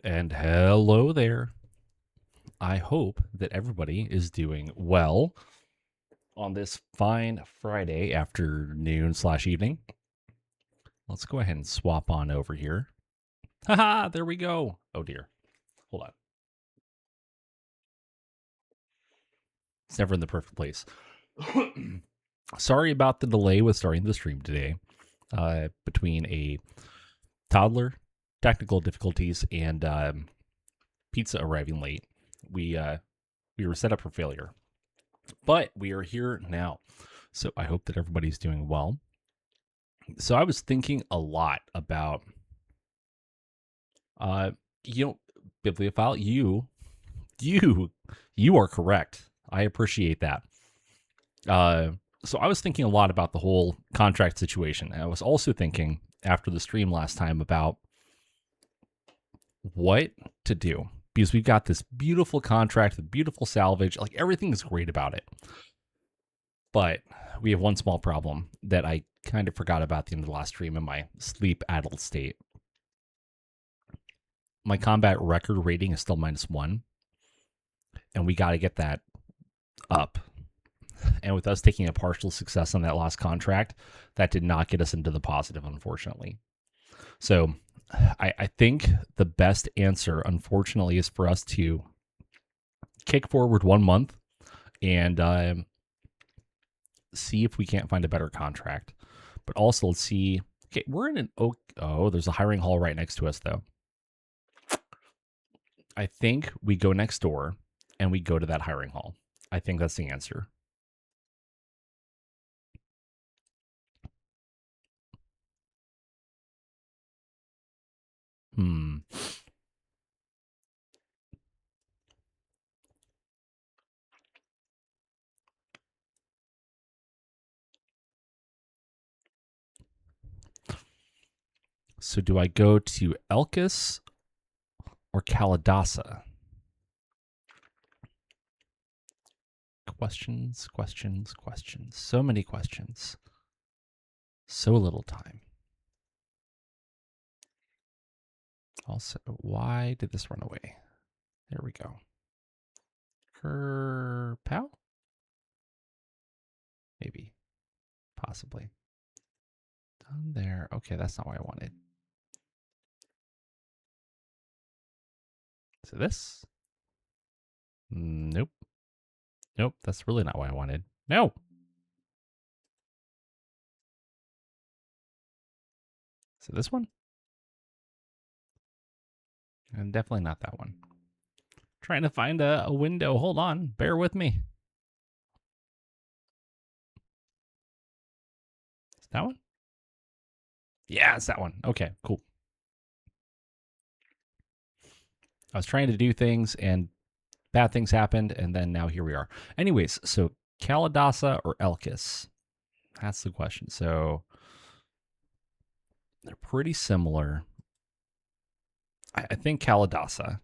And hello there. I hope that everybody is doing well on this fine Friday afternoon/evening. Let's go ahead and swap on over here. Haha, there we go. Oh dear. Hold on. It's never in the perfect place. Sorry about the delay with starting the stream today. Between a toddler, technical difficulties, and pizza arriving late, we were set up for failure. But we are here now. So I hope that everybody's doing well. So I was thinking a lot about Bibliophile, you are correct. I appreciate that. So I was thinking a lot about the whole contract situation. And I was also thinking after the stream last time about what to do, because we've got this beautiful contract with beautiful salvage. Like, everything is great about it. But we have one small problem that I kind of forgot about at the end of the last stream in my sleep addled state. My combat record rating is still -1, and we got to get that up. And with us taking a partial success on that last contract, that did not get us into the positive, unfortunately. So I think the best answer, unfortunately, is for us to kick forward 1 month and see if we can't find a better contract. But also, let's see. Okay, we're in an oak. Oh, there's a hiring hall right next to us, though. I think we go next door and we go to that hiring hall. I think that's the answer. So do I go to Elkis or Kalidasa? Questions. So many questions. So little time. Also, why did this run away? There we go. Kerpow? Maybe. Possibly. Done there. Okay, that's not what I wanted. So this? Nope. Nope, that's really not what I wanted. No! So this one? And definitely not that one. Trying to find a window. Hold on. Bear with me. Is that one? Yeah, it's that one. Okay, cool. I was trying to do things and bad things happened, and then now here we are. Anyways, so Kalidasa or Elkis? That's the question. So they're pretty similar. I think Kalidasa.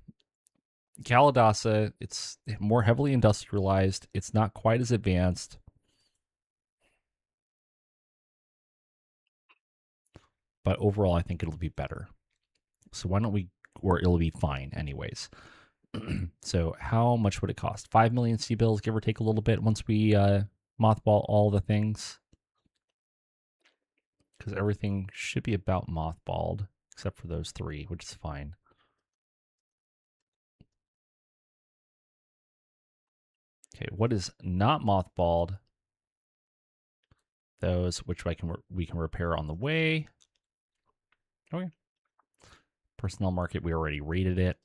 Kalidasa, it's more heavily industrialized. It's not quite as advanced. But overall, I think it'll be better. So why don't we, or it'll be fine anyways. So how much would it cost? 5 million C-bills, give or take a little bit, once we mothball all the things. Because everything should be about mothballed, except for those 3, which is fine. Okay, what is not mothballed? Those which we can repair on the way. Okay. Personnel market, we already rated it.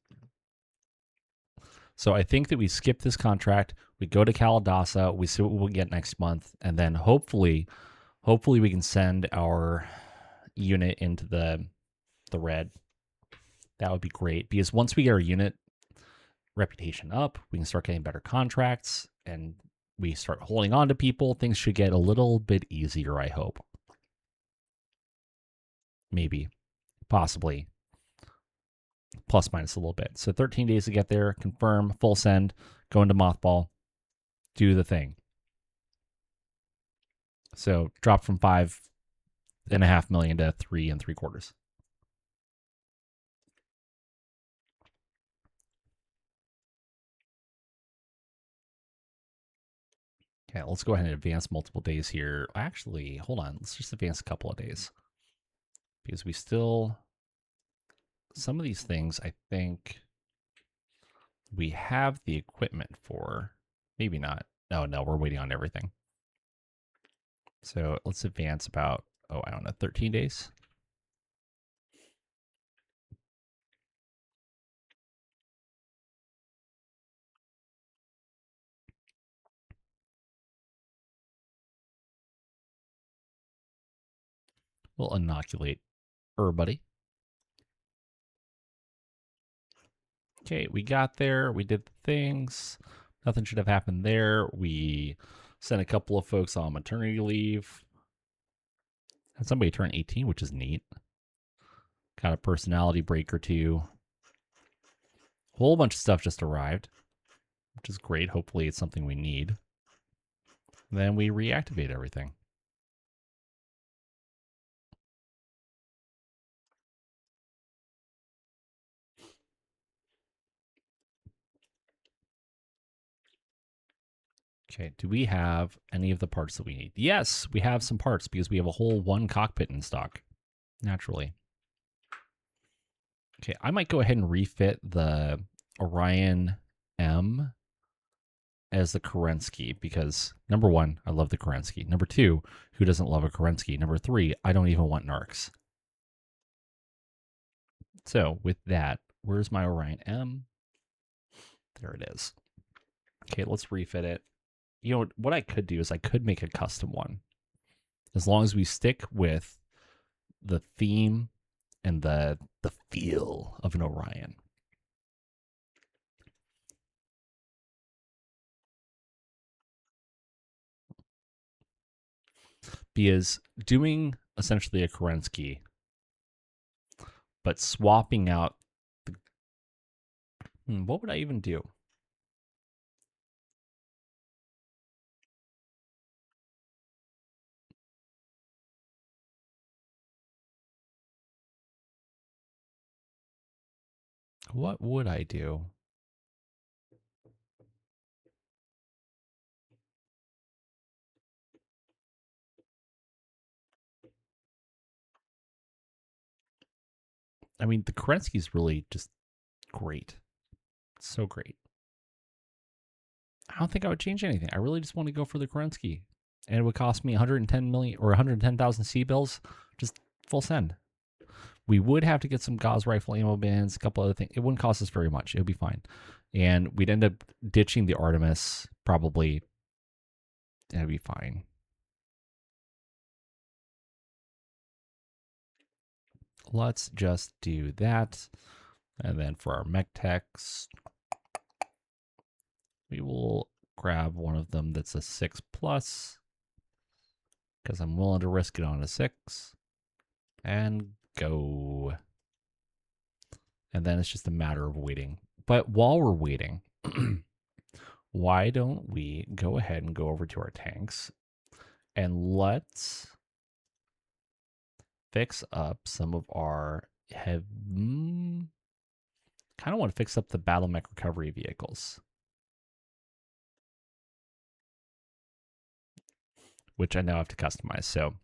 So I think that we skip this contract, we go to Kalidasa, we see what we'll get next month, and then hopefully we can send our unit into the red. That would be great, because once we get our unit reputation up, we can start getting better contracts, and we start holding on to people. Things should get a little bit easier, I hope. Maybe. Possibly. Plus minus a little bit. So 13 days to get there, confirm, full send, go into mothball, do the thing. So drop from 5.5 million to 3 3/4. Okay, let's go ahead and advance multiple days here. Actually, hold on. Let's just advance a couple of days. Because we still... Some of these things, I think we have the equipment for. Maybe not. Oh, no, we're waiting on everything. So let's advance about, I don't know, 13 days. We'll inoculate everybody. Okay, we got there. We did the things. Nothing should have happened there. We sent a couple of folks on maternity leave. Had somebody turn 18, which is neat. Got a personality break or two. A whole bunch of stuff just arrived, which is great. Hopefully it's something we need. Then we reactivate everything. Okay, do we have any of the parts that we need? Yes, we have some parts because we have a whole one cockpit in stock, naturally. Okay, I might go ahead and refit the Orion M as the Kerensky because, number one, I love the Kerensky. Number two, who doesn't love a Kerensky? Number three, I don't even want narcs. So with that, where's my Orion M? There it is. Okay, let's refit it. You know, what I could do is I could make a custom one. As long as we stick with the theme and the feel of an Orion. Because doing essentially a Kerensky, but swapping out the, what would I even do? What would I do? I mean, the Kerensky is really just great. So great. I don't think I would change anything. I really just want to go for the Kerensky. And it would cost me 110 million or 110,000 C-bills. Just full send. We would have to get some Gauss rifle ammo bins, a couple other things. It wouldn't cost us very much. It would be fine. And we'd end up ditching the Artemis, probably. It'd be fine. Let's just do that. And then for our MekTechs, we will grab one of them that's a 6+, because I'm willing to risk it on a 6. And go. And then it's just a matter of waiting. But while we're waiting, why don't we go ahead and go over to our tanks and let's fix up some of our kind of want to fix up the Battletech recovery vehicles, which I now have to customize. So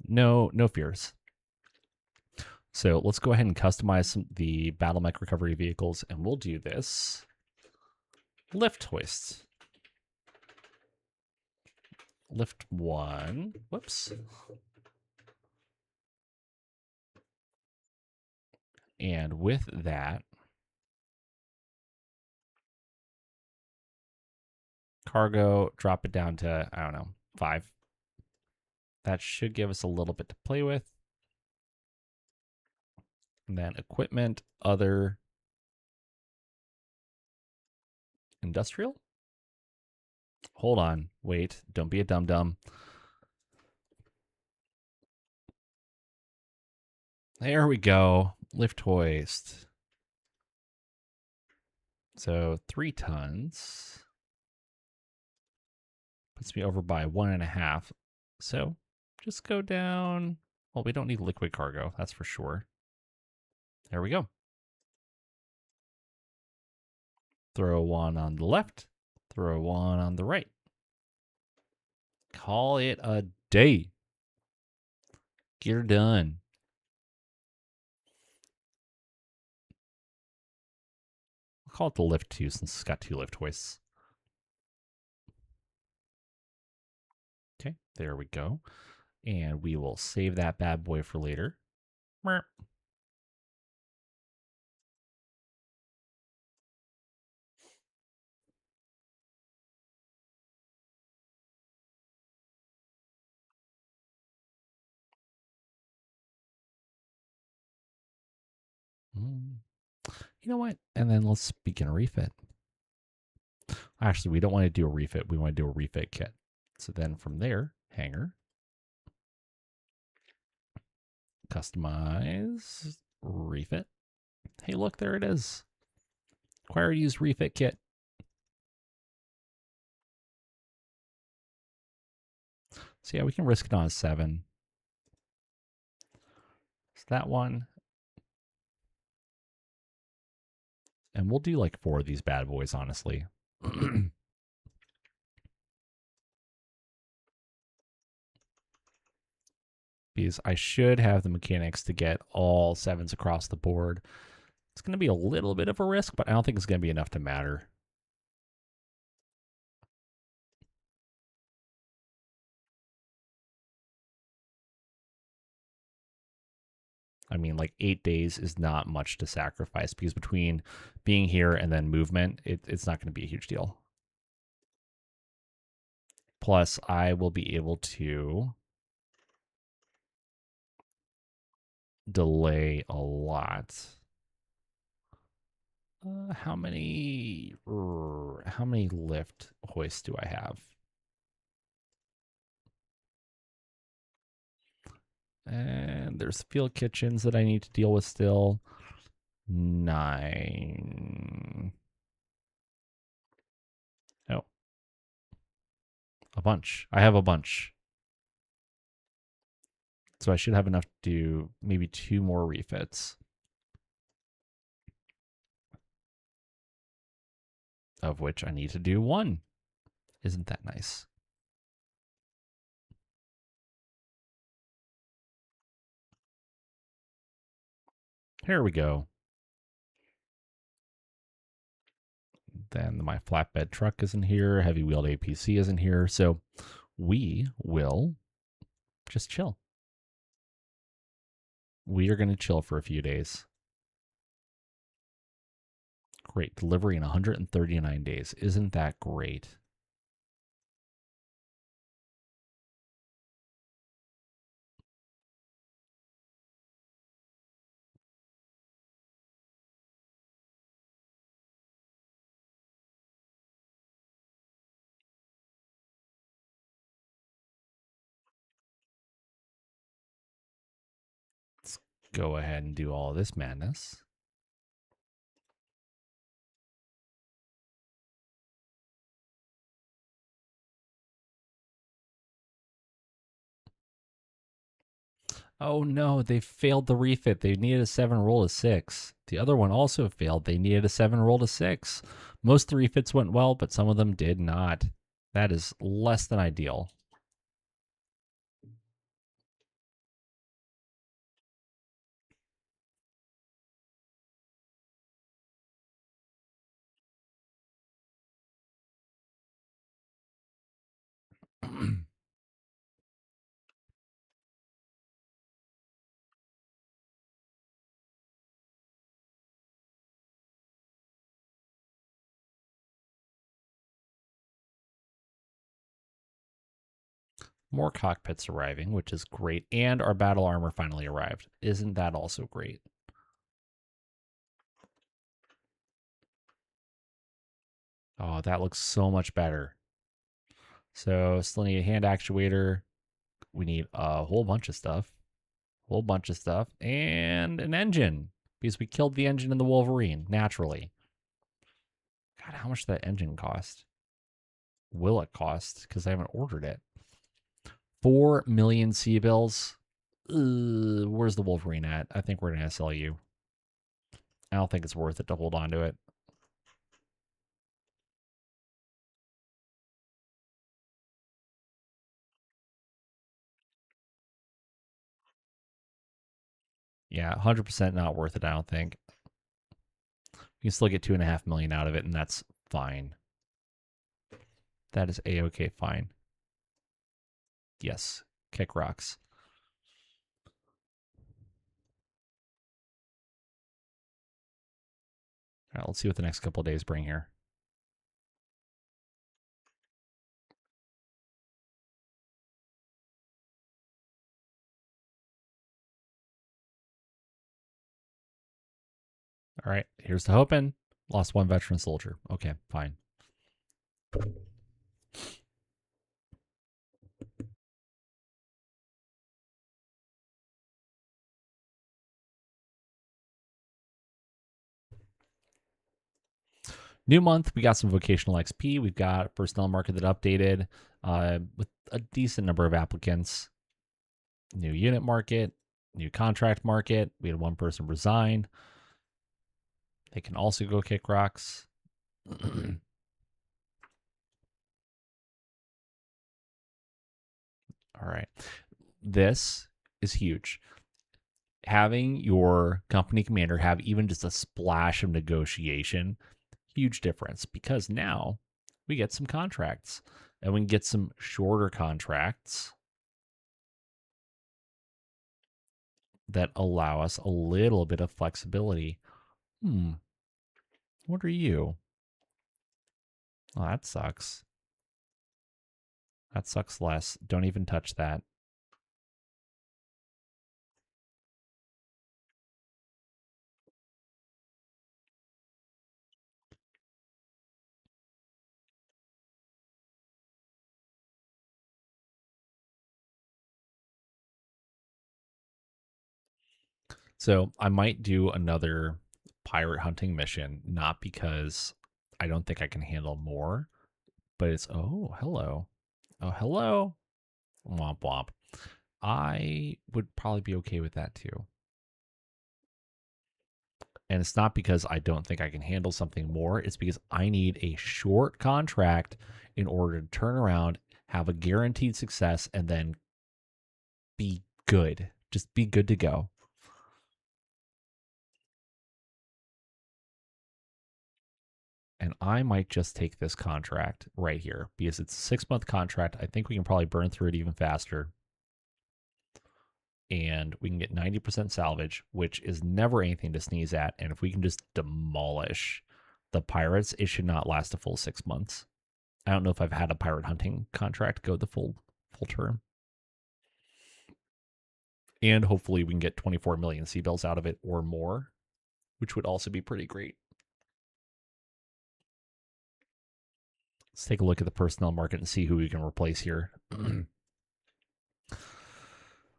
no fears. So let's go ahead and customize the Battletech recovery vehicles, and we'll do this. Lift hoist. Lift 1. Whoops. And with that, cargo, drop it down to, I don't know, 5. That should give us a little bit to play with. And then equipment, other, industrial. Hold on, wait, don't be a dum-dum. There we go, lift hoist. So 3 tons. Puts me over by 1.5. So just go down. Well, we don't need liquid cargo, that's for sure. There we go. Throw one on the left, throw one on the right. Call it a day. Get her done. I'll call it the lift 2 since it's got 2 lift hoists. Okay, there we go. And we will save that bad boy for later. You know what? And then let's begin a refit. Actually, we don't want to do a refit. We want to do a refit kit. So then from there, hanger, customize, refit. Hey, look, there it is. Acquire used refit kit. So yeah, we can risk it on a 7. So that one. And we'll do like 4 of these bad boys, honestly. Because I should have the mechanics to get all 7s across the board. It's going to be a little bit of a risk, but I don't think it's going to be enough to matter. I mean, like 8 days is not much to sacrifice because between being here and then movement, it's not going to be a huge deal. Plus, I will be able to delay a lot. How many lift hoists do I have? And there's field kitchens that I need to deal with still. 9. Oh. A bunch. I have a bunch. So I should have enough to do maybe 2 more refits. Of which I need to do 1. Isn't that nice? Here we go. Then my flatbed truck isn't here. Heavy wheeled APC isn't here. So we will just chill. We are going to chill for a few days. Great. Delivery in 139 days. Isn't that great? Let's go ahead and do all this madness. Oh no, they failed the refit. They needed a 7 roll to 6. The other one also failed. They needed a 7 roll to 6. Most of the refits went well, but some of them did not. That is less than ideal. More cockpits arriving, which is great. And our battle armor finally arrived. Isn't that also great? Oh, that looks so much better. So still need a hand actuator. We need a whole bunch of stuff. And an engine. Because we killed the engine in the Wolverine, naturally. God, how much did that engine cost? Will it cost? Because I haven't ordered it. 4 million C-bills. Where's the Wolverine at? I think we're going to sell you. I don't think it's worth it to hold on to it. Yeah, 100% not worth it, I don't think. You can still get 2.5 million out of it, and that's fine. That is a-okay fine. Yes, kick rocks. All right, let's see what the next couple of days bring here. All right, here's the hoping. Lost one veteran soldier. Okay, fine. New month, we got some vocational XP. We've got a personnel market that updated with a decent number of applicants. New unit market, new contract market. We had one person resign. They can also go kick rocks. All right. This is huge. Having your company commander have even just a splash of negotiation, huge difference, because now we get some contracts and we can get some shorter contracts that allow us a little bit of flexibility. What are you? Oh, that sucks. That sucks less. Don't even touch that. So I might do another pirate hunting mission, not because I don't think I can handle more, but it's, oh, hello. Oh, hello. Womp womp. I would probably be okay with that too. And it's not because I don't think I can handle something more. It's because I need a short contract in order to turn around, have a guaranteed success, and then be good. Just be good to go. And I might just take this contract right here because it's a 6-month contract. I think we can probably burn through it even faster. And we can get 90% salvage, which is never anything to sneeze at. And if we can just demolish the pirates, it should not last a full 6 months. I don't know if I've had a pirate hunting contract go the full term. And hopefully we can get 24 million sea bells out of it or more, which would also be pretty great. Let's take a look at the personnel market and see who we can replace here.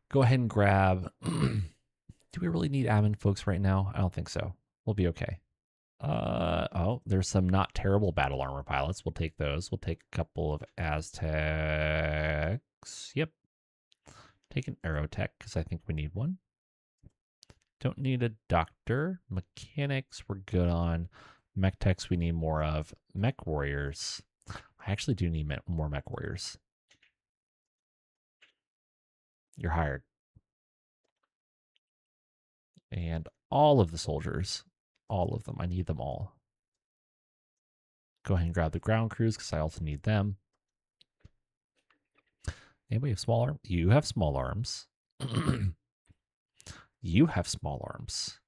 Go ahead and grab. Do we really need admin folks right now? I don't think so. We'll be okay. Oh, there's some not terrible battle armor pilots. We'll take those. We'll take a couple of Aztecs. Yep. Take an Aerotech because I think we need one. Don't need a doctor. Mechanics we're good on. Mech techs we need more of. Mech warriors. I actually do need more mech warriors. You're hired. And all of the soldiers. All of them. I need them all. Go ahead and grab the ground crews because I also need them. Anybody have small arms? You have small arms. You have small arms.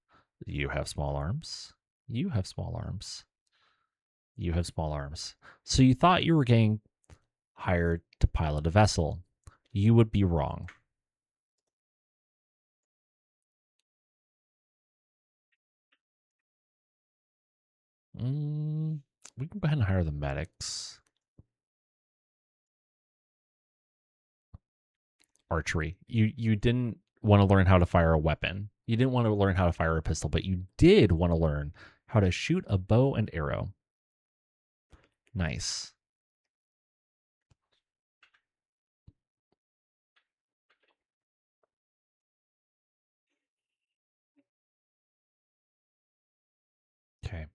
You have small arms. You have small arms. You have small arms. So you thought you were getting hired to pilot a vessel. You would be wrong. We can go ahead and hire the medics. Archery. You didn't want to learn how to fire a weapon. You didn't want to learn how to fire a pistol, but you did want to learn how to shoot a bow and arrow. Nice. Okay.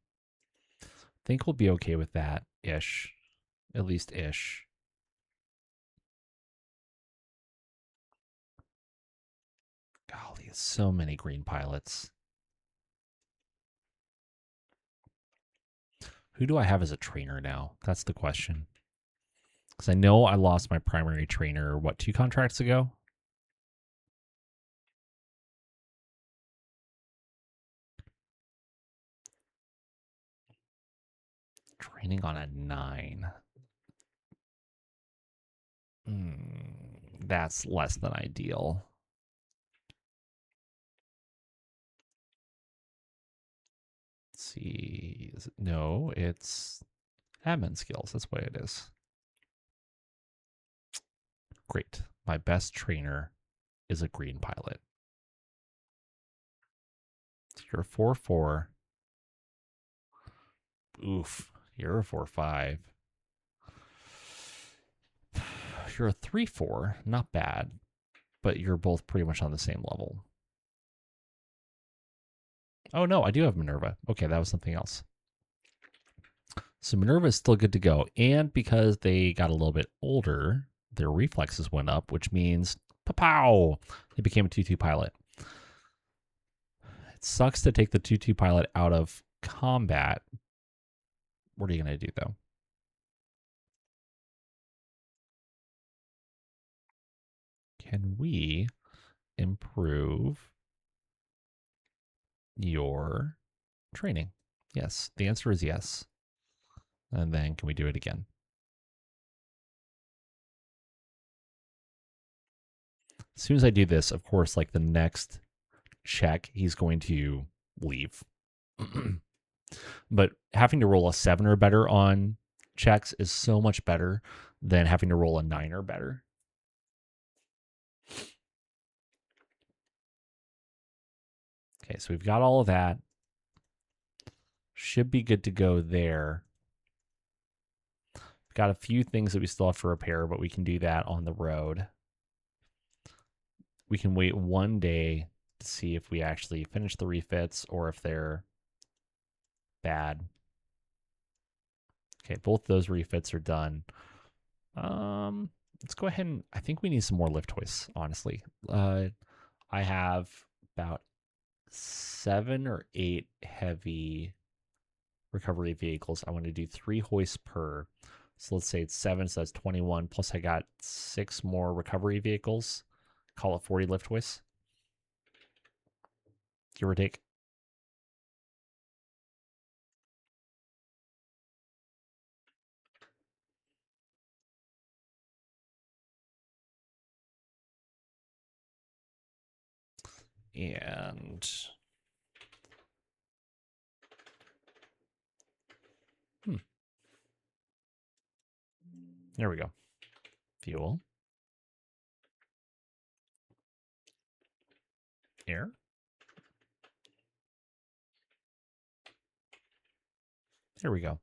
I think we'll be okay with that ish. At least ish. Golly, so many green pilots. Who do I have as a trainer now? That's the question. Because I know I lost my primary trainer, what, 2 contracts ago? Training on a 9. That's less than ideal. Let's see. No, it's admin skills. That's what it is. Great. My best trainer is a green pilot. So you're a 4-4. Oof. You're a 4-5. You're a 3-4. Not bad. But you're both pretty much on the same level. Oh, no, I do have Minerva. Okay, that was something else. So Minerva is still good to go. And because they got a little bit older, their reflexes went up, which means, pow, they became a 2-2 pilot. It sucks to take the 2-2 pilot out of combat. What are you going to do, though? Can we improve your training? Yes. The answer is yes. And then can we do it again? As soon as I do this, of course, like the next check, he's going to leave. But having to roll a 7 or better on checks is so much better than having to roll a 9 or better. Okay, so we've got all of that. Should be good to go there. We've got a few things that we still have to repair, but we can do that on the road. We can wait 1 day to see if we actually finish the refits or if they're bad. Okay, both those refits are done. Let's go ahead and I think we need some more lift hoists, honestly. I have about 7 or 8 heavy recovery vehicles. I want to do 3 hoists per. So let's say it's 7, so that's 21. Plus I got 6 more recovery vehicles. Call it 40 lift hoists. Give or take. And there we go. Fuel. Air. There we go.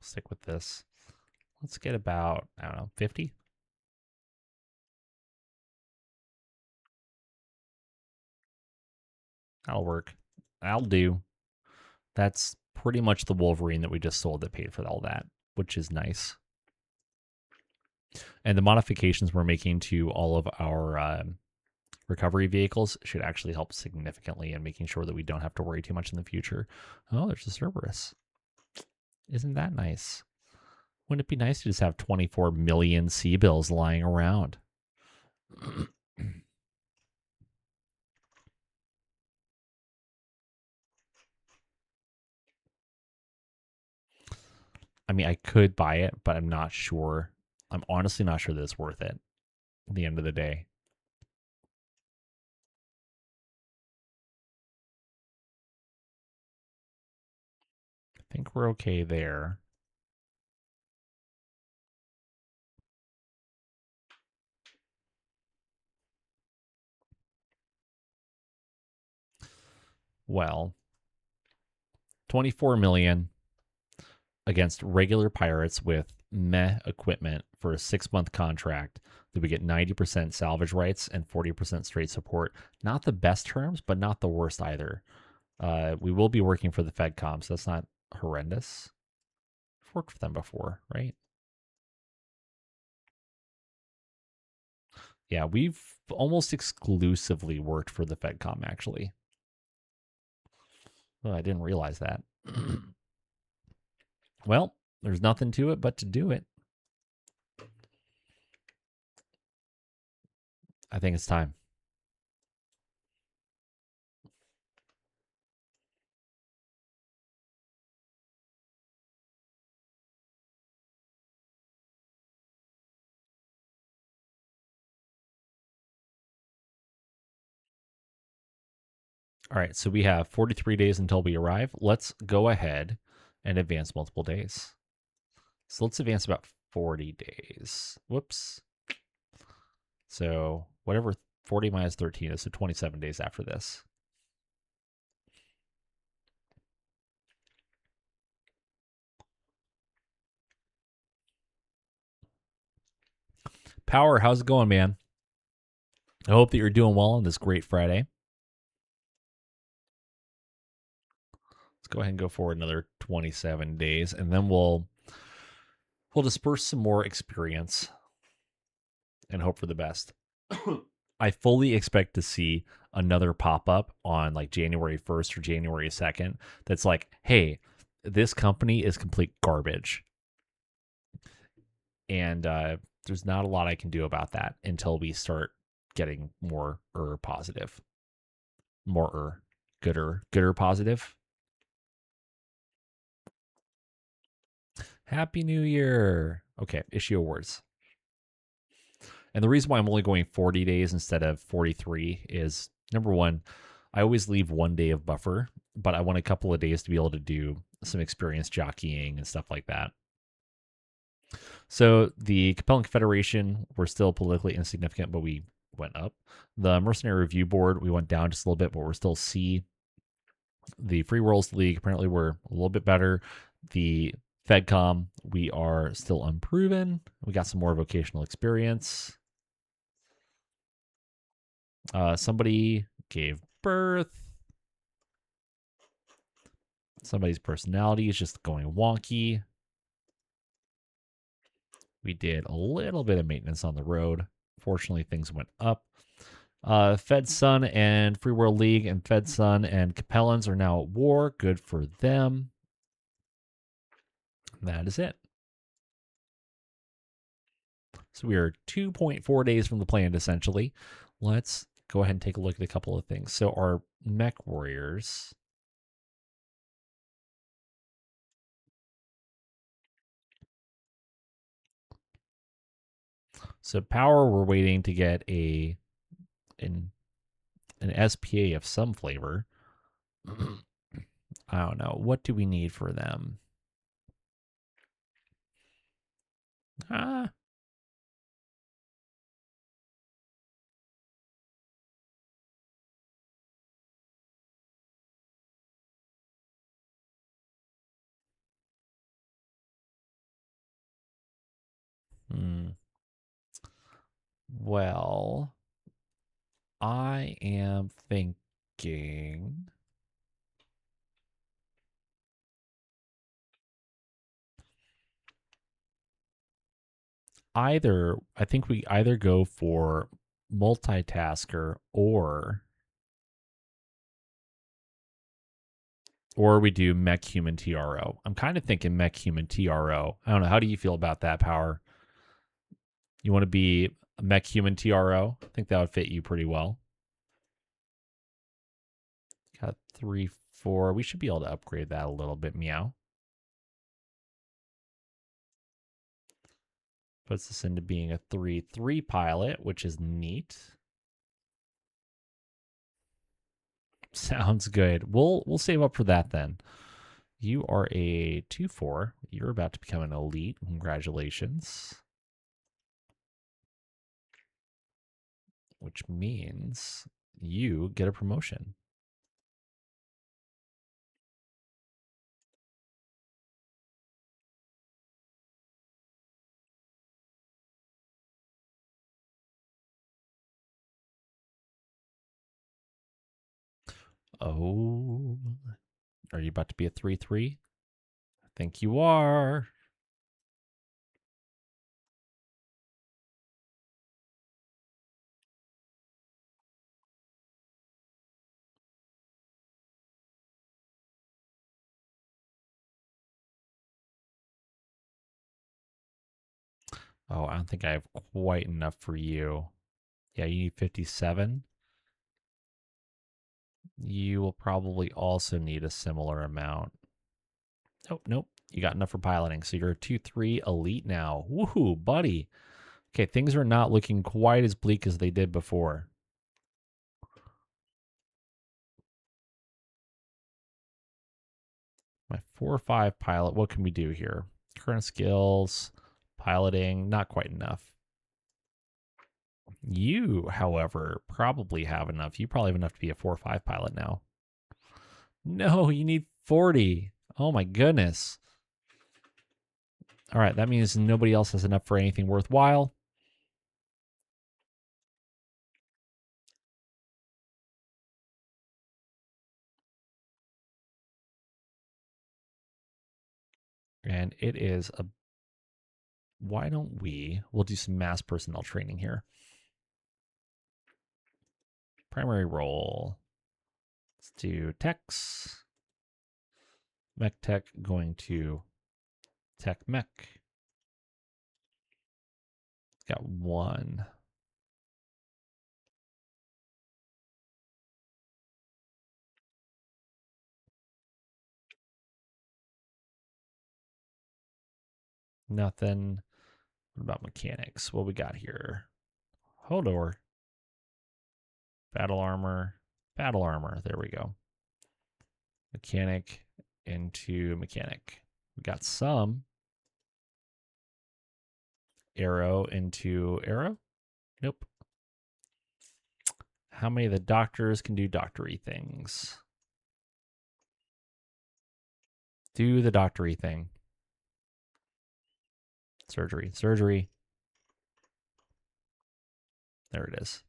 Stick with this. Let's get about, I don't know, 50? That'll work. That'll do. That's pretty much the Wolverine that we just sold that paid for all that, which is nice. And the modifications we're making to all of our recovery vehicles should actually help significantly in making sure that we don't have to worry too much in the future. Oh, there's a Cerberus. Isn't that nice? Wouldn't it be nice to just have 24 million C-bills lying around? I mean, I could buy it, but I'm not sure. I'm honestly not sure that it's worth it at the end of the day. I think we're okay there. Well, 24 million against regular pirates with meh equipment for a 6-month contract that we get 90% salvage rights and 40% straight support. Not the best terms, but not the worst either. We will be working for the FedCom, so that's not horrendous. I've worked for them before, right? Yeah, we've almost exclusively worked for the FedCom, actually. Oh, I didn't realize that. Well, there's nothing to it but to do it. I think it's time. All right, so we have 43 days until we arrive. Let's go ahead and advance multiple days. So let's advance about 40 days. Whoops. So whatever 40 minus 13 is, so 27 days after this. Power, how's it going, man? I hope that you're doing well on this great Friday. Let's go ahead and go forward another 27 days, and then we'll disperse some more experience and hope for the best. I fully expect to see another pop up on like January 1st or January 2nd that's like, hey, this company is complete garbage. And there's not a lot I can do about that until we start getting more positive. More gooder positive. Happy New Year. Okay, issue awards. And the reason why I'm only going 40 days instead of 43 is number one, I always leave 1 day of buffer, but I want a couple of days to be able to do some experience jockeying and stuff like that. So the Compelling Confederation, we're still politically insignificant, but we went up. The Mercenary Review Board, we went down just a little bit, but we're still C. The Free Worlds League, apparently we're a little bit better. The FedCom, we are still unproven. We got some more vocational experience. Somebody gave birth. Somebody's personality is just going wonky. We did a little bit of maintenance on the road. Fortunately, things went up. Fed Sun and Free World League and Fed Sun and Capellans are now at war. Good for them. That is it. So we are 2.4 days from the planned, essentially. Let's go ahead and take a look at a couple of things. So our mech warriors. So power, we're waiting to get an SPA of some flavor. I don't know. What do we need for them? Ah. Well, I am thinking I think we either go for multitasker or we do mech human TRO. I'm kind of thinking mech human TRO. I don't know. How do you feel about that, Power? You want to be a mech human TRO? I think that would fit you pretty well. Got 3, 4. We should be able to upgrade that a little bit, meow. Puts us into being a 3-3 pilot, which is neat. Sounds good. We'll save up for that then. You are a 2-4. You're about to become an elite. Congratulations. Which means you get a promotion. Oh, are you about to be a 3-3? think you are. Oh, I don't think I have quite enough for you. Yeah, you need 57. You will probably also need a similar amount. Nope, nope. You got enough for piloting. So you're a 2-3 elite now. Woohoo, buddy. Okay, things are not looking quite as bleak as they did before. My 4-5 pilot, what can we do here? Current skills, piloting, not quite enough. You, however, probably have enough. You probably have enough to be a 4-5 pilot now. No, you need 40. Oh my goodness. All right, that means nobody else has enough for anything worthwhile. And it is a... Why don't we'll do some mass personnel training here. Primary role. Let's do techs. MekTech going to tech mech. Got one. Nothing. What about mechanics? What we got here? Hodor. Battle armor. Battle armor. There we go. Mechanic into mechanic. We got some. Arrow into arrow. Nope. How many of the doctors can do doctory things? Do the doctory thing. Surgery. Surgery. There it is.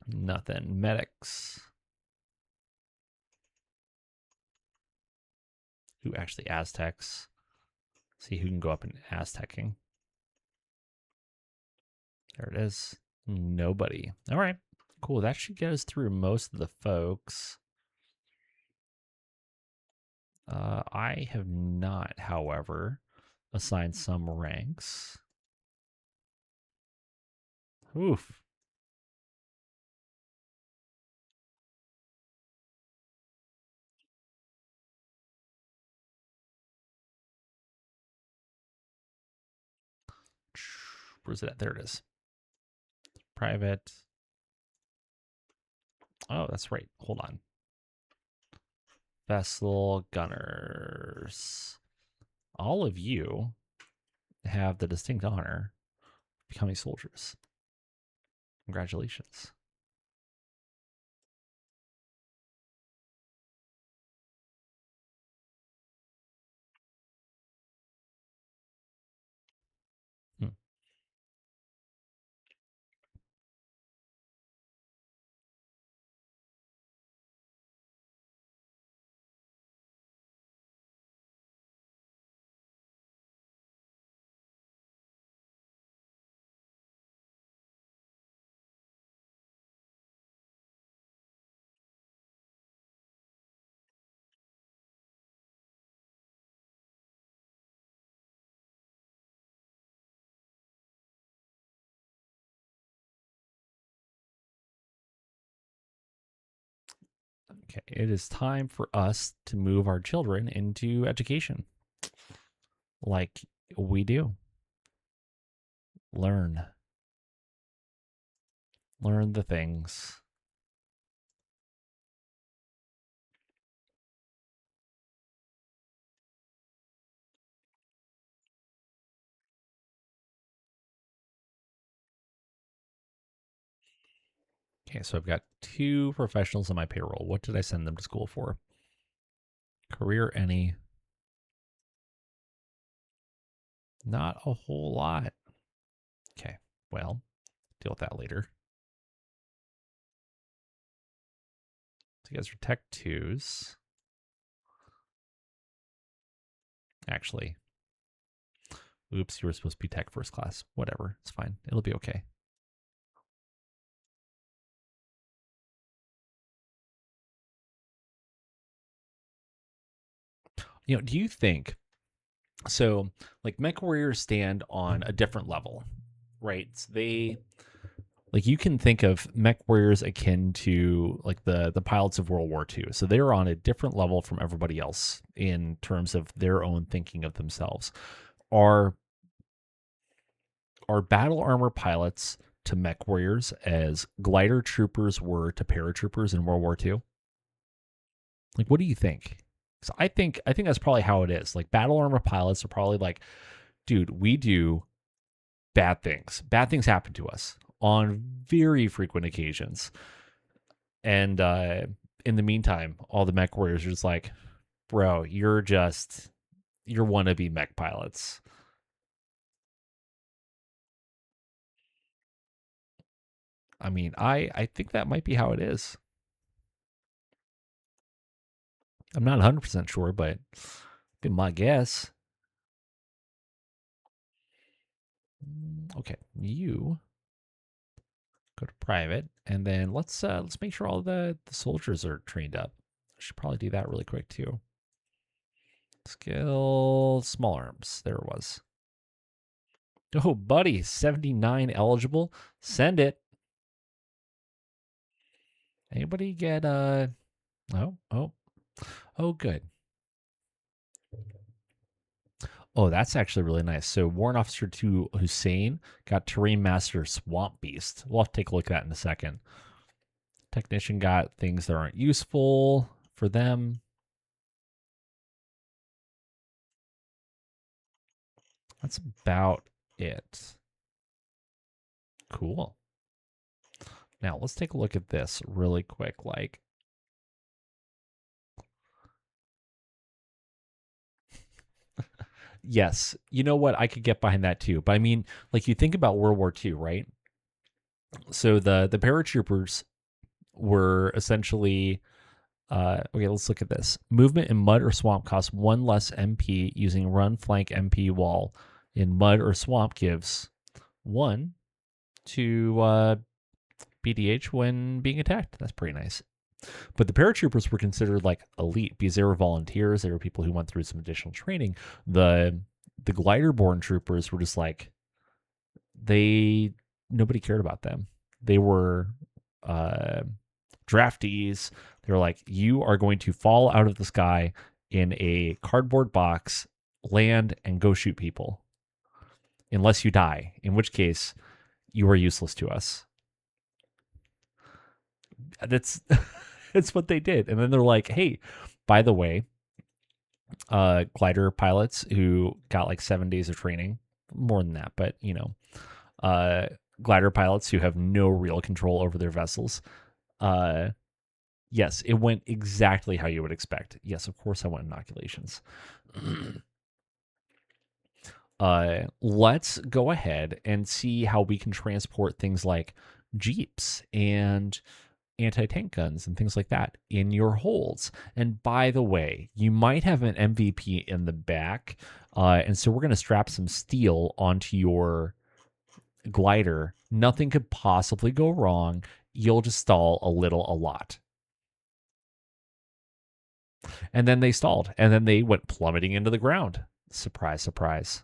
Nothing. Medics. Who actually Aztecs? See who can go up in Aztecing. There it is. Nobody. All right. Cool. That should get us through most of the folks. I have not, however, assigned some ranks. Oof. Where's it at? There it is. Private. Oh, that's right. Hold on. Vessel gunners. All of you have the distinct honor of becoming soldiers. Congratulations. Okay, it is time for us to move our children into education. Like we do. Learn. Learn the things. Okay, so I've got 2 professionals on my payroll. What did I send them to school for? Career any. Not a whole lot. Okay, well, deal with that later. So you guys are Tech 2s. actually. Oops, you were supposed to be tech first class. Whatever, it's fine. It'll be okay. You know, do you think so? Like mech warriors stand on a different level, right? So they like you can think of mech warriors akin to like the pilots of World War II. So they're on a different level from everybody else in terms of their own thinking of themselves. Are battle armor pilots to mech warriors as glider troopers were to paratroopers in World War II? Like, what do you think? So I think that's probably how it is. Like battle armor pilots are probably like, dude, we do bad things. Bad things happen to us on very frequent occasions. And in the meantime, all the mech warriors are just like, bro, you're wannabe mech pilots. I mean, I think that might be how it is. I'm not 100% sure, but be my guess. Okay, you go to private, and then let's make sure all the soldiers are trained up. I should probably do that really quick too. Skill small arms. There it was. Oh, buddy, 79 eligible. Send it. Anybody get oh good. Oh, that's actually really nice. So Warrant Officer 2 Hussein got Terrain Master Swamp Beast. We'll have to take a look at that in a second. Technician got things that aren't useful for them. That's about it. Cool. Now let's take a look at this really quick. Like, yes, you know what? I could get behind that too. But I mean, like you think about World War II, right? So the paratroopers were essentially okay, let's look at this. Movement in mud or swamp costs 1 less MP using run flank MP wall in mud or swamp gives 1 to BDH when being attacked. That's pretty nice. But the paratroopers were considered like elite because they were volunteers. They were people who went through some additional training. The glider-borne troopers were just like nobody cared about them. They were draftees. They were like, you are going to fall out of the sky in a cardboard box, land, and go shoot people, unless you die. In which case, you are useless to us. That's it's what they did. And then they're like, hey, by the way, glider pilots who got like 7 days of training, more than that, but glider pilots who have no real control over their vessels. Yes, it went exactly how you would expect. Yes, of course I want inoculations. Let's go ahead and see how we can transport things like jeeps and anti-tank guns and things like that in your holds. And by the way, you might have an MVP in the back, and so we're going to strap some steel onto your glider. Nothing could possibly go wrong. You'll just stall a lot. And then they stalled, and then they went plummeting into the ground. Surprise, surprise.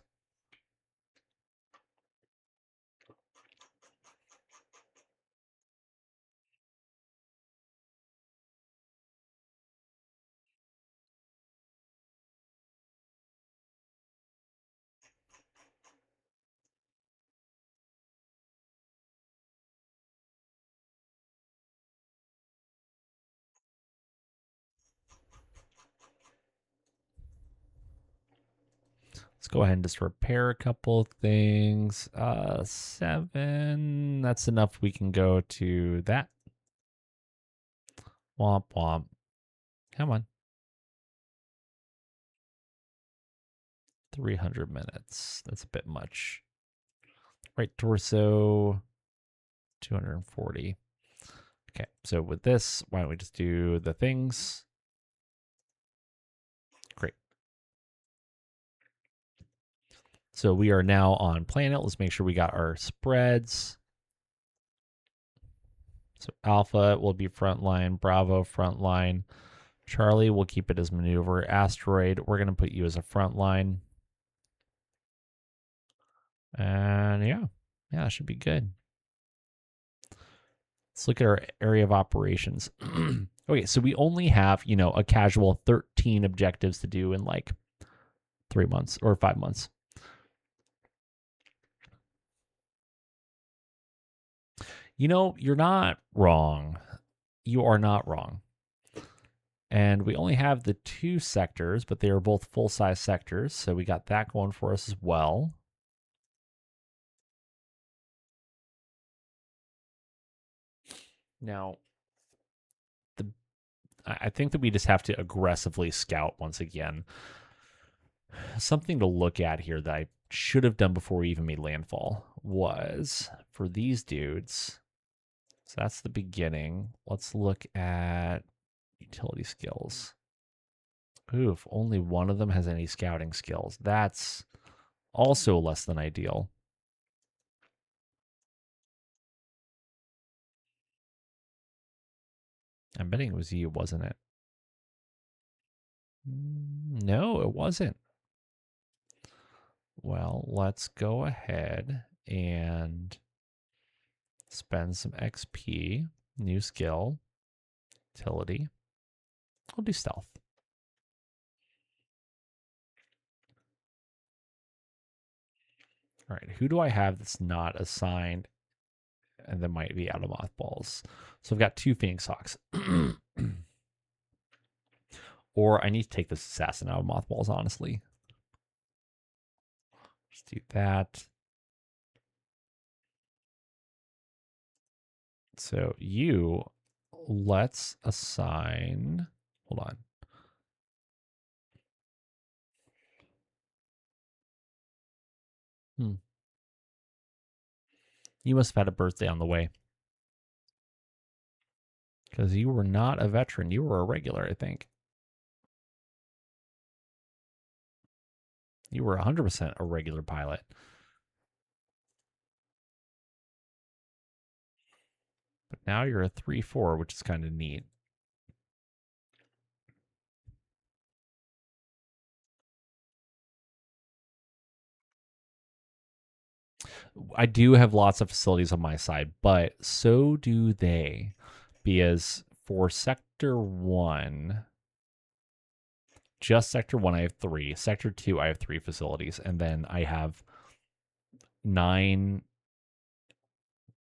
Let's go ahead and just repair a couple things. 7. That's enough. We can go to that. Womp womp. Come on. 300 minutes. That's a bit much. Right torso, 240. Okay, so with this, why don't we just do the things? Great. So we are now on planet. Let's make sure we got our spreads. So Alpha will be frontline, Bravo frontline, Charlie will keep it as maneuver, Asteroid, we're going to put you as a frontline. And yeah, that should be good. Let's look at our area of operations. Okay, so we only have, a casual 13 objectives to do in like 3 months or 5 months. You're not wrong. You are not wrong. And we only have the 2 sectors, but they are both full-size sectors, so we got that going for us as well. Now, I think that we just have to aggressively scout once again. Something to look at here that I should have done before we even made landfall was for these dudes. So that's the beginning. Let's look at utility skills. Ooh, if only one of them has any scouting skills. That's also less than ideal. I'm betting it was you, wasn't it? No, it wasn't. Well, let's go ahead and spend some XP. New skill. Utility. I'll do stealth. All right, who do I have that's not assigned and that might be out of mothballs? So I've got 2 Phoenix Hawks. Or I need to take this assassin out of mothballs, honestly. Just do that. So let's assign, hold on. You must have had a birthday on the way. Because you were not a veteran. You were a regular, I think. You were 100% a regular pilot. But now you're a 3-4, which is kind of neat. I do have lots of facilities on my side, but so do they. Because for Sector 1, just Sector 1, I have 3. Sector 2, I have 3 facilities. And then I have 9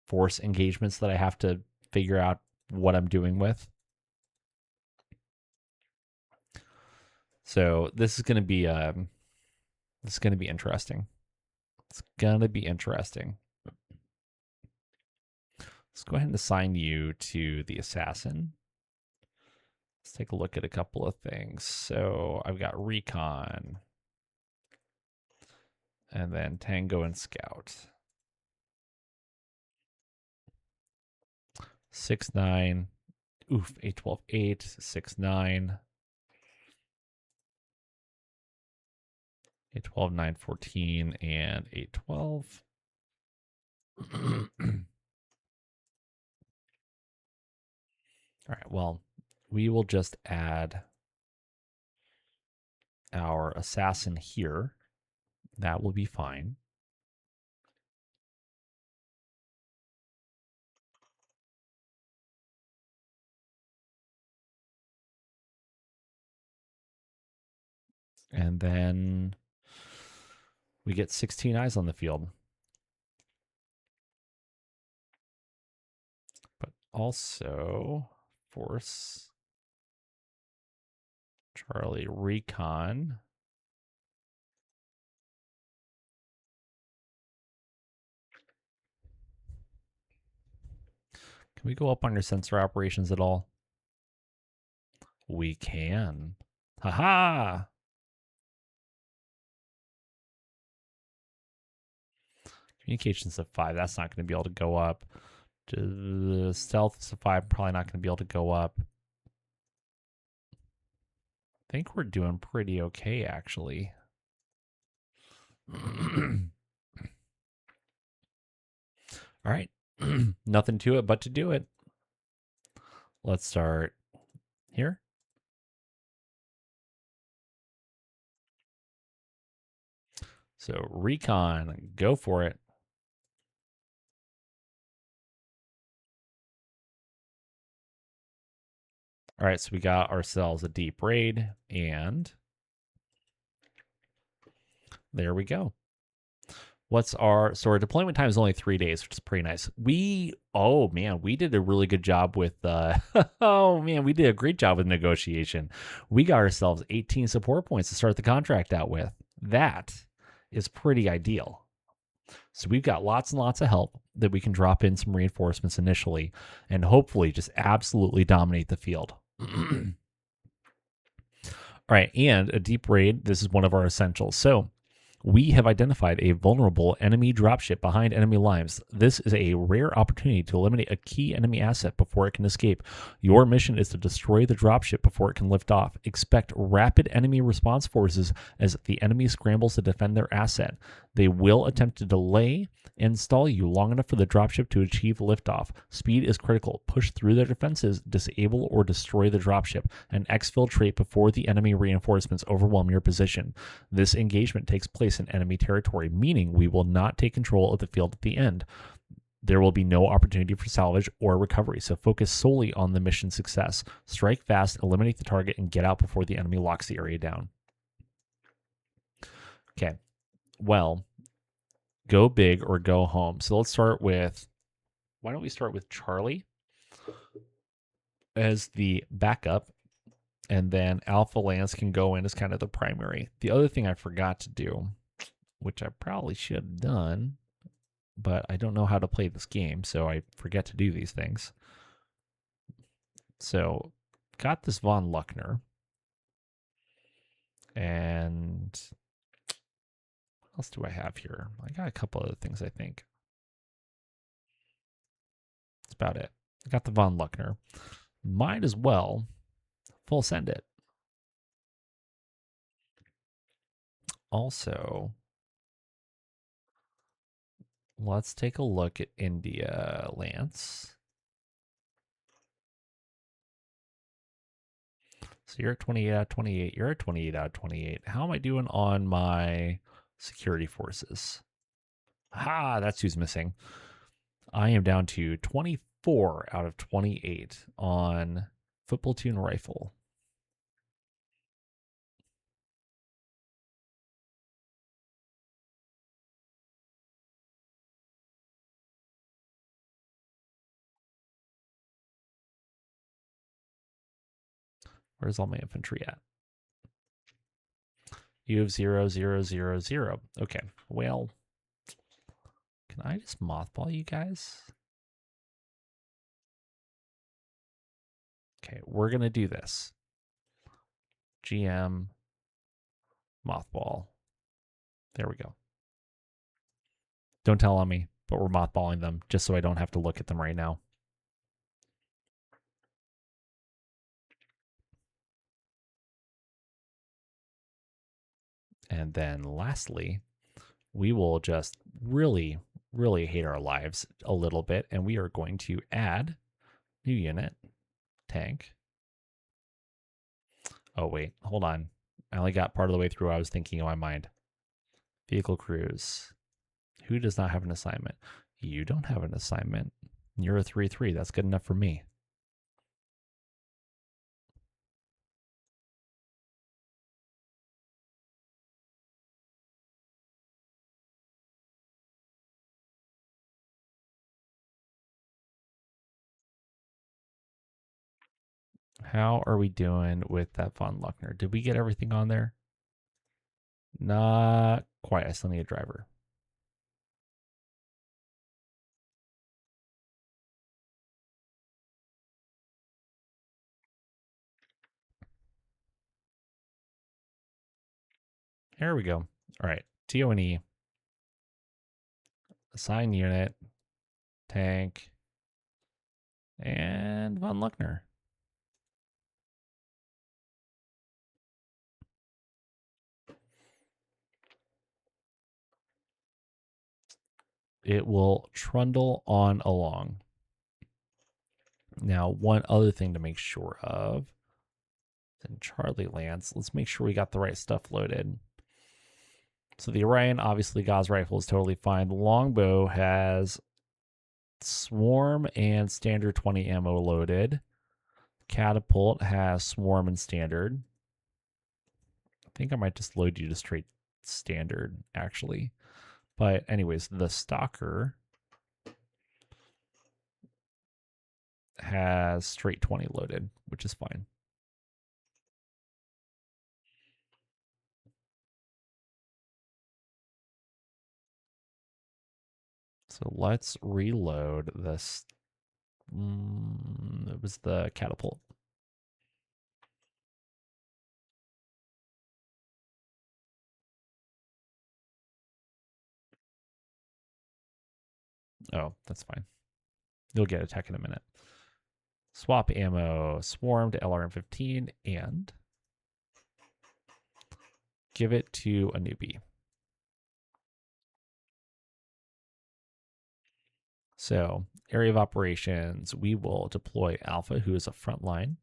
force engagements that I have to figure out what I'm doing with. So this is going to be interesting. It's going to be interesting. Let's go ahead and assign you to the assassin. Let's take a look at a couple of things. So I've got recon and then tango and scout. 6-9. Oof, 8-12-8, 6-9. 8-12, 9-14, and 8-12. All right, well, we will just add our assassin here. That will be fine. And then we get 16 eyes on the field. But also force Charlie recon. Can we go up on your sensor operations at all? We can. Haha! Communications of 5. That's not going to be able to go up. Stealth is a 5. Probably not going to be able to go up. I think we're doing pretty okay, actually. All right. Nothing to it but to do it. Let's start here. So recon, go for it. All right, so we got ourselves a deep raid, and there we go. So our deployment time is only 3 days, which is pretty nice. Oh man, we did a really good job with oh man, we did a great job with negotiation. We got ourselves 18 support points to start the contract out with. That is pretty ideal. So we've got lots and lots of help that we can drop in some reinforcements initially and hopefully just absolutely dominate the field. All right, and a deep raid, this is one of our essentials. So we have identified a vulnerable enemy dropship behind enemy lines. This is a rare opportunity to eliminate a key enemy asset before it can escape. Your mission is to destroy the dropship before it can lift off. Expect rapid enemy response forces as the enemy scrambles to defend their asset. They will attempt to delay and stall you long enough for the dropship to achieve liftoff. Speed is critical. Push through their defenses, disable or destroy the dropship, and exfiltrate before the enemy reinforcements overwhelm your position. This engagement takes place in enemy territory, meaning we will not take control of the field at the end. There will be no opportunity for salvage or recovery, so focus solely on the mission success. Strike fast, eliminate the target, and get out before the enemy locks the area down. Okay, well, go big or go home. So let's start with, why don't we start with Charlie as the backup, and then Alpha Lance can go in as kind of the primary. The other thing I forgot to do, which I probably should have done, but I don't know how to play this game, so I forget to do these things. So, got this Von Luckner. And what else do I have here? I got a couple other things, I think. That's about it. I got the Von Luckner. Might as well full send it. Also, let's take a look at India, Lance. So you're at 28 out of 28. You're at 28 out of 28. How am I doing on my security forces? That's who's missing. I am down to 24 out of 28 on foot platoon rifle. Where's all my infantry at? You have 0, 0, 0, 0. Okay, well, can I just mothball you guys? Okay, we're going to do this. GM, mothball. There we go. Don't tell on me, but we're mothballing them just so I don't have to look at them right now. And then lastly, we will just really, really hate our lives a little bit, and we are going to add new unit, tank. Oh, wait, hold on. I only got part of the way through. I was thinking in my mind. Vehicle crews. Who does not have an assignment? You don't have an assignment. You're a 3-3. That's good enough for me. How are we doing with that Von Luckner? Did we get everything on there? Not quite. I still need a driver. Here we go. All right. TONE. Assign unit. Tank. And Von Luckner. it will trundle on along. Now, one other thing to make sure of, then Charlie Lance, let's make sure we got the right stuff loaded. So the Orion, obviously, Gauss rifle is totally fine. The longbow has swarm and standard 20 ammo loaded. Catapult has swarm and standard. I think I might just load you to straight standard, actually. But anyways, the Stalker has straight 20 loaded, which is fine. So let's reload this. It was the catapult. Oh, that's fine. You'll get a tech in a minute. Swap ammo, swarm to LRM-15, and give it to a newbie. So, area of operations, we will deploy Alpha, who is a frontline.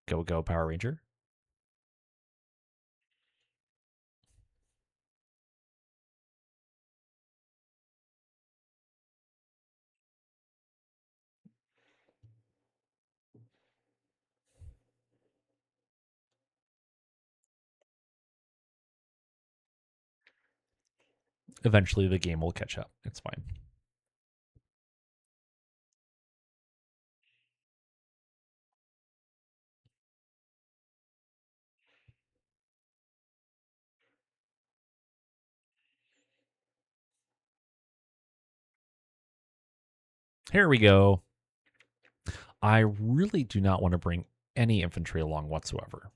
Go, go, Power Ranger. Eventually, the game will catch up. It's fine. Here we go. I really do not want to bring any infantry along whatsoever.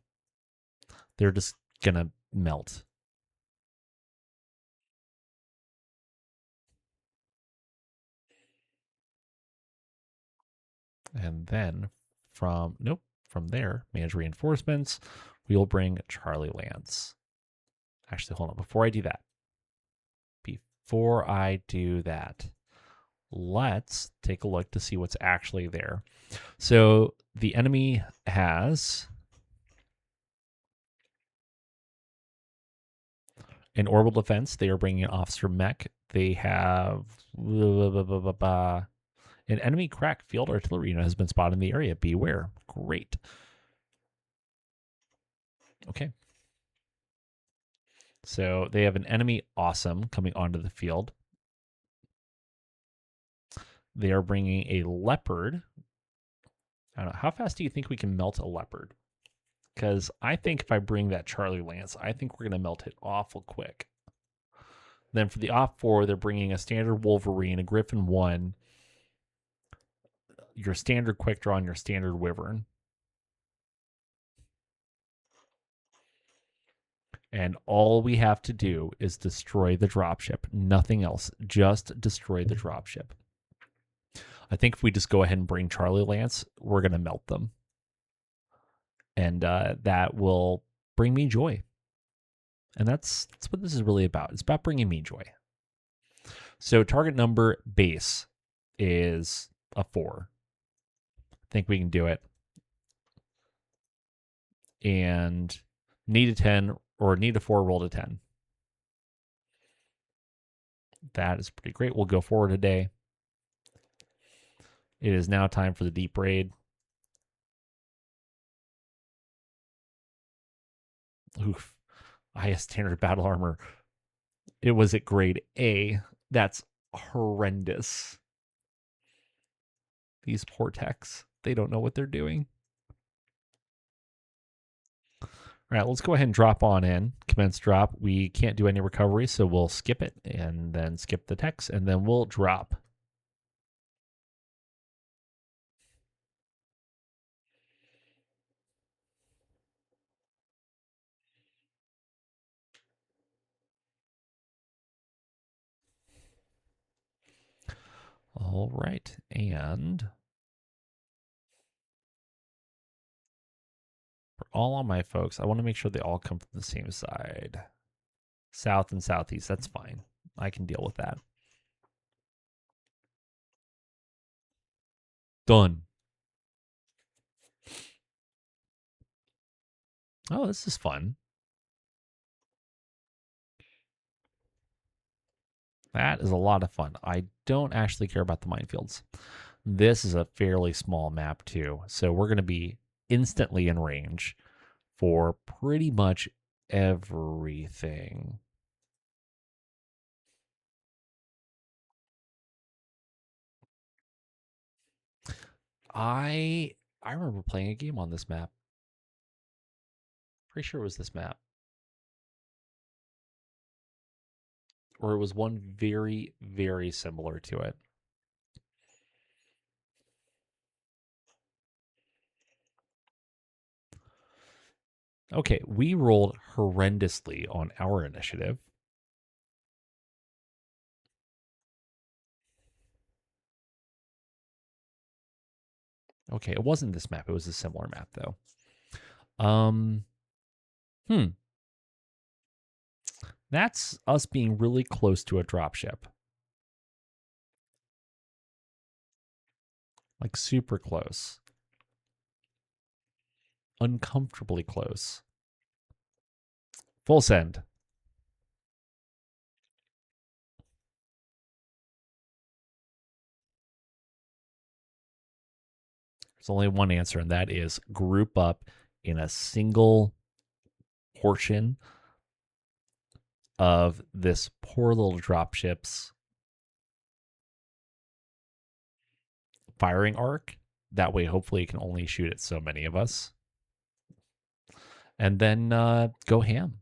They're just going to melt. And then from there, manage reinforcements. We will bring Charlie Lance. Actually, hold on. Before I do that, let's take a look to see what's actually there. So the enemy has an orbital defense. They are bringing an officer mech. They have an enemy crack field artillery unit has been spotted in the area. Beware. Great. Okay. So they have an enemy awesome coming onto the field. They are bringing a leopard. I don't know. How fast do you think we can melt a leopard? Because I think if I bring that Charlie Lance, I think we're going to melt it awful quick. Then for the Op 4, they're bringing a standard Wolverine, a Griffin 1, your standard Quick Draw, and your standard Wyvern. And all we have to do is destroy the dropship. Nothing else. Just destroy the dropship. I think if we just go ahead and bring Charlie Lance, we're going to melt them. And that will bring me joy. And that's what this is really about. It's about bringing me joy. So target number base is a 4. I think we can do it. And need a 10 or need a 4, roll to 10. That is pretty great. We'll go forward a day. It is now time for the deep raid. Oof. Highest standard battle armor. It was at grade A. That's horrendous. These poor techs. They don't know what they're doing. All right, let's go ahead and drop on in. Commence drop. We can't do any recovery, so we'll skip it and then skip the techs, and then we'll drop. All right, and for all of my folks, I want to make sure they all come from the same side. South and southeast, that's fine. I can deal with that. Done. Oh, this is fun. That is a lot of fun. I don't actually care about the minefields. This is a fairly small map too, so we're going to be instantly in range for pretty much everything. I remember playing a game on this map. Pretty sure it was this map. Or it was one very, very similar to it. Okay, we rolled horrendously on our initiative. Okay, it wasn't this map. It was a similar map, though. That's us being really close to a dropship. Like super close. Uncomfortably close. Full send. There's only one answer, and that is group up in a single portion of this poor little dropship's firing arc. That way, hopefully, it can only shoot at so many of us. And then go ham.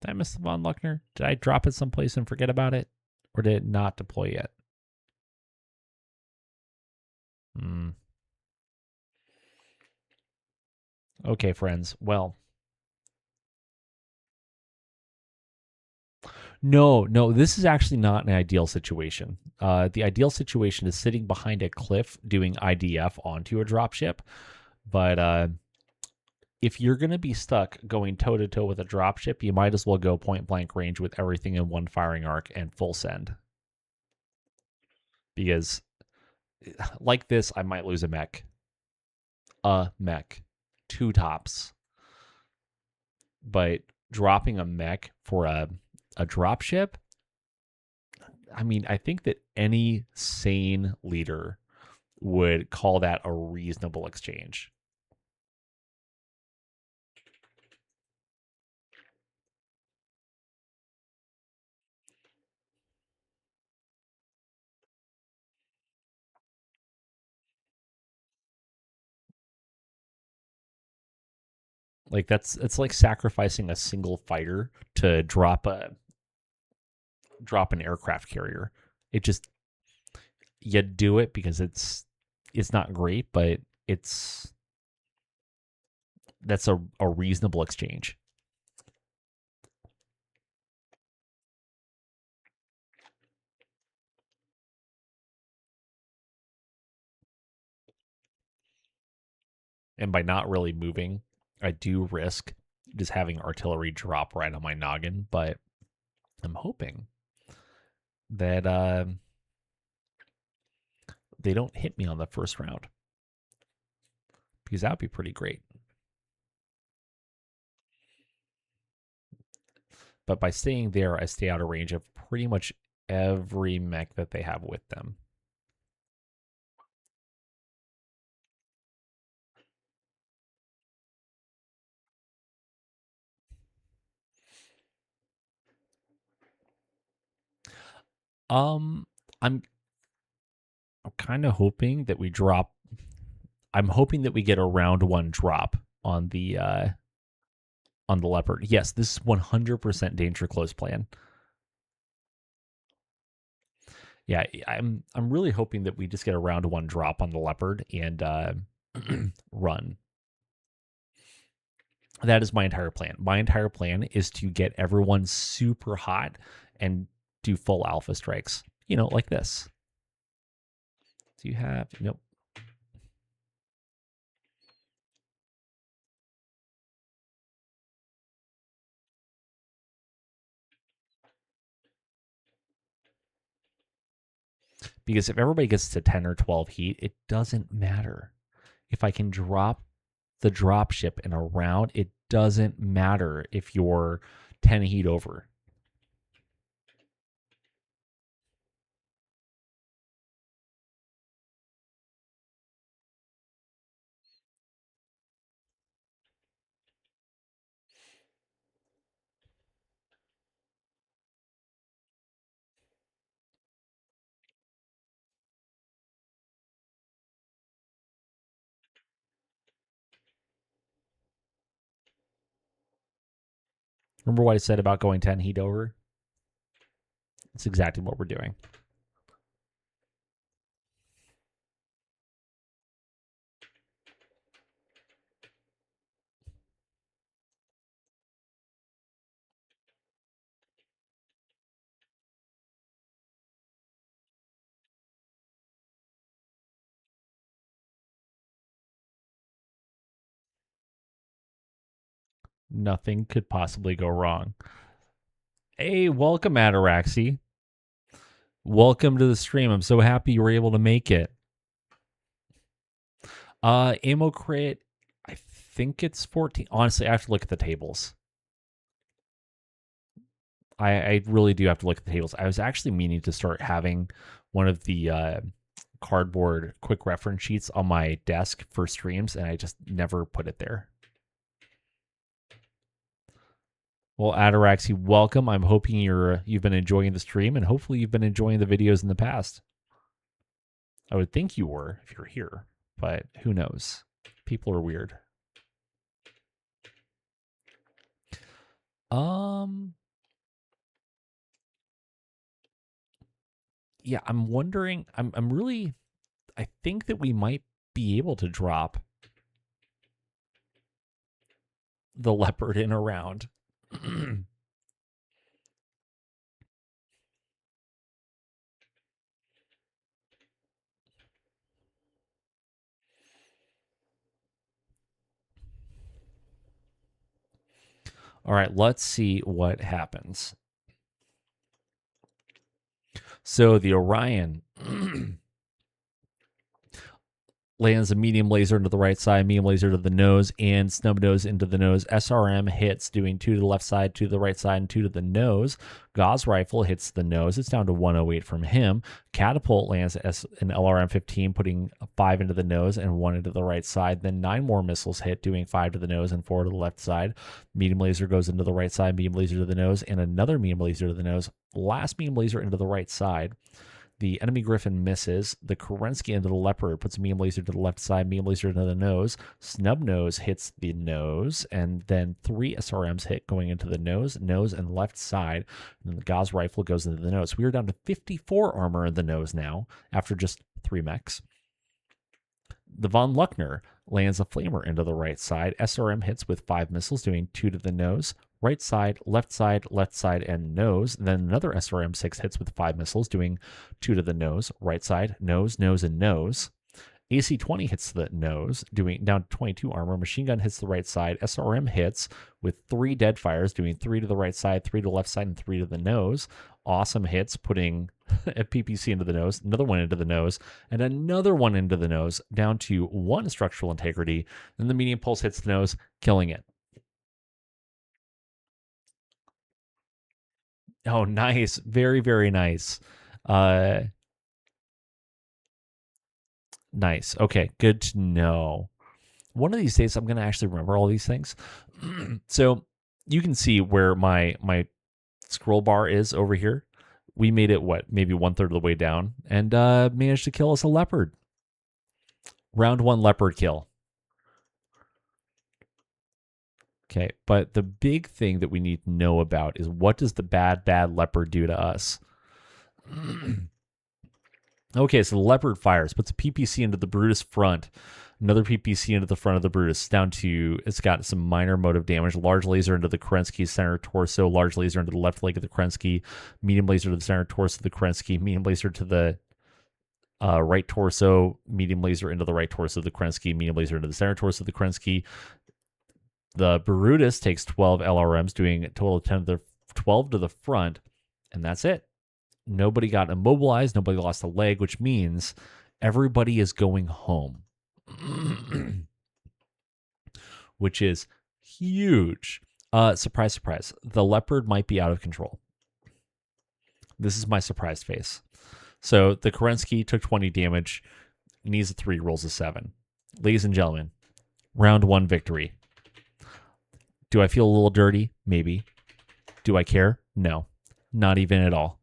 Did I miss the Von Luckner? Did I drop it someplace and forget about it? Or did it not deploy yet? Okay, friends. Well, no, this is actually not an ideal situation. The ideal situation is sitting behind a cliff doing IDF onto a dropship. But if you're going to be stuck going toe to toe with a dropship, you might as well go point blank range with everything in one firing arc and full send. Because like this, I might lose a mech. A mech. 2 tops. But dropping a mech for a dropship, I mean, I think that any sane leader would call that a reasonable exchange. Like it's like sacrificing a single fighter to drop an aircraft carrier. It just, you do it because it's not great, but that's a reasonable exchange. And by not really moving, I do risk just having artillery drop right on my noggin, but I'm hoping that they don't hit me on the first round, because that would be pretty great. But by staying there, I stay out of range of pretty much every mech that they have with them. I'm kind of hoping that we drop. I'm hoping that we get a round 1 drop on the on the leopard. Yes, this is 100% danger close plan. Yeah, I'm really hoping that we just get a round 1 drop on the leopard and run. That is my entire plan. My entire plan is to get everyone super hot and do full alpha strikes. You know, like this. Do you have... Nope. Because if everybody gets to 10 or 12 heat, it doesn't matter. If I can drop the drop ship in a round, it doesn't matter if you're 10 heat over. Remember what I said about going 10 heat over? That's exactly what we're doing. Nothing could possibly go wrong. Hey, welcome, Ataraxy. Welcome to the stream. I'm so happy you were able to make it. Ammo crate, I think it's 14. Honestly, I have to look at the tables. I really do have to look at the tables. I was actually meaning to start having one of the cardboard quick reference sheets on my desk for streams, and I just never put it there. Well, Ataraxy, welcome. I'm hoping you've been enjoying the stream, and hopefully you've been enjoying the videos in the past. I would think you were if you're here, but who knows? People are weird. Yeah, I'm wondering. I think that we might be able to drop the leopard in a round. All right, let's see what happens. So the Orion lands a medium laser into the right side, medium laser to the nose, and snub nose into the nose. SRM hits, doing 2 to the left side, 2 to the right side, and 2 to the nose. Gauss rifle hits the nose. It's down to 108 from him. Catapult lands an LRM 15, putting 5 into the nose and 1 into the right side. Then 9 more missiles hit, doing 5 to the nose and 4 to the left side. Medium laser goes into the right side, medium laser to the nose, and another medium laser to the nose. Last medium laser into the right side. The enemy Griffin misses. The Kerensky into the Leopard puts a medium laser to the left side, medium laser to the nose. Snub nose hits the nose, and then 3 SRMs hit going into the nose, and left side. And then the Gauss rifle goes into the nose. We are down to 54 armor in the nose now after just 3 mechs. The Von Luckner lands a flamer into the right side. SRM hits with 5 missiles, doing 2 to the nose. Right side, left side, and nose. Then another SRM 6 hits with 5 missiles, doing 2 to the nose, right side, nose, and nose. AC-20 hits the nose, doing down to 22 armor. Machine gun hits the right side. SRM hits with 3 dead fires, doing 3 to the right side, 3 to the left side, and 3 to the nose. Awesome hits, putting a PPC into the nose, another one into the nose, and another one into the nose, down to 1 structural integrity. Then the medium pulse hits the nose, killing it. Oh, nice. Very, very nice. Nice. Okay, good to know. One of these days, I'm going to actually remember all these things. So you can see where my scroll bar is over here. We made it, maybe 1/3 of the way down, and managed to kill us a leopard. Round 1 leopard kill. Okay, but the big thing that we need to know about is what does the bad leopard do to us? Okay, so the leopard fires, puts a PPC into the Brutus front, another PPC into the front of the Brutus, down to, it's got some minor motive damage, large laser into the Kerensky center torso, large laser into the left leg of the Kerensky, medium laser to the center torso of the Kerensky, medium laser to the right torso, medium laser into the right torso of the Kerensky, medium laser into the center torso of the Kerensky. The Brutus takes 12 LRMs, doing a total of 12 to the front, and that's it. Nobody got immobilized. Nobody lost a leg, which means everybody is going home, which is huge. Surprise, surprise. The leopard might be out of control. This is my surprise face. So the Kerensky took 20 damage, needs a 3, rolls a 7. Ladies and gentlemen, round 1 victory. Do I feel a little dirty? Maybe. Do I care? No. Not even at all.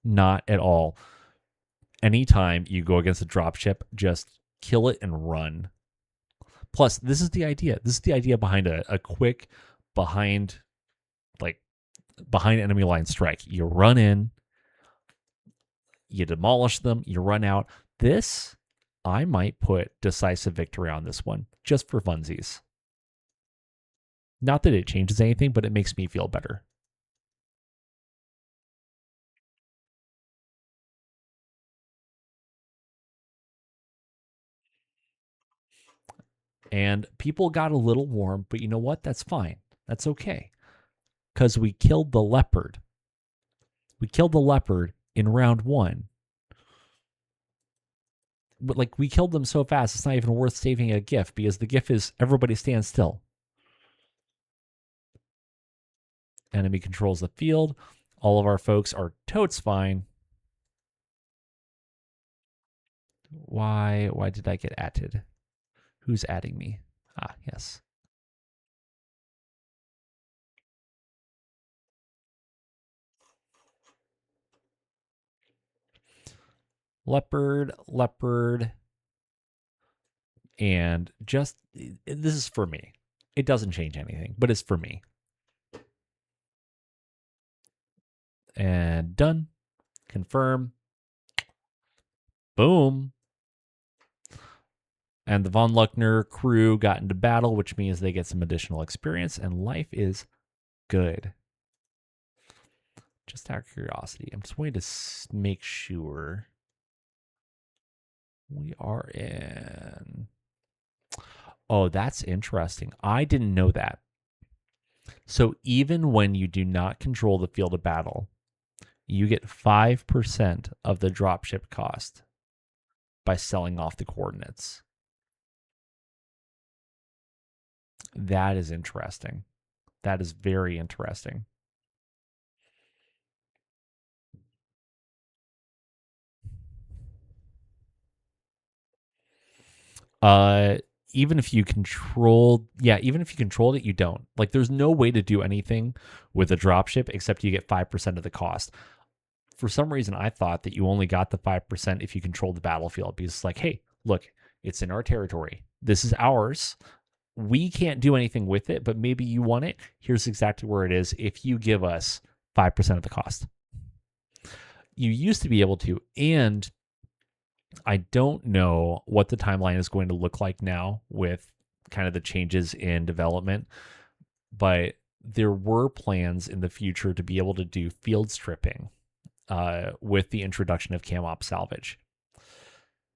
Not at all. Anytime you go against a dropship, just kill it and run. Plus, this is the idea. This is the idea behind a quick behind enemy line strike. You run in, you demolish them, you run out. This, I might put decisive victory on this one, just for funsies. Not that it changes anything, but it makes me feel better. And people got a little warm, but you know what? That's fine. That's okay. Because we killed the leopard. We killed the leopard in round 1. But like, we killed them so fast, it's not even worth saving a GIF, because the GIF is everybody stand still. Enemy controls the field. All of our folks are totes fine. Why did I get added? Who's adding me? Ah, yes. Leopard. And just, this is for me. It doesn't change anything, but it's for me. And done. Confirm. Boom. And the von Luckner crew got into battle, which means they get some additional experience, and life is good. Just out of curiosity, I'm just waiting to make sure we are in. Oh, that's interesting. I didn't know that. So even when you do not control the field of battle, you get 5% of the dropship cost by selling off the coordinates. That is interesting. That is very interesting. Even if you controlled it, you don't. Like, there's no way to do anything with a dropship except you get 5% of the cost. For some reason, I thought that you only got the 5% if you controlled the battlefield, because it's like, hey, look, it's in our territory. This is ours. We can't do anything with it, but maybe you want it. Here's exactly where it is if you give us 5% of the cost. You used to be able to, and I don't know what the timeline is going to look like now with kind of the changes in development, but there were plans in the future to be able to do field stripping with the introduction of CamOp salvage.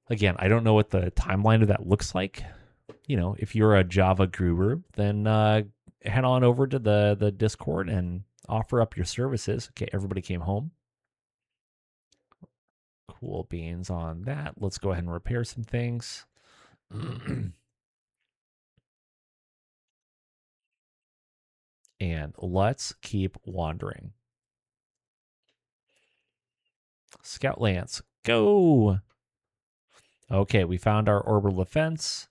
Again, I don't know what the timeline of that looks like. You know, if you're a Java guru, then head on over to the Discord and offer up your services. Okay, everybody came home. Cool beans on that. Let's go ahead and repair some things. And let's keep wandering. Scout Lance, go! Okay, we found our orbital defense.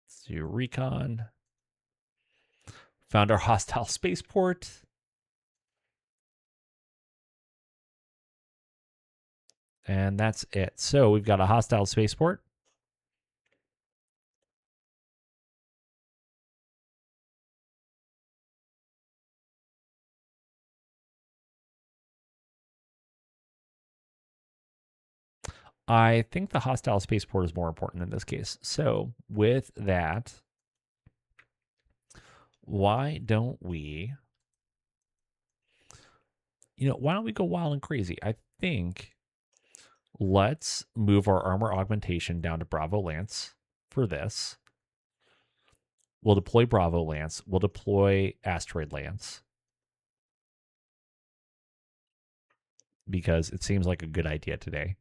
Let's do recon. Found our hostile spaceport. And that's it. So we've got a hostile spaceport. I think the hostile spaceport is more important in this case. So with that, why don't we, why don't we go wild and crazy? I think let's move our armor augmentation down to Bravo Lance for this. We'll deploy Bravo Lance. We'll deploy Asteroid Lance. Because it seems like a good idea today.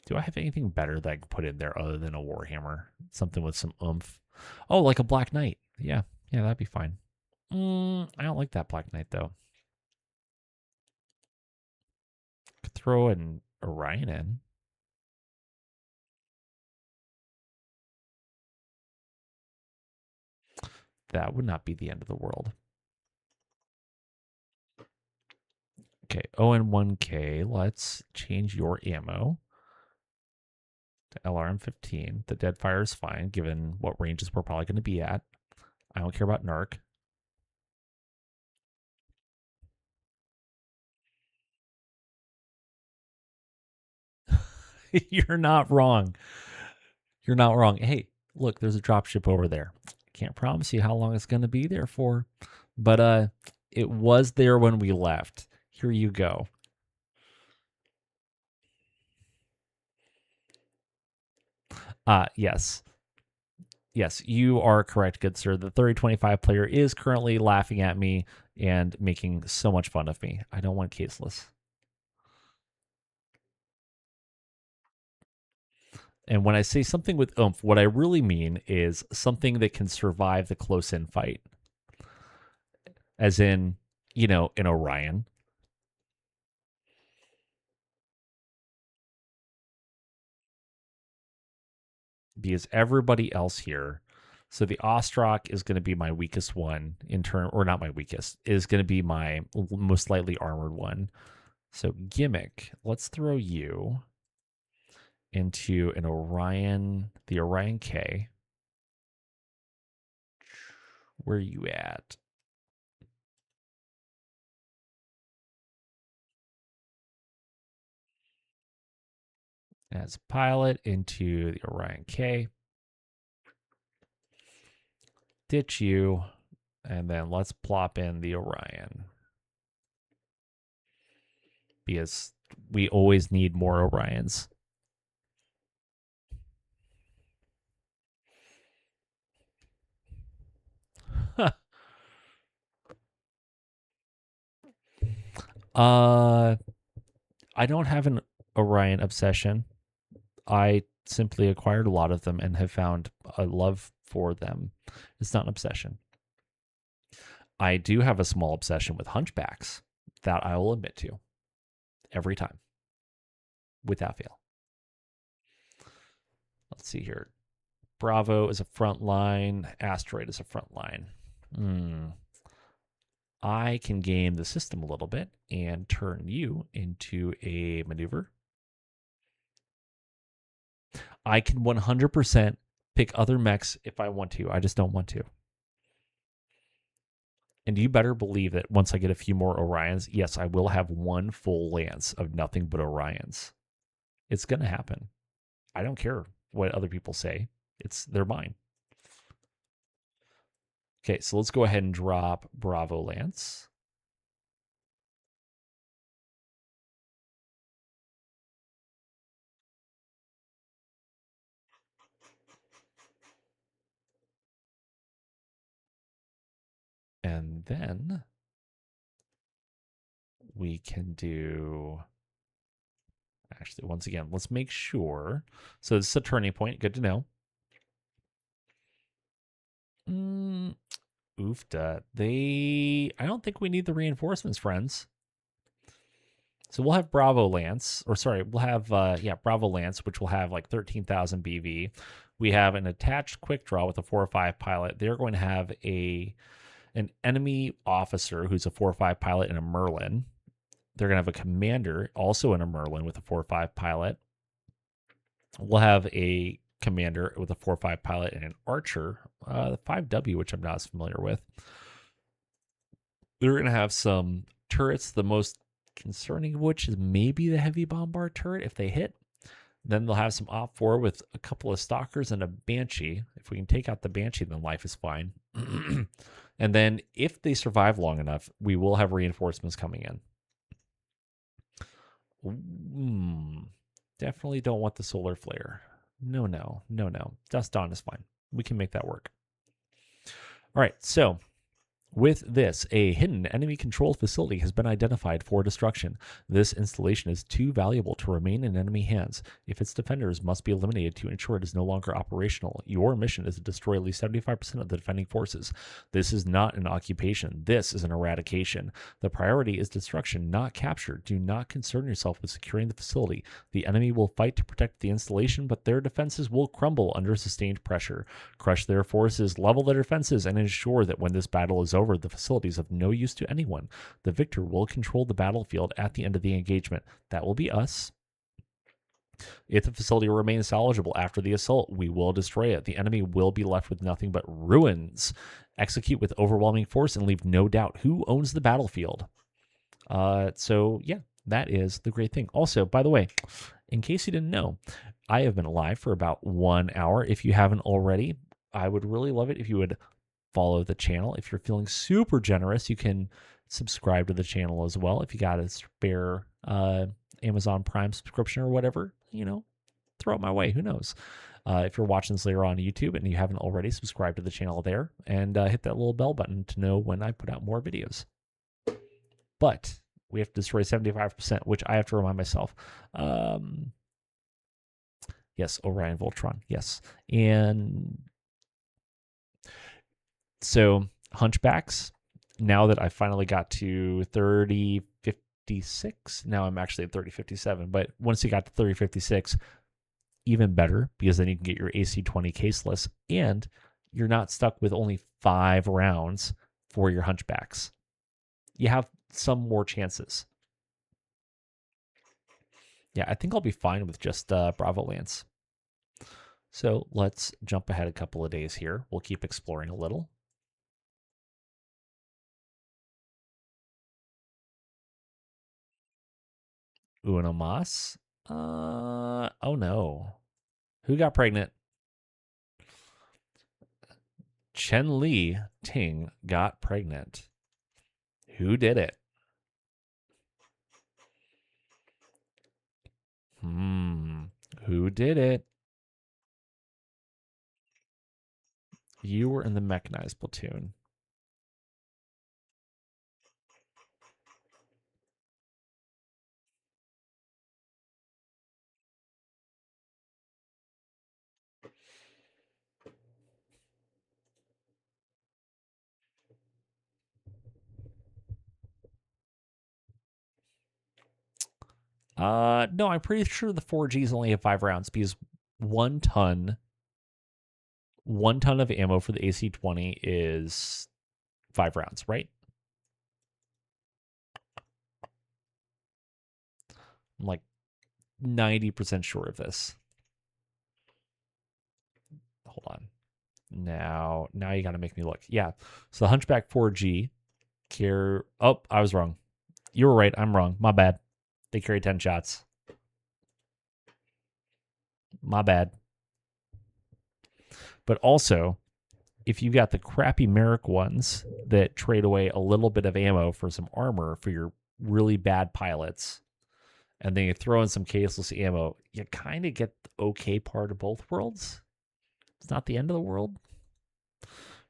Do I have anything better that I can put in there other than a Warhammer? Something with some oomph. Oh, like a Black Knight. Yeah, that'd be fine. I don't like that Black Knight, though. Could throw an Orion in. That would not be the end of the world. Okay, ON1K. Let's change your ammo to LRM-15. The Deadfire is fine, given what ranges we're probably going to be at. I don't care about NARC. You're not wrong. You're not wrong. Hey, look, there's a dropship over there. Can't promise you how long it's going to be there for, but it was there when we left. Here you go. Yes. Yes, you are correct, good sir. The 3025 player is currently laughing at me and making so much fun of me. I don't want caseless. And when I say something with oomph, what I really mean is something that can survive the close-in fight. As in, an Orion. Because everybody else here, so the Ostrak is going to be my weakest one in turn, or not my weakest, is going to be my most lightly armored one. So Gimmick, let's throw you into an Orion, the Orion K. Where are you at? As pilot into the Orion K. Ditch you, and then let's plop in the Orion. Because we always need more Orions. I don't have an Orion obsession. I simply acquired a lot of them and have found a love for them. It's not an obsession. I do have a small obsession with hunchbacks that I will admit to every time without fail. Let's see here. Bravo is a front line. Asteroid is a front line. I can game the system a little bit and turn you into a maneuver. I can 100% pick other mechs if I want to. I just don't want to. And you better believe that once I get a few more Orions, yes, I will have one full lance of nothing but Orions. It's going to happen. I don't care what other people say. They're mine. Okay, so let's go ahead and drop Bravo Lance. And then we can do, actually, once again, let's make sure. So this is a turning point. Good to know. Oofda. I don't think we need the reinforcements, friends. So we'll have Bravo Lance, we'll have, Bravo Lance, which will have like 13,000 BV. We have an attached quick draw with a 4-5 pilot. They're going to have an enemy officer who's a 4-5 pilot and a Merlin. They're going to have a commander, also in a Merlin with a 4-5 pilot. We'll have a commander with a 4-5 pilot and an archer, the 5W, which I'm not as familiar with. They're going to have some turrets, the most concerning of which is maybe the heavy bombard turret if they hit. Then they'll have some Op 4 with a couple of Stalkers and a Banshee. If we can take out the Banshee, then life is fine. And then if they survive long enough, we will have reinforcements coming in. Definitely don't want the Solar Flare. No. Dust Dawn is fine. We can make that work. All right, so with this, a hidden enemy-controlled facility has been identified for destruction. This installation is too valuable to remain in enemy hands. If its defenders must be eliminated to ensure it is no longer operational, your mission is to destroy at least 75% of the defending forces. This is not an occupation. This is an eradication. The priority is destruction, not capture. Do not concern yourself with securing the facility. The enemy will fight to protect the installation, but their defenses will crumble under sustained pressure. Crush their forces, level their defenses, and ensure that when this battle is over, the facility is of no use to anyone. The victor will control the battlefield at the end of the engagement. That will be us. If the facility remains salvageable after the assault, we will destroy it. The enemy will be left with nothing but ruins. Execute with overwhelming force and leave no doubt who owns the battlefield. So yeah, that is the great thing. Also, by the way, in case you didn't know, I have been live for about 1 hour. If you haven't already, I would really love it if you would follow the channel. If you're feeling super generous, you can subscribe to the channel as well. If you got a spare Amazon Prime subscription or whatever, throw it my way. Who knows? If you're watching this later on YouTube and you haven't already, subscribe to the channel there and hit that little bell button to know when I put out more videos. But we have to destroy 75%, which I have to remind myself. Yes, Orion Voltron. Yes. And so Hunchbacks, now that I finally got to 3056, now I'm actually at 3057, but once you got to 3056, even better, because then you can get your AC-20 caseless, and you're not stuck with only 5 rounds for your Hunchbacks. You have some more chances. Yeah, I think I'll be fine with just Bravo Lance. So let's jump ahead a couple of days here. We'll keep exploring a little. Uno Mas. Oh no. Who got pregnant? Chen Li Ting got pregnant. Who did it? Who did it? You were in the mechanized platoon. No, I'm pretty sure the 4Gs only have 5 rounds because 1 ton of ammo for the AC-20 is 5 rounds, right? I'm like 90% sure of this. Hold on. Now you got to make me look. Yeah. So the Hunchback 4G Oh, I was wrong. You were right. I'm wrong. My bad. They carry 10 shots. My bad. But also, if you got the crappy Merrick ones that trade away a little bit of ammo for some armor for your really bad pilots, and then you throw in some caseless ammo, you kind of get the okay part of both worlds. It's not the end of the world.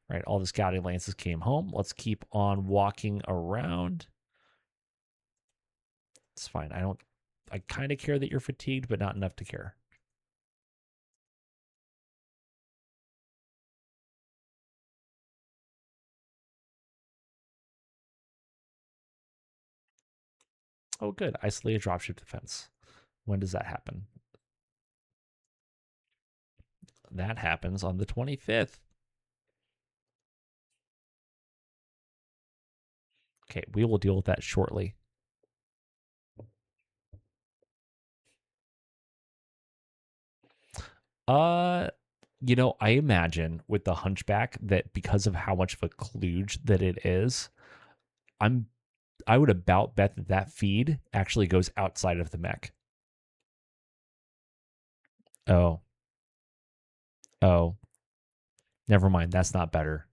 Right, all the scouting lances came home. Let's keep on walking around. It's fine. I kind of care that you're fatigued, but not enough to care. Oh, good. Isolated dropship defense. When does that happen? That happens on the 25th. Okay, we will deal with that shortly. I imagine with the Hunchback that because of how much of a kludge that it is, I would about bet that feed actually goes outside of the mech. Oh. Oh. Never mind. That's not better.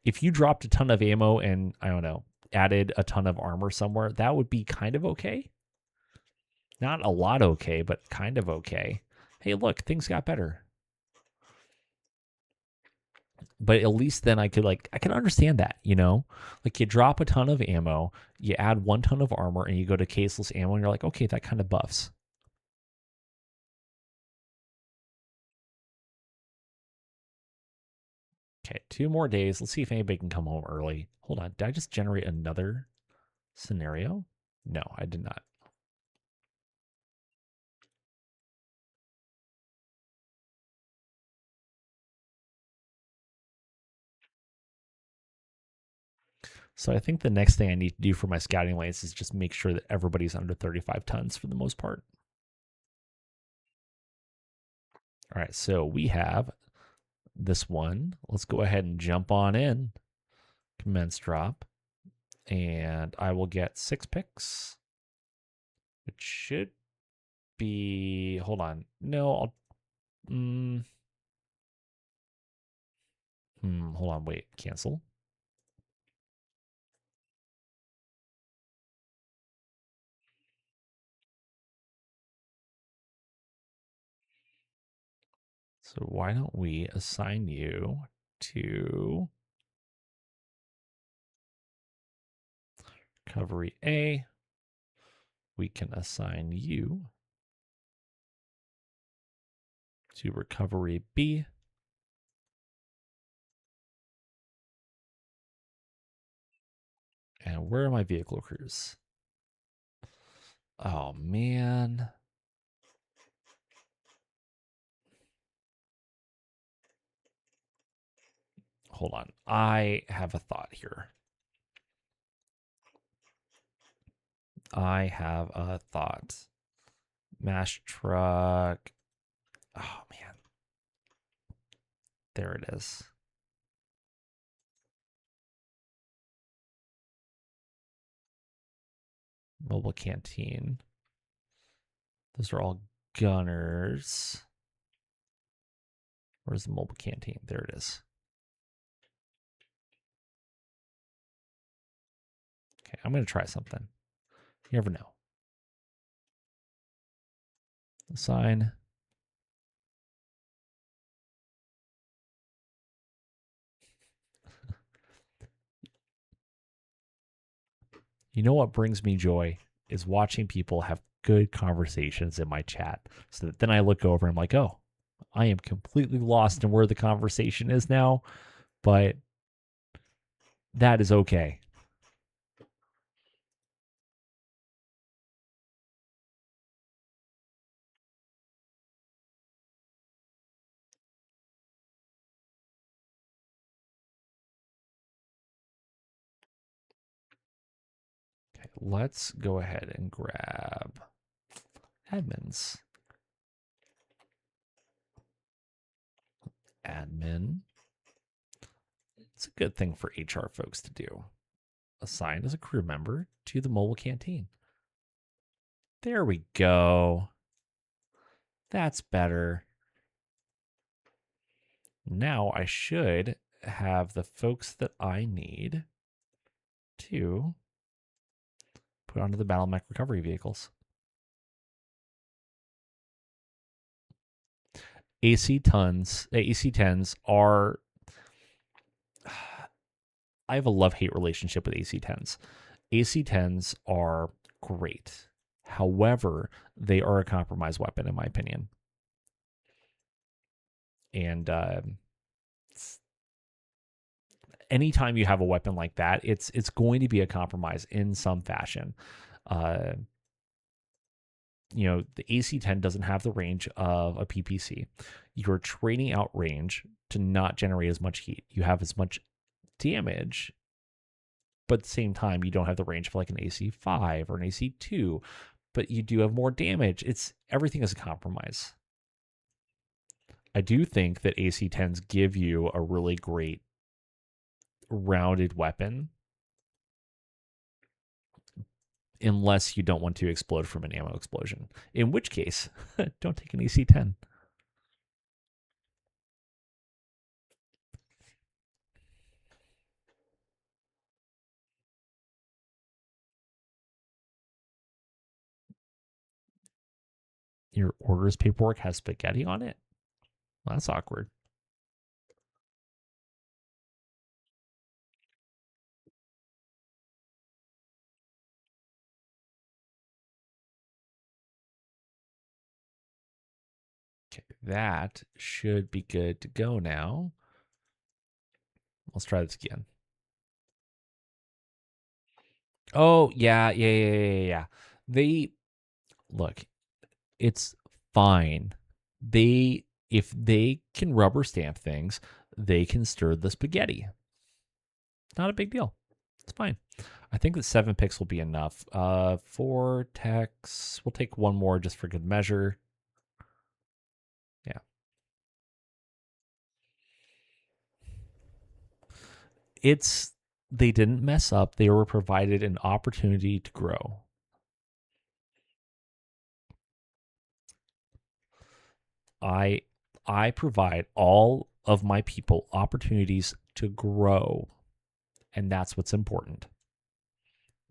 If you dropped a ton of ammo and, I don't know, added a ton of armor somewhere, that would be kind of okay. Not a lot okay, but kind of okay. Hey, look, things got better. But at least then I can understand that, you know? Like you drop a ton of ammo, you add 1 ton of armor, and you go to caseless ammo, and you're like, okay, that kind of buffs. Okay, 2 more days. Let's see if anybody can come home early. Hold on. Did I just generate another scenario? No, I did not. So I think the next thing I need to do for my scouting lanes is just make sure that everybody's under 35 tons for the most part. All right, so we have this one. Let's go ahead and jump on in. Commence drop. And I will get 6 picks. It should be, hold on. No, I'll, hold on, wait, cancel. So why don't we assign you to recovery A? We can assign you to recovery B. And where are my vehicle crews? Oh, man. Hold on. I have a thought here. I have a thought. Mash truck. Oh, man. There it is. Mobile canteen. Those are all gunners. Where's the mobile canteen? There it is. Okay, I'm going to try something. You never know. Assign. You know what brings me joy is watching people have good conversations in my chat. So that then I look over and I'm like, oh, I am completely lost in where the conversation is now, but that is okay. Okay, let's go ahead and grab admins. Admin. It's a good thing for HR folks to do. Assigned as a crew member to the mobile canteen. There we go. That's better. Now I should have the folks that I need to put onto the Battletech recovery vehicles. AC-10s are... I have a love-hate relationship with AC-10s. AC-10s are great. However, they are a compromised weapon, in my opinion. And anytime you have a weapon like that, it's going to be a compromise in some fashion. You know, the AC-10 doesn't have the range of a PPC. You're trading out range to not generate as much heat. You have as much damage, but at the same time, you don't have the range of like an AC-5 or an AC-2, but you do have more damage. Everything is a compromise. I do think that AC-10s give you a really great rounded weapon, unless you don't want to explode from an ammo explosion, in which case, don't take an AC-10. Your orders paperwork has spaghetti on it? Well, that's awkward. Okay, that should be good to go now. Let's try this again. Oh, yeah. They look, it's fine. If they can rubber stamp things, they can stir the spaghetti. Not a big deal. It's fine. I think that 7 picks will be enough. 4 techs. We'll take one more just for good measure. Yeah. They didn't mess up. They were provided an opportunity to grow. I provide all of my people opportunities to grow, and that's what's important.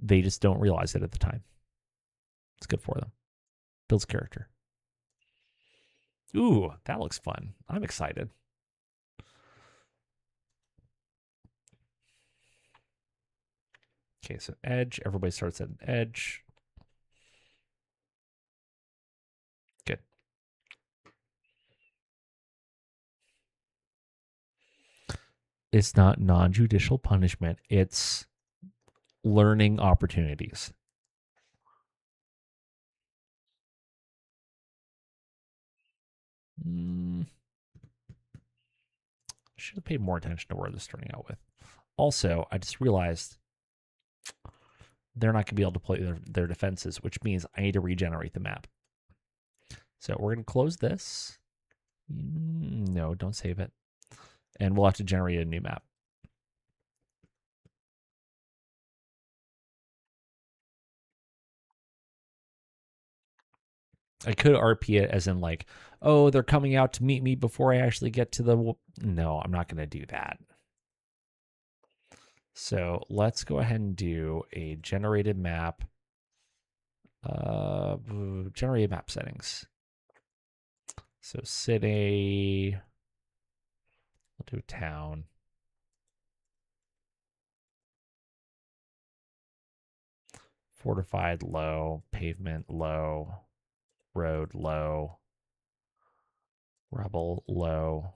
They just don't realize it at the time. It's good for them. Builds character. Ooh, that looks fun. I'm excited. Okay, so edge. Everybody starts at an edge. Good. It's not non-judicial punishment. It's learning opportunities. Should have paid more attention to where they're starting out with. Also, I just realized they're not going to be able to play their defenses, which means I need to regenerate the map. So we're going to close this. No, don't save it. And we'll have to generate a new map. I could RP it as in like, oh, they're coming out to meet me before I actually get to the... No, I'm not going to do that. So let's go ahead and do a generated map. Generated map settings. So city, we'll do town. Fortified low, pavement low, road low, rebel low.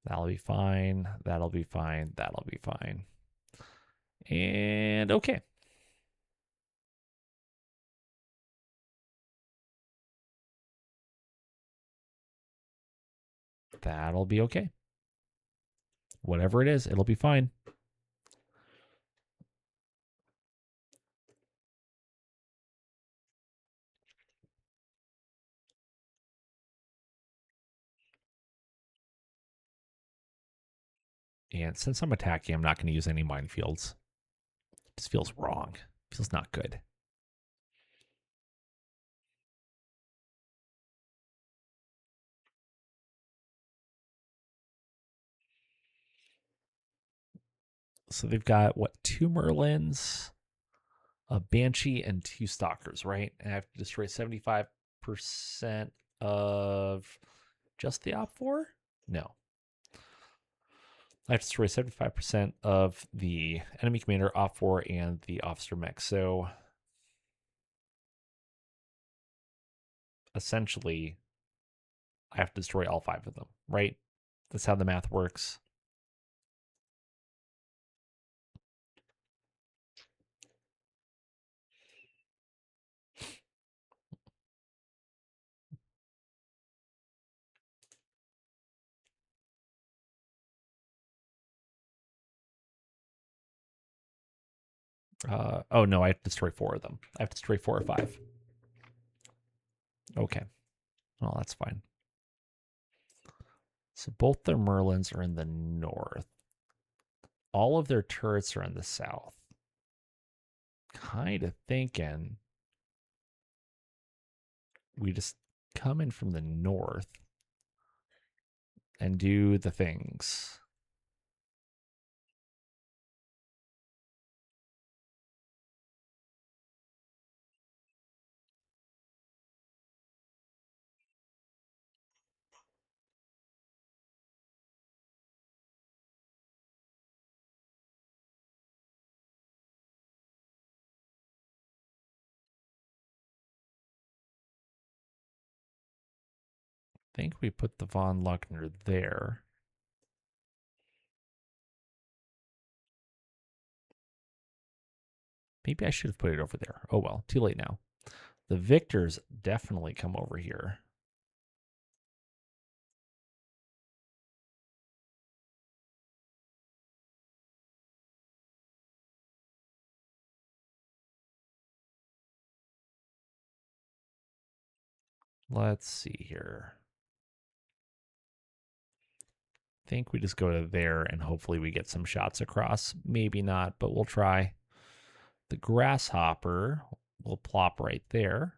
That'll be fine. That'll be fine. That'll be fine. And okay. That'll be okay. Whatever it is, it'll be fine. And since I'm attacking, I'm not going to use any minefields. This feels wrong. Feels not good. So they've got, what, 2 Merlins, a Banshee, and 2 Stalkers, right? And I have to destroy 75% of just the Op 4? No. I have to destroy 75% of the enemy commander, Op 4, and the officer mech. So essentially, I have to destroy all 5 of them, right? That's how the math works. Oh no, I have to destroy 4 of them. I have to destroy 4 or 5. Okay. Well, that's fine. So both their Merlins are in the north. All of their turrets are in the south. Kind of thinking we just come in from the north and do the things. think we put the von Luckner there. Maybe I should have put it over there. Oh well, too late now. The Victors definitely come over here. Let's see here. I think we just go to there and hopefully we get some shots across. Maybe not, but we'll try. The Grasshopper will plop right there.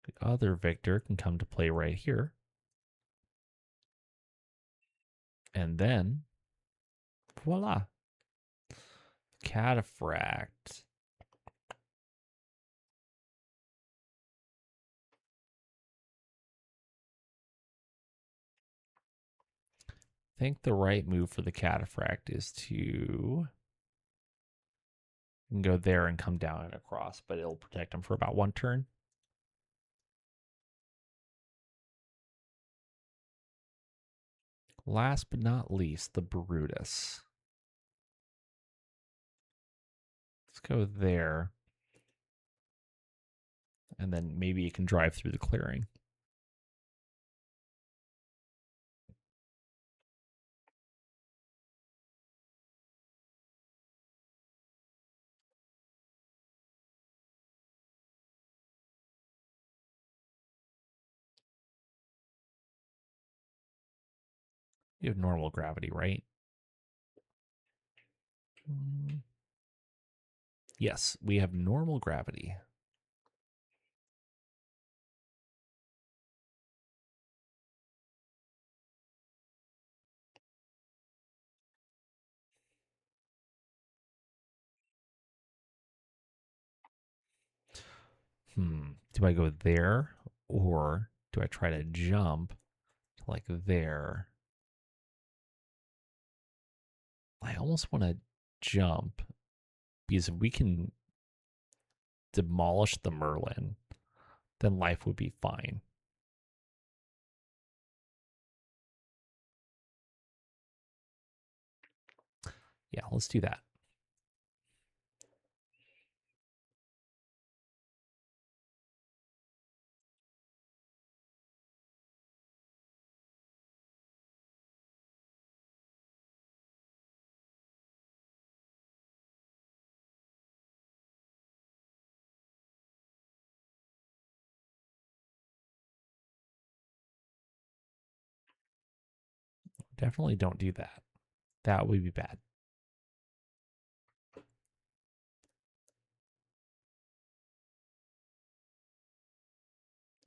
The other Victor can come to play right here. And then, voila. Cataphract. I think the right move for the Cataphract is to go there and come down and across, but it'll protect him for about one turn. Last but not least, the Brutus. Let's go there. And then maybe you can drive through the clearing. You have normal gravity, right? Yes, we have normal gravity. Do I go there or do I try to jump to like there? I almost want to jump because if we can demolish the Merlin, then life would be fine. Yeah, let's do that. Definitely don't do that. That would be bad.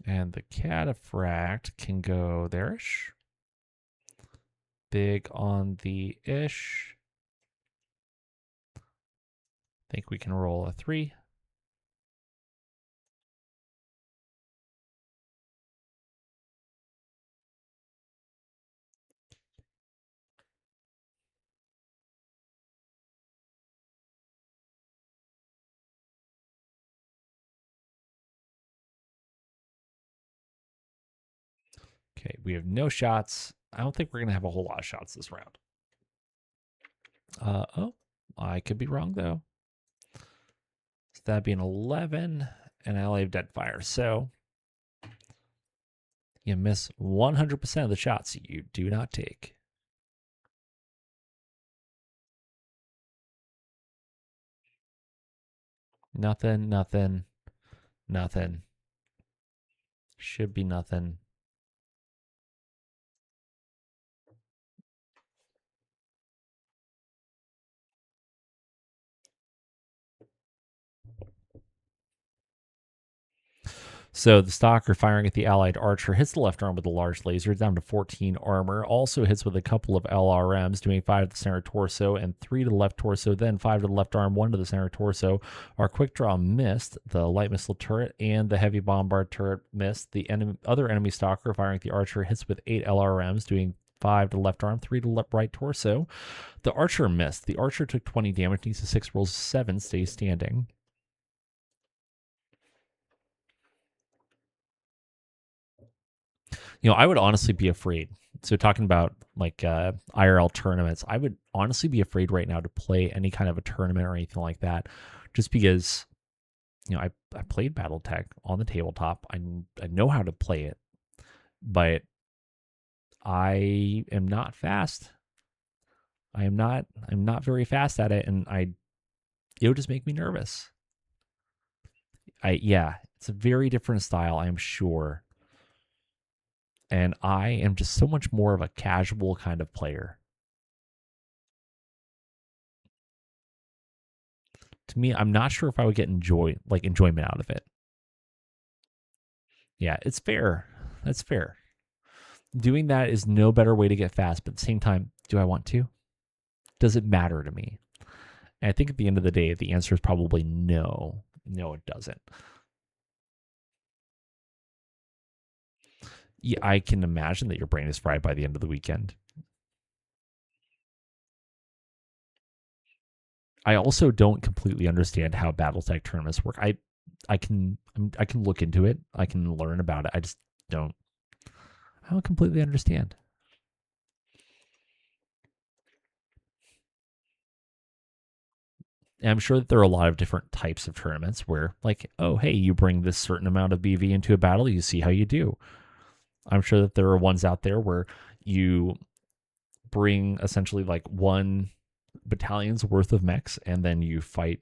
And the Cataphract can go there-ish. Big on the ish. Think we can roll a 3. Okay, we have no shots. I don't think we're going to have a whole lot of shots this round. Oh, I could be wrong, though. So that'd be an 11, and I only have Deadfire. So you miss 100% of the shots you do not take. Nothing, nothing, nothing. Should be nothing. So the Stalker firing at the allied archer hits the left arm with a large laser, down to 14 armor. Also hits with a couple of LRMs, doing 5 to the center torso and 3 to the left torso, then 5 to the left arm, 1 to the center torso. Our quick draw missed. The light missile turret and the heavy bombard turret missed. The other enemy Stalker firing at the archer hits with 8 LRMs, doing 5 to left arm, 3 to right torso. The archer missed. The archer took 20 damage, needs a 6, rolls 7, stays standing. I would honestly be afraid. So talking about like IRL tournaments, I would honestly be afraid right now to play any kind of a tournament or anything like that, just because I played Battletech on the tabletop. I know how to play it, but I am not fast. I'm not very fast at it, and it would just make me nervous. It's a very different style, I'm sure. And I am just so much more of a casual kind of player. To me, I'm not sure if I would get enjoyment out of it. Yeah, it's fair. That's fair. Doing that is no better way to get fast, but at the same time, do I want to? Does it matter to me? And I think at the end of the day, the answer is probably no. No, it doesn't. Yeah, I can imagine that your brain is fried by the end of the weekend. I also don't completely understand how Battletech tournaments work. I can look into it. I can learn about it. I just don't. I don't completely understand. And I'm sure that there are a lot of different types of tournaments where, like, oh, hey, you bring this certain amount of BV into a battle, you see how you do. I'm sure that there are ones out there where you bring essentially like one battalion's worth of mechs, and then you fight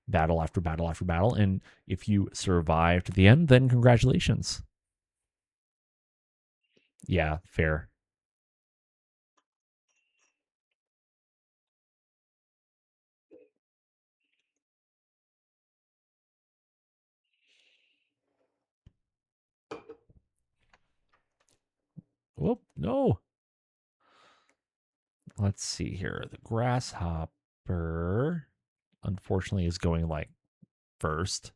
battle after battle after battle. And if you survive to the end, then congratulations. Yeah, fair. Whoop, no. Let's see here. The grasshopper, unfortunately, is going like first.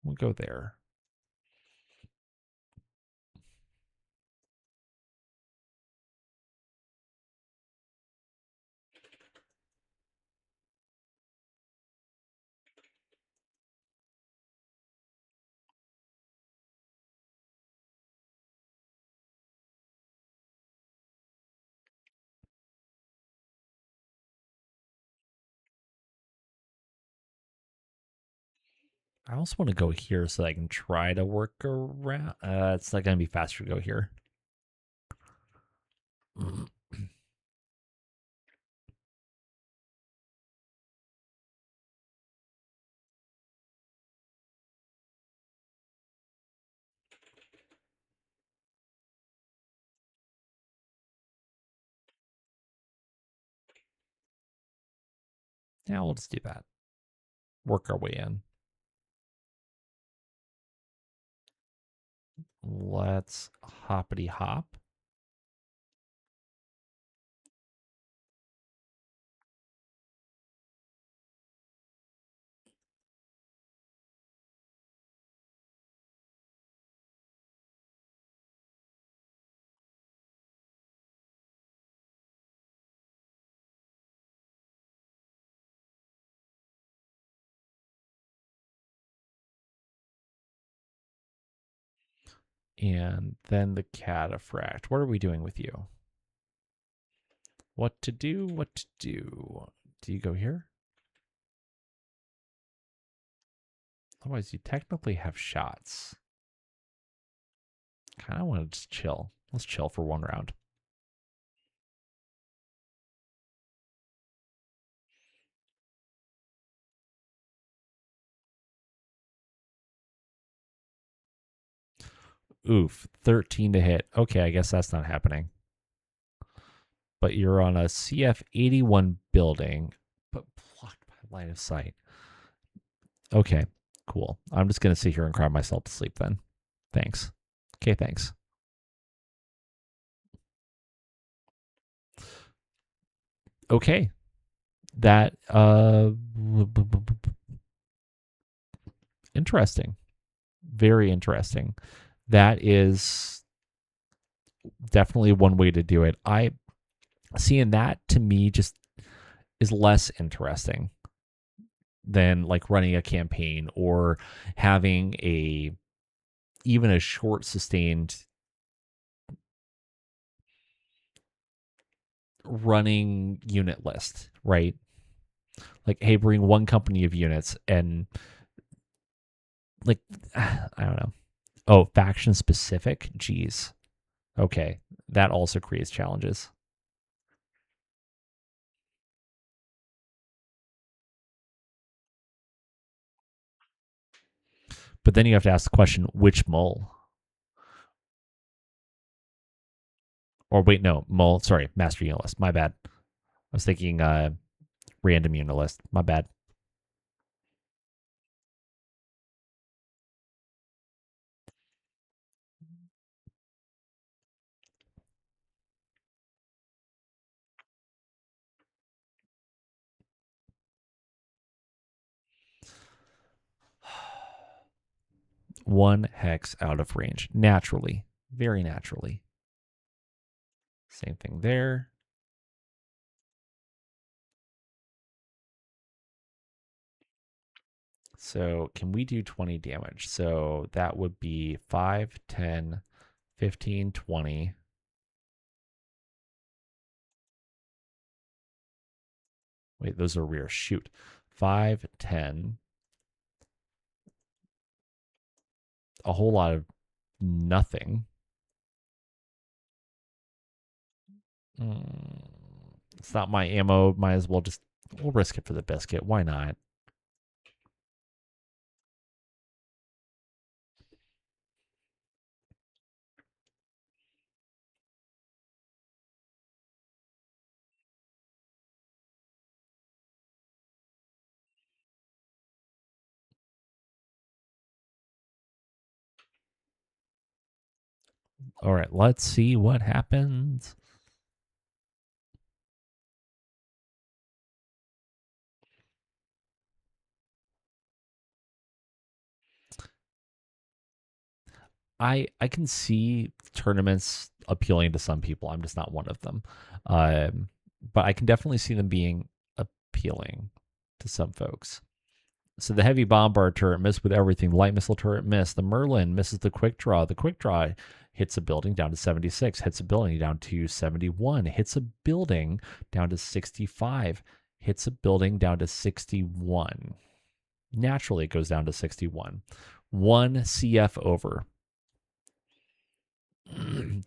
We'll go there. I also want to go here so I can try to work around. It's not going to be faster to go here. Yeah, we'll just do that. Work our way in. Let's hoppity hop. And then the cataphract. What are we doing with you? What to do? What to do? Do you go here? Otherwise, you technically have shots. Kind of want to just chill. Let's chill for one round. Oof, 13 to hit. Okay, I guess that's not happening. But you're on a CF 81 building, but blocked by line of sight. Okay, cool. I'm just going to sit here and cry myself to sleep then. Thanks. Okay, thanks. Okay. That, interesting. Very interesting. That is definitely one way to do it. I seeing that to me just is less interesting than like running a campaign or having a even a short sustained running unit list, right? Like, hey, bring one company of units and like I don't know. Oh, faction specific? Jeez. Okay. That also creates challenges. But then you have to ask the question, which mole? Or wait, no, mole, sorry, master unit list. My bad. I was thinking random unit list. My bad. One hex out of range. Naturally. Very naturally. Same thing there. So can we do 20 damage? So that would be 5, 10, 15, 20. Wait, those are rear. Shoot. 5, 10. A whole lot of nothing. Mm, it's not my ammo. Might as well just, we'll risk it for the biscuit. Why not? All right, let's see what happens. I can see tournaments appealing to some people. I'm just not one of them. But I can definitely see them being appealing to some folks. So the heavy bombard turret missed with everything. The light missile turret missed. The Merlin misses the quick draw. The quick draw hits a building down to 76, hits a building down to 71, hits a building down to 65, hits a building down to 61. Naturally, it goes down to 61. One CF over.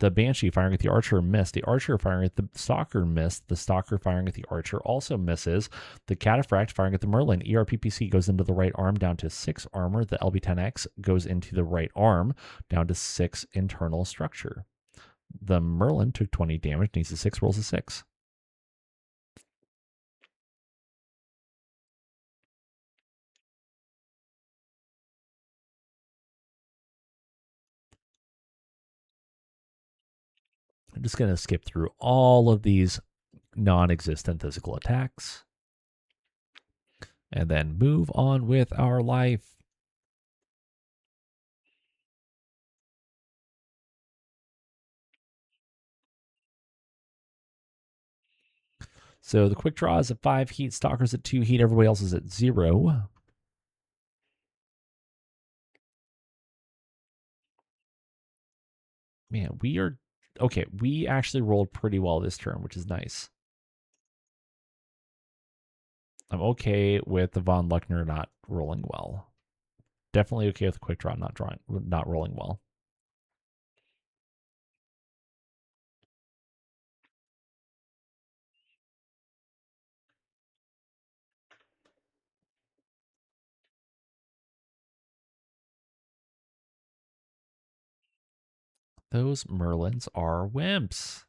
The Banshee firing at the Archer missed. The Archer firing at the Stalker missed. The Stalker firing at the Archer also misses. The Cataphract firing at the Merlin. ERPPC goes into the right arm down to 6 armor. The LB-10X goes into the right arm down to 6 internal structure. The Merlin took 20 damage, needs a 6, rolls a 6. I'm just going to skip through all of these non-existent physical attacks and then move on with our life. So the quick draw is at 5 heat, Stalker's at 2 heat, everybody else is at 0. Man, we are okay. We actually rolled pretty well this turn, which is nice. I'm okay with the Von Luckner not rolling well. Definitely okay with the quick draw not rolling well. Those Merlins are wimps.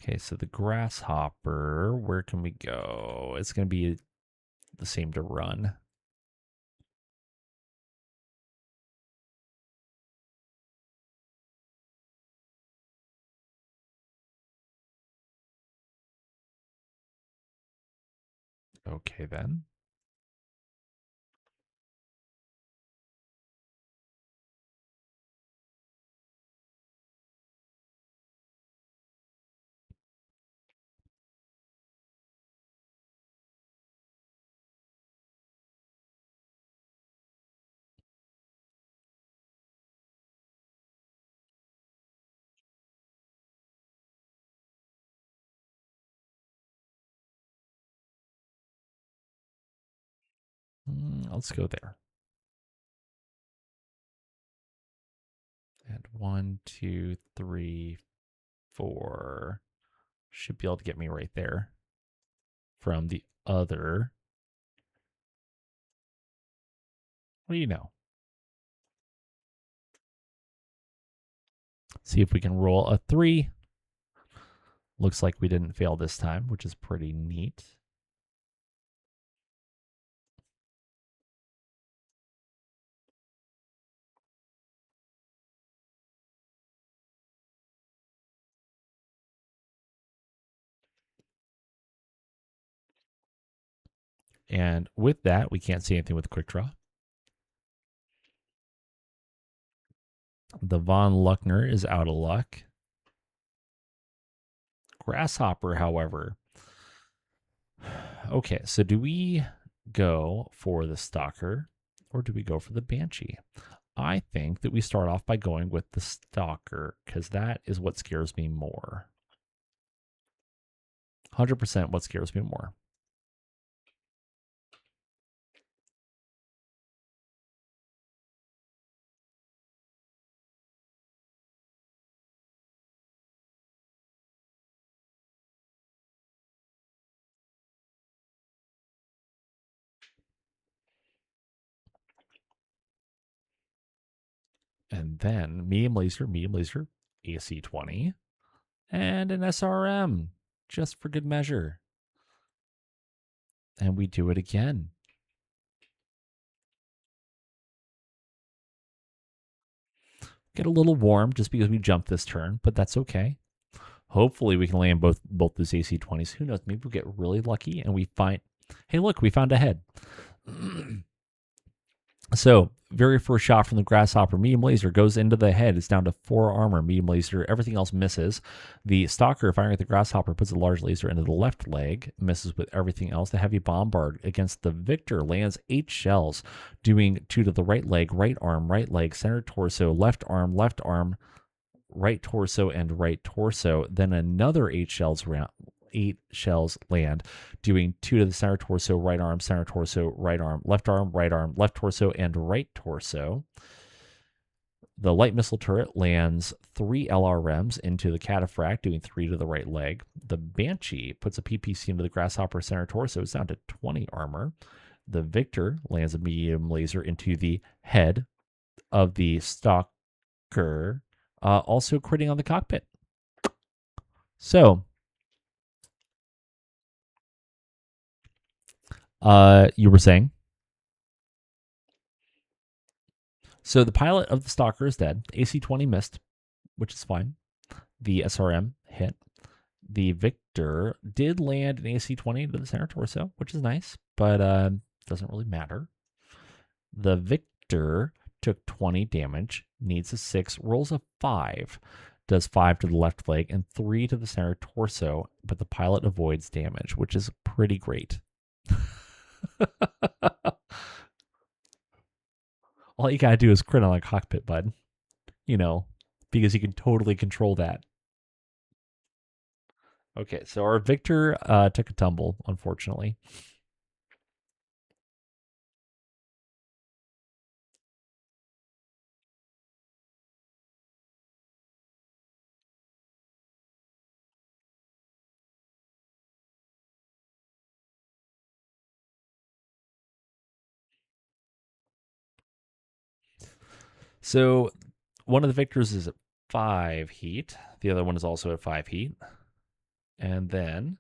Okay, so the Grasshopper, where can we go? It's going to be the same to run. Okay, then. Let's go there. And 1, 2, 3, 4 should be able to get me right there from the other. What do you know? See if we can roll a 3. Looks like we didn't fail this time, which is pretty neat. And with that, we can't see anything with quick draw. The Von Luckner is out of luck. Grasshopper, however. Okay, so do we go for the Stalker or do we go for the Banshee? I think that we start off by going with the Stalker because that is what scares me more. 100% what scares me more. And then medium laser, AC 20, and an SRM just for good measure. And we do it again. Get a little warm just because we jumped this turn, but that's okay. Hopefully we can land both those AC 20s. Who knows? Maybe we'll get really lucky and we find, hey, look, we found a head. So, very first shot from the Grasshopper, medium laser goes into the head. It's down to 4 armor, medium laser. Everything else misses. The Stalker, firing at the Grasshopper, puts a large laser into the left leg, misses with everything else. The heavy bombard against the Victor lands 8 shells, doing 2 to the right leg, right arm, right leg, center torso, left arm, right torso, and right torso. Then another 8 shells land, doing 2 to the center torso, right arm, left torso, and right torso. The light missile turret lands 3 LRMs into the Cataphract, doing 3 to the right leg. The Banshee puts a PPC into the Grasshopper center torso. It's down to 20 armor. The Victor lands a medium laser into the head of the Stalker, also critting on the cockpit. So, you were saying? So the pilot of the Stalker is dead. AC-20 missed, which is fine. The SRM hit. The Victor did land an AC-20 into the center torso, which is nice, but doesn't really matter. The Victor took 20 damage, needs a 6, rolls a 5, does 5 to the left leg and 3 to the center torso, but the pilot avoids damage, which is pretty great. All you gotta do is crit on a cockpit, bud. You know, because you can totally control that. Okay, so our Victor took a tumble, unfortunately. So one of the Victors is at 5 heat. The other one is also at 5 heat. And then,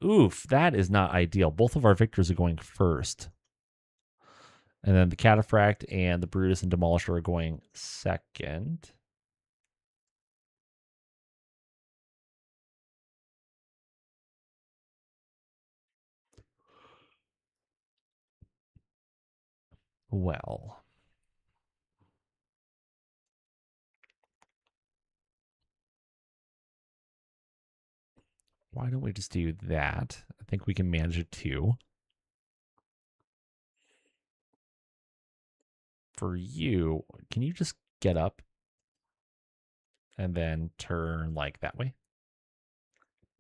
oof, that is not ideal. Both of our Victors are going first. And then the Cataphract and the Brutus and Demolisher are going second. Well, why don't we just do that? I think we can manage it too. For you, can you just get up and then turn like that way?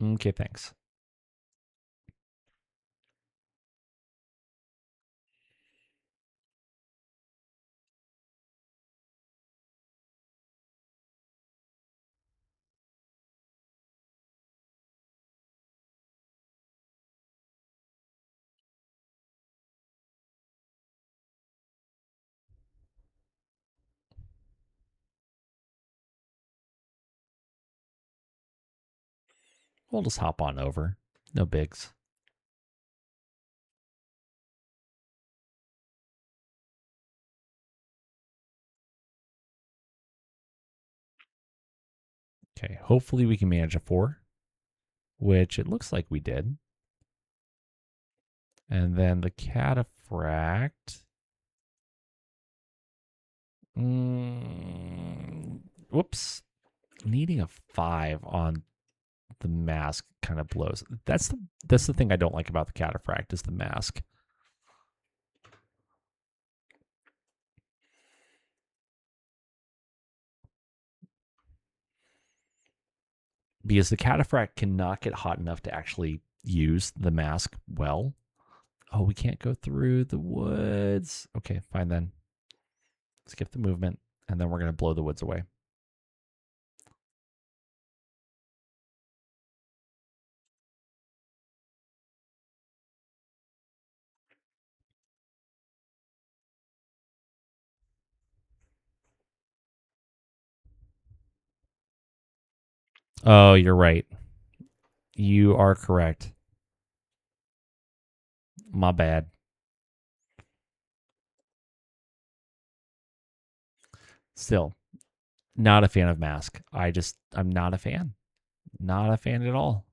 Okay, thanks. We'll just hop on over. No bigs. Okay, hopefully we can manage a 4, which it looks like we did. And then the cataphract. Whoops. Needing a 5 on the mask kind of blows. That's the thing I don't like about the cataphract is the mask. Because the cataphract cannot get hot enough to actually use the mask well. Oh, we can't go through the woods. Okay, fine then. Skip the movement, and then we're going to blow the woods away. Oh, you're right. You are correct. My bad. Still, not a fan of mask. I'm not a fan. Not a fan at all.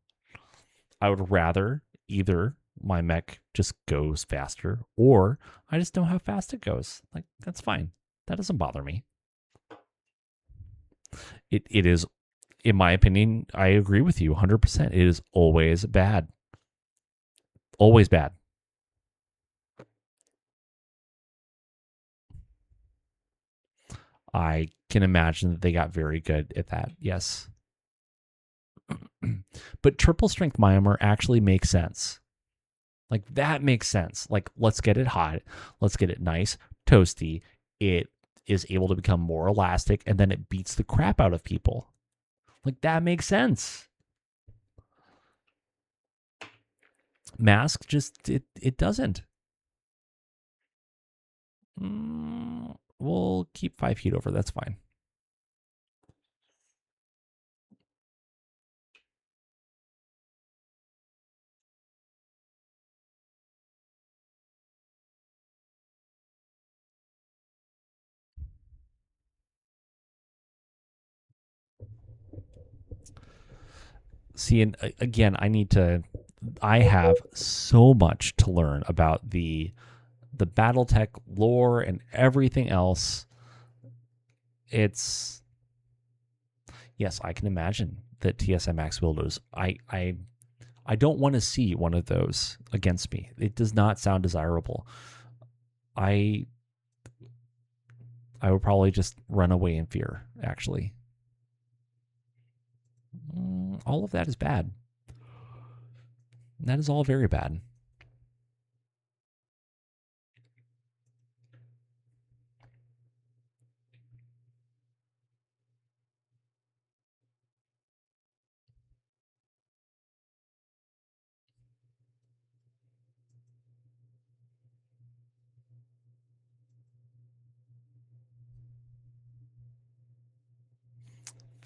I would rather either my mech just goes faster or I just know how fast it goes. Like, that's fine. That doesn't bother me. It is, in my opinion, I agree with you 100%. It is always bad. Always bad. I can imagine that they got very good at that. Yes. But triple strength Myanmar actually makes sense. Like, that makes sense. Like, let's get it hot. Let's get it nice, toasty. It is able to become more elastic, and then it beats the crap out of people. Like, that makes sense. Mask just, it doesn't. We'll keep 5 heat over. That's fine. See, and again, I have so much to learn about the Battletech lore and everything else. It's, yes, I can imagine that TSM Max Wildos. I don't want to see one of those against me. It does not sound desirable. I would probably just run away in fear, actually. All of that is bad. That is all very bad.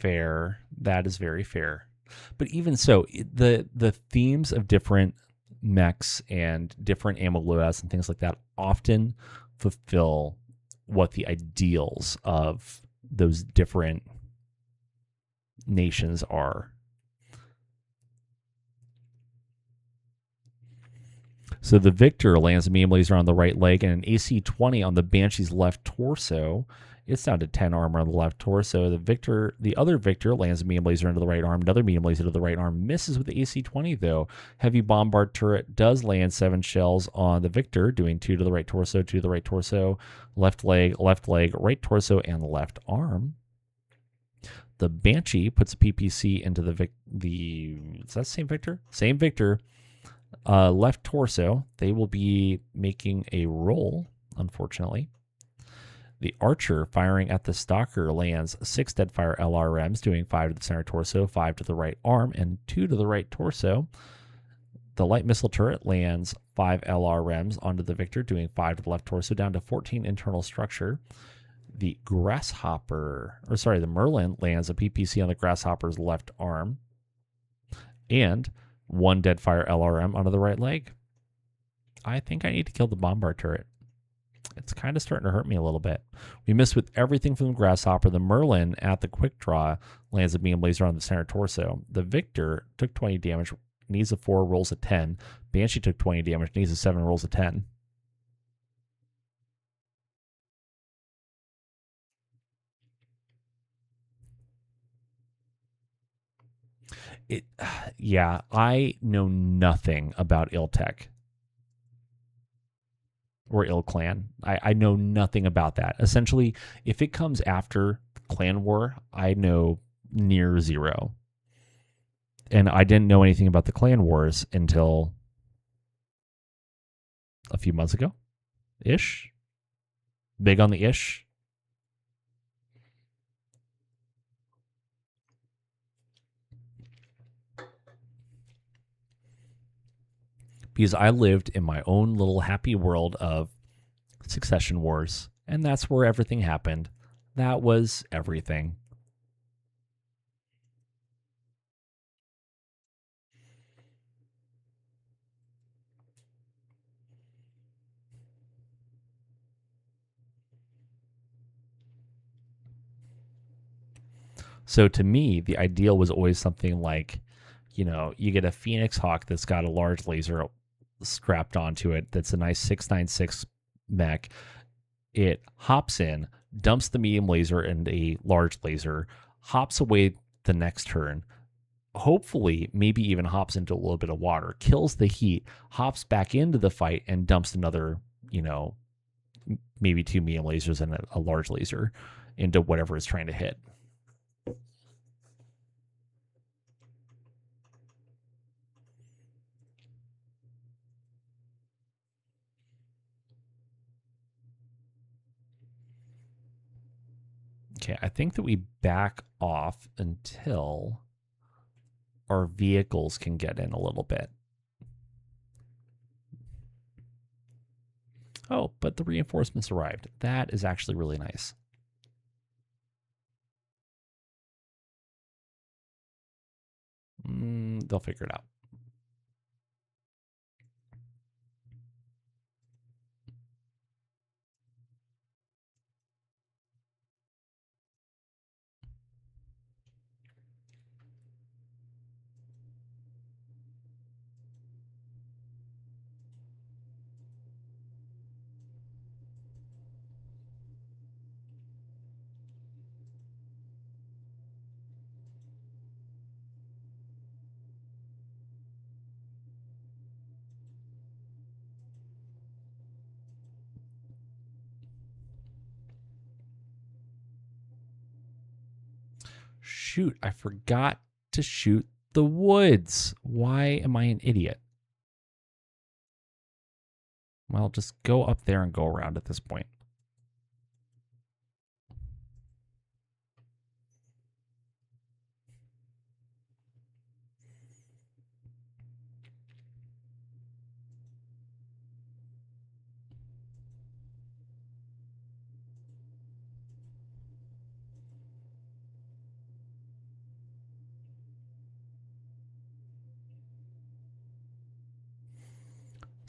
Fair. That is very fair. But even so, the themes of different mechs and different ammo loadouts and things like that often fulfill what the ideals of those different nations are. So the Victor lands a medium laser on the right leg and an AC-20 on the Banshee's left torso. It's down to 10 armor on the left torso. The other Victor lands a medium laser into the right arm. Another medium laser to the right arm. Misses with the AC-20 though. Heavy bombard turret does land 7 shells on the Victor, doing 2 to the right torso, 2 to the right torso, left leg, right torso, and left arm. The Banshee puts a PPC into is that the same Victor? Same Victor. Left torso. They will be making a roll, unfortunately. The Archer firing at the Stalker lands 6 Deadfire LRMs, doing 5 to the center torso, 5 to the right arm, and 2 to the right torso. The Light Missile Turret lands 5 LRMs onto the Victor, doing 5 to the left torso, down to 14 internal structure. The Merlin lands a PPC on the Grasshopper's left arm, and 1 Deadfire LRM onto the right leg. I think I need to kill the Bombard turret. It's kind of starting to hurt me a little bit. We missed with everything from the Grasshopper. The Merlin at the quick draw lands a beam laser on the center torso. The Victor took 20 damage, needs a 4, rolls a 10. Banshee took 20 damage, needs a 7, rolls a 10. Yeah, I know nothing about Iltech or Il Clan. I know nothing about that. Essentially, if it comes after Clan War, I know near zero. And I didn't know anything about the Clan Wars until a few months ago. Ish. Big on the ish. Because I lived in my own little happy world of Succession Wars, and that's where everything happened. That was everything. So to me, the ideal was always something like, you get a Phoenix Hawk that's got a large laser strapped onto it that's a nice 696 mech. It hops in, dumps the medium laser and a large laser, hops away the next turn, hopefully maybe even hops into a little bit of water, kills the heat, hops back into the fight, and dumps another, maybe 2 medium lasers and a large laser into whatever it's trying to hit. Okay, I think that we back off until our vehicles can get in a little bit. Oh, but the reinforcements arrived. That is actually really nice. They'll figure it out. Shoot, I forgot to shoot the woods. Why am I an idiot? Well, just go up there and go around at this point.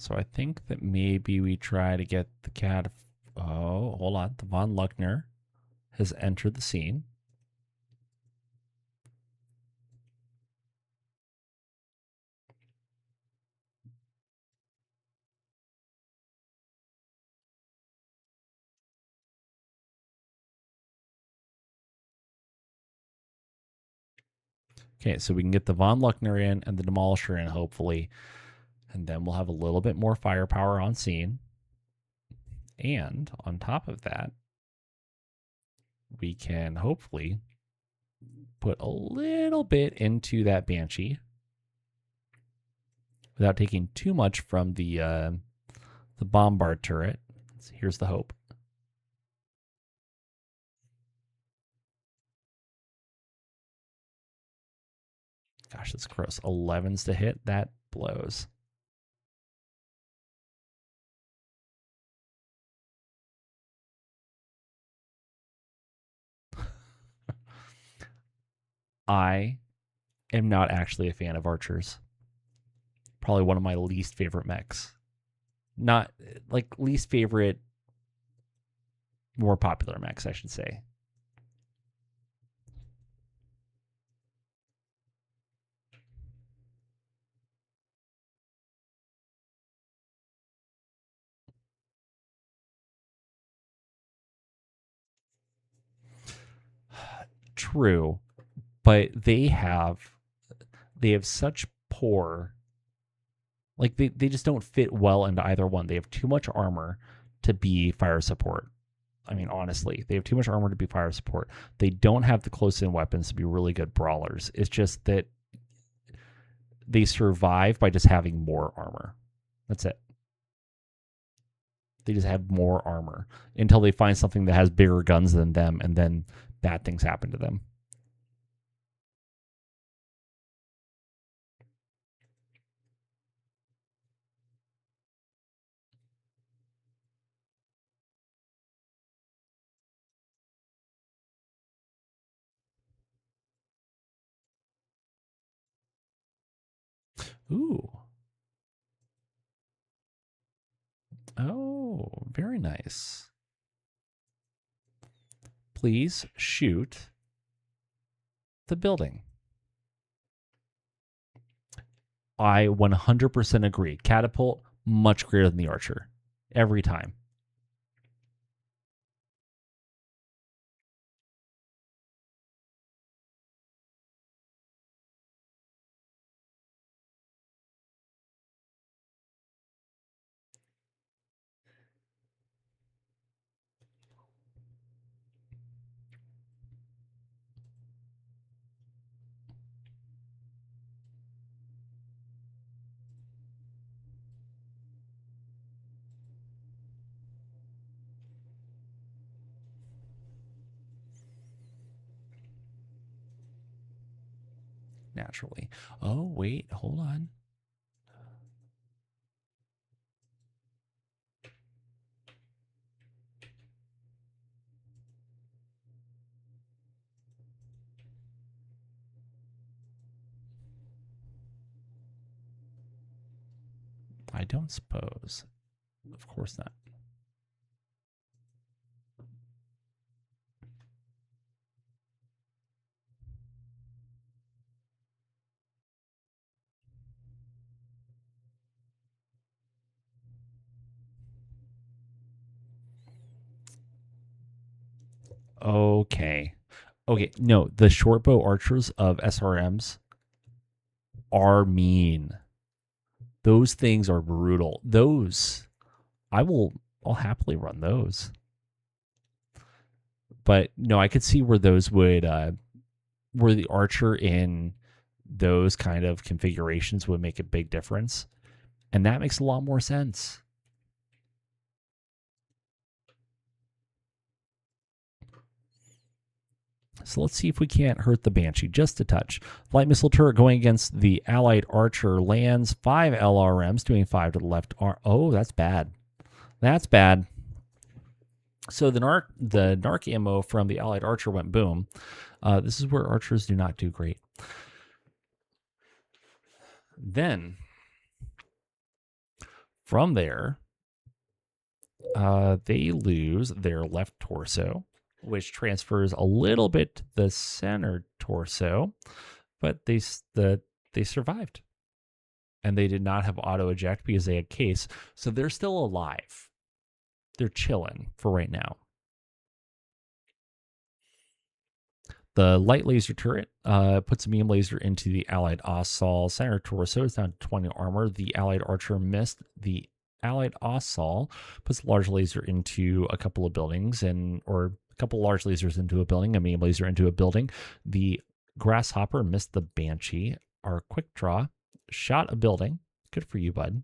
So I think that maybe we try to get the cat. Oh, hold on. The von Luckner has entered the scene. Okay, so we can get the Von Luckner in and the Demolisher in, hopefully. And then we'll have a little bit more firepower on scene. And on top of that, we can hopefully put a little bit into that Banshee without taking too much from the bombard turret. So here's the hope. Gosh, that's gross. 11s to hit. That blows. I am not actually a fan of archers. Probably one of my least favorite mechs. Not like least favorite, more popular mechs, I should say. True, but they have such poor, like they just don't fit well into either one. They have too much armor to be fire support. I mean, honestly, they have too much armor to be fire support. They don't have the close-in weapons to be really good brawlers. It's just that they survive by just having more armor. That's it. They just have more armor until they find something that has bigger guns than them, and then bad things happen to them. Ooh. Oh, very nice. Please shoot the building. I 100% agree. Catapult, much greater than the archer. Every time. Naturally. Oh, wait, hold on. I don't suppose. Of course not. Okay. Okay, no, the shortbow archers of SRMs are mean. Those things are brutal. Those, I'll happily run those. But no, I could see where those would, where the archer in those kind of configurations would make a big difference. And that makes a lot more sense. So let's see if we can't hurt the Banshee just a touch. Light missile turret going against the allied archer lands 5 LRMs, doing 5 to the left. Oh, that's bad. That's bad. So the narc ammo from the allied archer went boom. This is where archers do not do great. Then from there, they lose their left torso, which transfers a little bit to the center torso, but they survived. And they did not have auto eject because they had case. So they're still alive. They're chilling for right now. The light laser turret puts a medium laser into the allied Ossol center torso. It's down to 20 armor. The allied archer missed. The allied Ossol puts a large laser into a couple of buildings, or a couple large lasers into a building, a medium laser into a building. The grasshopper missed the banshee. Our quick draw shot a building. Good for you, bud.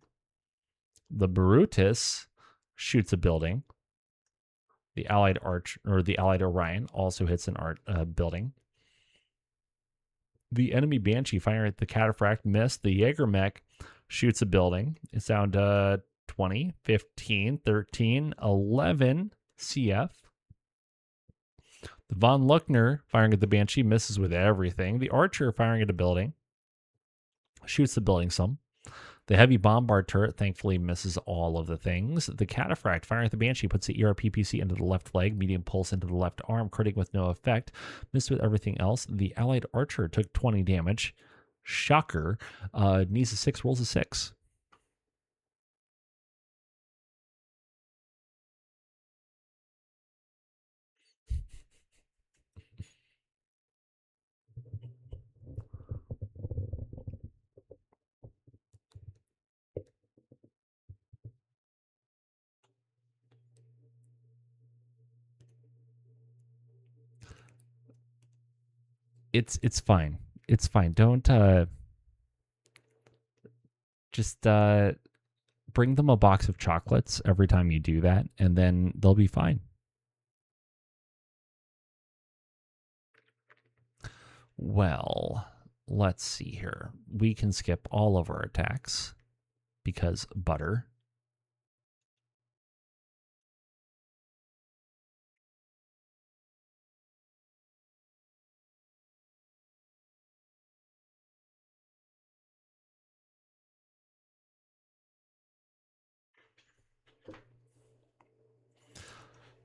The Brutus shoots a building. The allied the allied Orion also hits an building. The enemy Banshee firing at the Cataphract missed. The MegaMek shoots a building. It's down to 20, 15, 13, 11 CF. The Von Luckner firing at the Banshee misses with everything. The Archer firing at a building shoots the building some. The heavy bombard turret thankfully misses all of the things. The Cataphract firing at the Banshee puts the ERPPC into the left leg, medium pulse into the left arm, critting with no effect. Missed with everything else. The allied archer took 20 damage. Shocker. Needs a 6, rolls a 6. It's fine. It's fine. Don't just bring them a box of chocolates every time you do that, and then they'll be fine. Well, let's see here. We can skip all of our attacks because butter.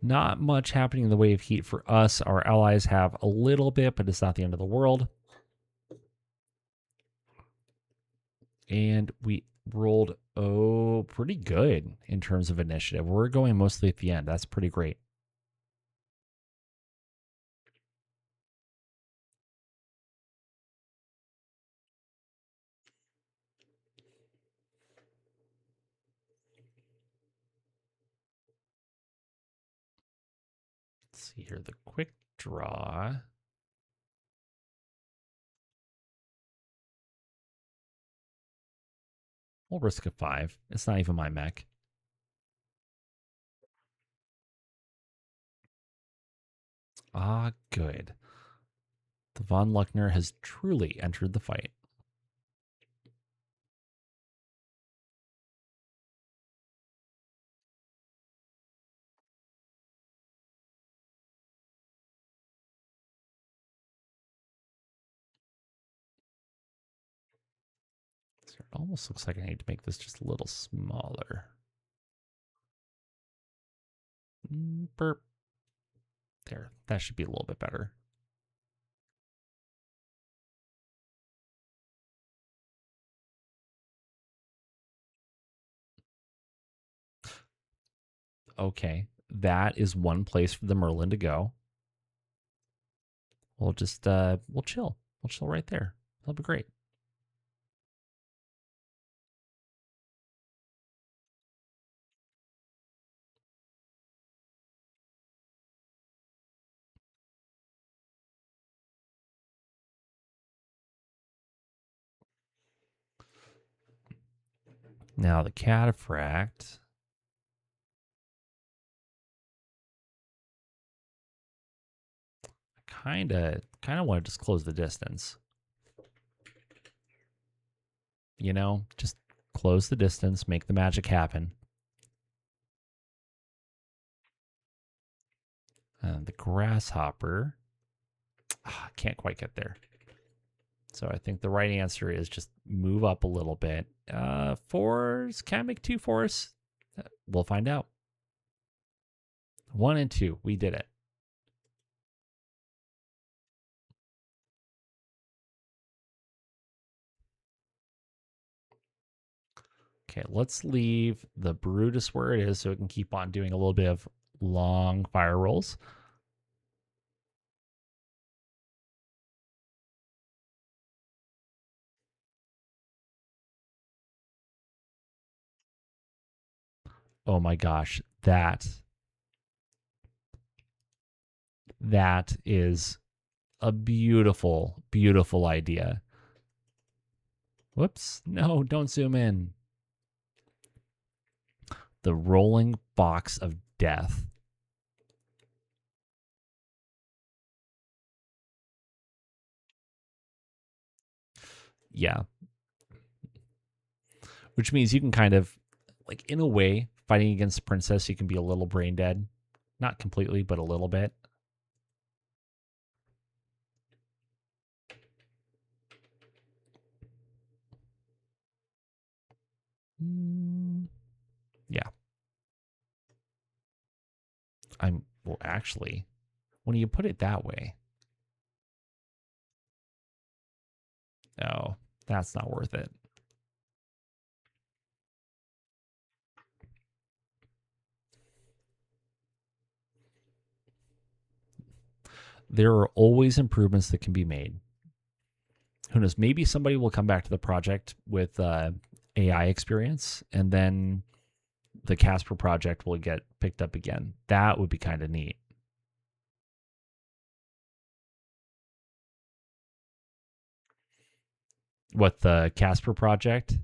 Not much happening in the way of heat for us. Our allies have a little bit, but it's not the end of the world. And we rolled, pretty good in terms of initiative. We're going mostly at the end. That's pretty great. Let's see here. The quick draw. We'll risk a 5. It's not even my mech. Ah, good. The Von Luckner has truly entered the fight. So it almost looks like I need to make this just a little smaller. Burp. There, that should be a little bit better. Okay, that is one place for the Merlin to go. We'll just, we'll chill. We'll chill right there. That'll be great. Now the Cataphract. Kind of want to just close the distance. You know, just close the distance, make the magic happen. The Grasshopper. Can't quite get there. So I think the right answer is just move up a little bit. Fours, can I make 2 fours? We'll find out. 1 and 2, we did it. Okay, let's leave the Brutus where it is so it can keep on doing a little bit of long fire rolls. Oh my gosh, that is a beautiful, beautiful idea. Whoops. No, don't zoom in. The rolling box of death. Yeah. Which means you can kind of, like, in a way, fighting against the princess, you can be a little brain dead. Not completely, but a little bit. Yeah. Well, actually, when you put it that way, no, that's not worth it. There are always improvements that can be made. Who knows? Maybe somebody will come back to the project with AI experience, and then the Casper project will get picked up again. That would be kind of neat. What, the Casper project?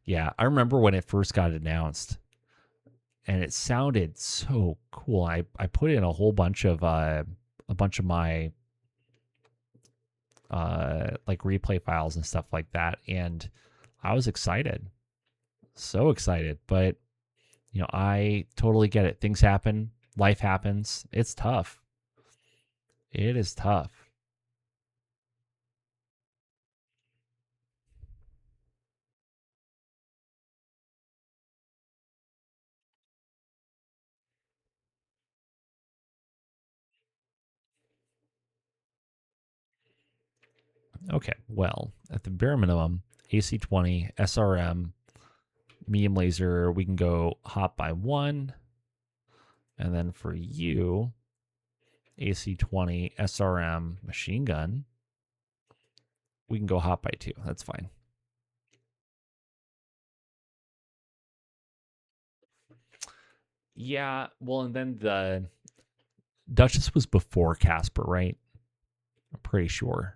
Yeah, I remember when it first got announced, and it sounded so cool. I put in a bunch of my like replay files and stuff like that, and I was excited, so excited. But I totally get it. Things happen, life happens. It's tough. It is tough. Okay, well, at the bare minimum, AC-20, SRM, medium laser, we can go hop by 1. And then for you, AC-20, SRM, machine gun, we can go hop by 2. That's fine. Yeah, well, and then the Duchess was before Casper, right? I'm pretty sure.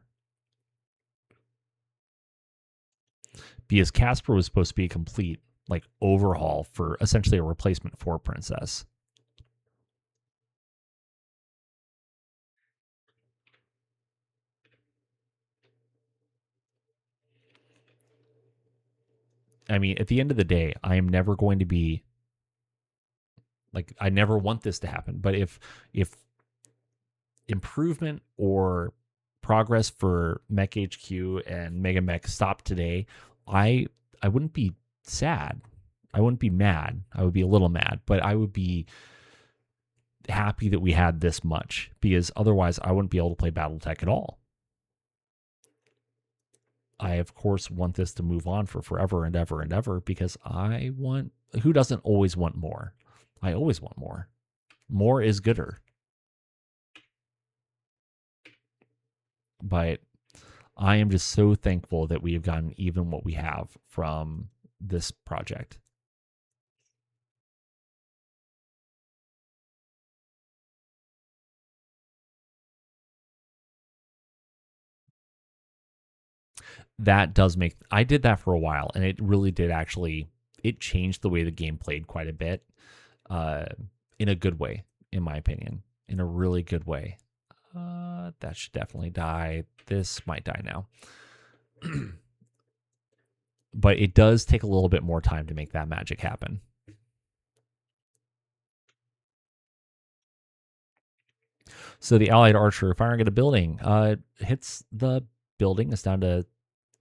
Because Casper was supposed to be a complete, like, overhaul for essentially a replacement for Princess. I mean, at the end of the day, I am never going to be like, I never want this to happen. But if improvement or progress for MekHQ and MegaMek stopped today, I wouldn't be sad. I wouldn't be mad. I would be a little mad, but I would be happy that we had this much, because otherwise I wouldn't be able to play Battletech at all. I, of course, want this to move on for forever and ever and ever, because who doesn't always want more? I always want more. More is gooder. But I am just so thankful that we have gotten even what we have from this project. That does make, I did that for a while, and it really did actually, it changed the way the game played quite a bit, uh, in a good way, in my opinion, in a really good way. That should definitely die. This might die now. But it does take a little bit more time to make that magic happen. So the allied archer firing at a building hits the building. It's down to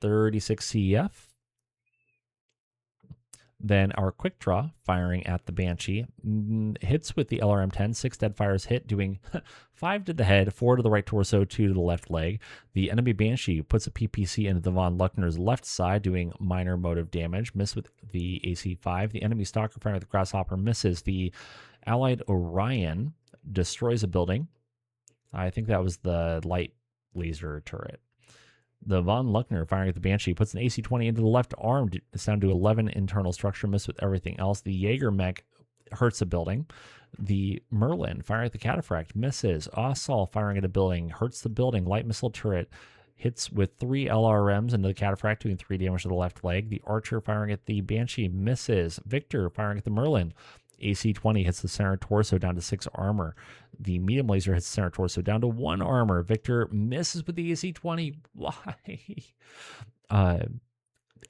36 CEF. Then our quick draw firing at the Banshee hits with the LRM-10. 6 dead fires hit, doing 5 to the head, 4 to the right torso, 2 to the left leg. The enemy Banshee puts a PPC into the Von Luckner's left side, doing minor motive damage. Miss with the AC-5. The enemy Stalker firing with the Grasshopper misses. The allied Orion destroys a building. I think that was the light laser turret. The Von Luckner firing at the Banshee puts an AC-20 into the left arm. It's down to 11 internal structure, miss with everything else. The MegaMek hurts a building. The Merlin firing at the Cataphract misses. Assault firing at a building hurts the building. Light missile turret hits with 3 LRMs into the Cataphract, doing 3 damage to the left leg. The Archer firing at the Banshee misses. Victor firing at the Merlin. AC-20 hits the center torso down to 6 armor. The medium laser hits the center torso down to 1 armor. Victor misses with the AC-20. Why?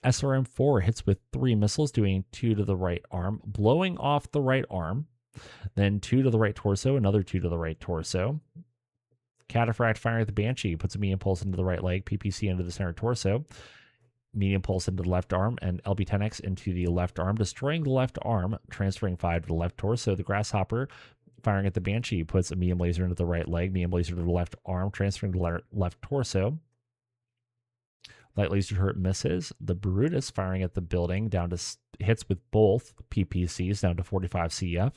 SRM-4 hits with 3 missiles, doing 2 to the right arm, blowing off the right arm. Then 2 to the right torso, another 2 to the right torso. Cataphract firing at the Banshee puts a medium pulse into the right leg, PPC into the center torso, medium pulse into the left arm, and LB-10X into the left arm, destroying the left arm, transferring 5 to the left torso. The Grasshopper firing at the Banshee puts a medium laser into the right leg, medium laser to the left arm, transferring to the left torso. Light laser turret misses. The Brutus firing at the building down to hits with both PPCs down to 45 CF.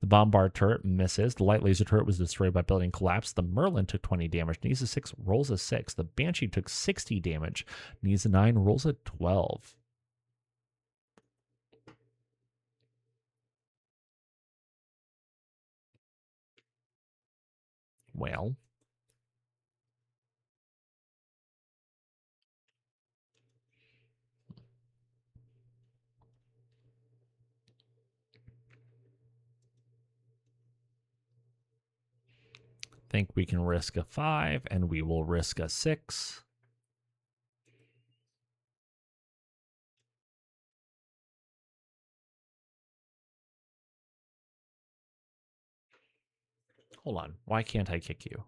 The Bombard turret misses. The light laser turret was destroyed by building collapse. The Merlin took 20 damage, needs a 6, rolls a 6. The Banshee took 60 damage, needs a 9, rolls a 12. Well, think we can risk a 5, and we will risk a 6. Hold on. Why can't I kick you?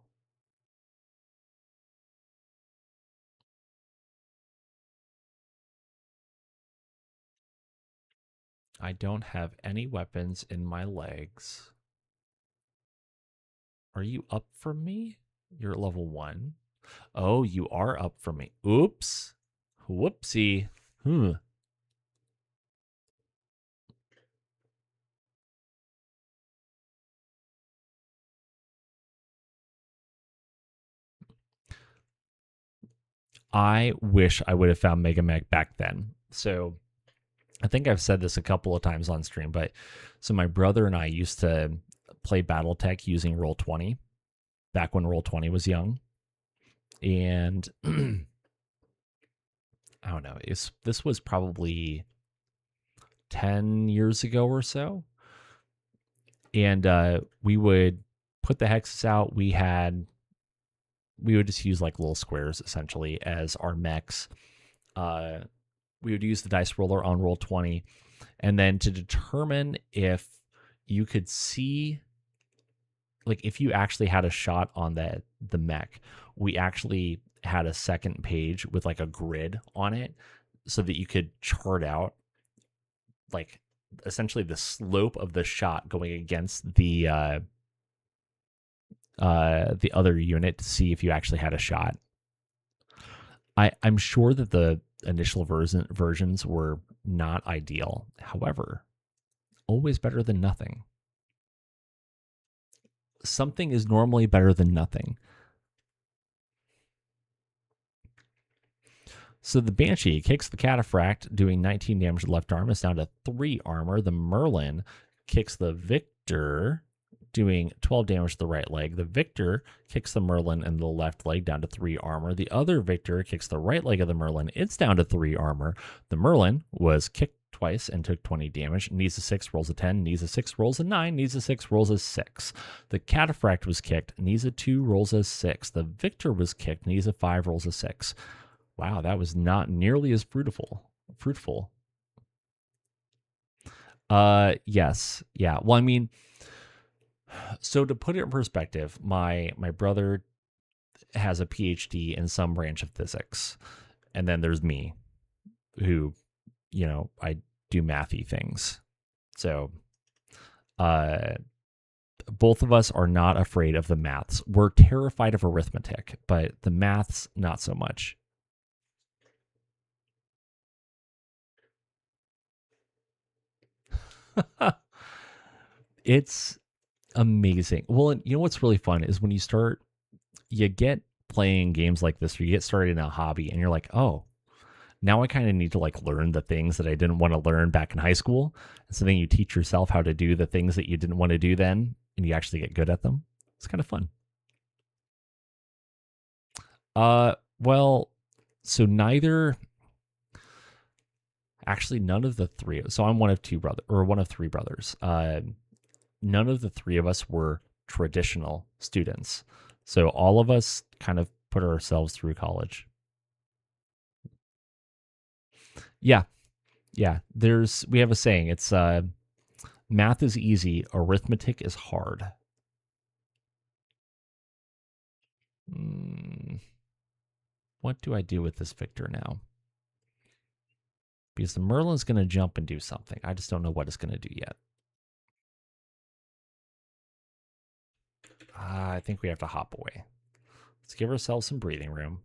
I don't have any weapons in my legs. Are you up from me? You're at level 1. Oh, you are up from me. Oops. Whoopsie. I wish I would have found MegaMek back then. So I think I've said this a couple of times on stream, but so my brother and I used to play Battletech using Roll20 back when Roll20 was young. And I don't know, this was probably 10 years ago or so. And we would put the hexes out. We would just use like little squares essentially as our mechs. We would use the dice roller on Roll20, and then to determine if you could see, like if you actually had a shot on the mech, we actually had a second page with like a grid on it so that you could chart out like essentially the slope of the shot going against the other unit to see if you actually had a shot. I'm sure that the initial versions were not ideal. However, always better than nothing. Something is normally better than nothing. So the Banshee kicks the Cataphract, doing 19 damage to the left arm. It's down to 3 armor. The Merlin kicks the Victor, doing 12 damage to the right leg. The Victor kicks the Merlin in the left leg, down to 3 armor. The other Victor kicks the right leg of the Merlin. It's down to 3 armor. The Merlin was kicked twice and took 20 damage. Needs a 6, rolls a 10. Needs a 6, rolls a 9. Needs a 6, rolls a 6. The Cataphract was kicked. Needs a 2, rolls a 6. The Victor was kicked. Needs a 5, rolls a 6. Wow, that was not nearly as fruitful. Yes. Yeah. Well, I mean, so to put it in perspective, my brother has a PhD in some branch of physics. And then there's me who, I do mathy things. So both of us are not afraid of the maths. We're terrified of arithmetic, but the maths, not so much. It's amazing. Well, and you know what's really fun is when you get playing games like this, or you get started in a hobby and you're like, oh, Now I kind of need to like learn the things that I didn't want to learn back in high school. And so then you teach yourself how to do the things that you didn't want to do then, and you actually get good at them. It's kind of fun. Well, so neither, actually, none of the three. So I'm one of two brother or one of three brothers. None of the three of us were traditional students. So all of us kind of put ourselves through college. Yeah, yeah. We have a saying. It's math is easy, arithmetic is hard. Mm, what do I do with this victor now? Because the Merlin's going to jump and do something. I just don't know what it's going to do yet. I think we have to hop away. Let's give ourselves some breathing room.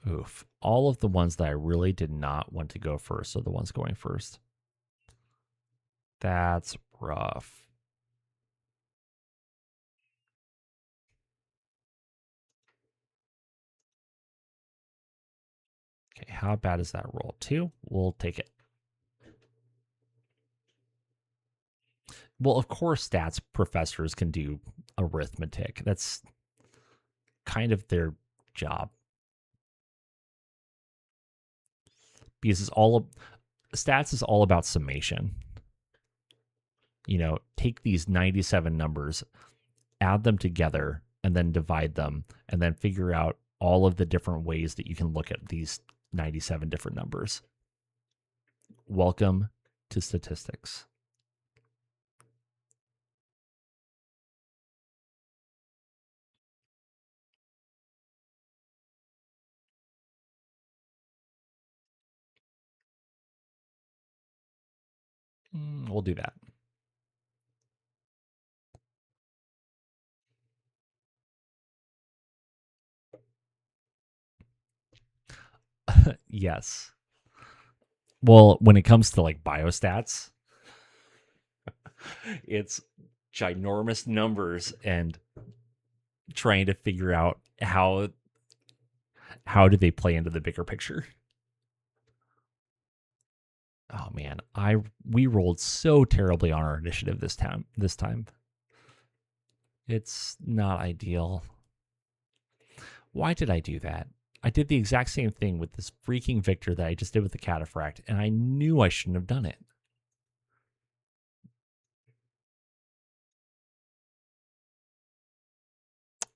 Oof. All of the ones that I really did not want to go first are the ones going first. That's rough. Okay, how bad is that roll? 2? We'll take it. Well, of course, stats professors can do arithmetic. That's kind of their job. Because stats is all about summation. Take these 97 numbers, add them together, and then divide them, and then figure out all of the different ways that you can look at these 97 different numbers. Welcome to statistics. We'll do that. Yes. Well, when it comes to like biostats, it's ginormous numbers and trying to figure out how do they play into the bigger picture. Oh man, we rolled so terribly on our initiative this time. It's not ideal. Why did I do that? I did the exact same thing with this freaking victor that I just did with the cataphract, and I knew I shouldn't have done it.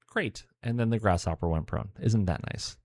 Great. And then the grasshopper went prone. Isn't that nice?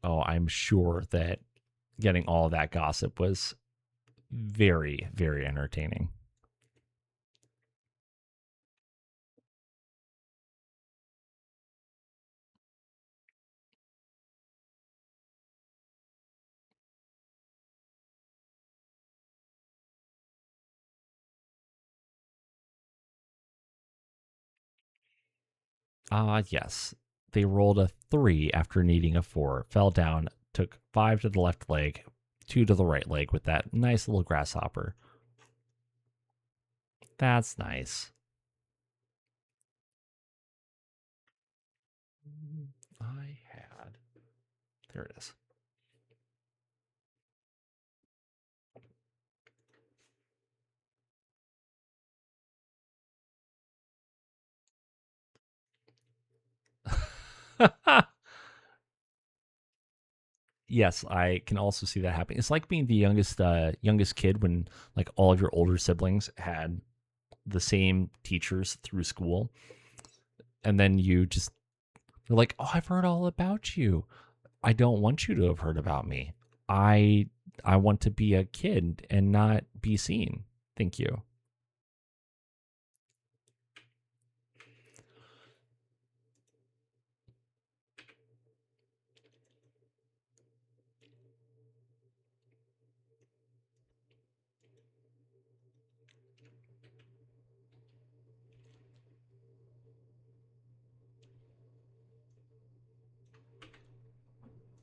Oh, I'm sure that getting all of that gossip was very, very entertaining. Yes. They rolled a 3 after needing a 4, fell down, took 5 to the left leg, 2 to the right leg with that nice little grasshopper. That's nice. I had. There it is. Yes, I can also see that happening. It's like being the youngest kid when like all of your older siblings had the same teachers through school, and then you're like, "Oh, I've heard all about you." I don't want you to have heard about me. I I want to be a kid and not be seen. Thank you.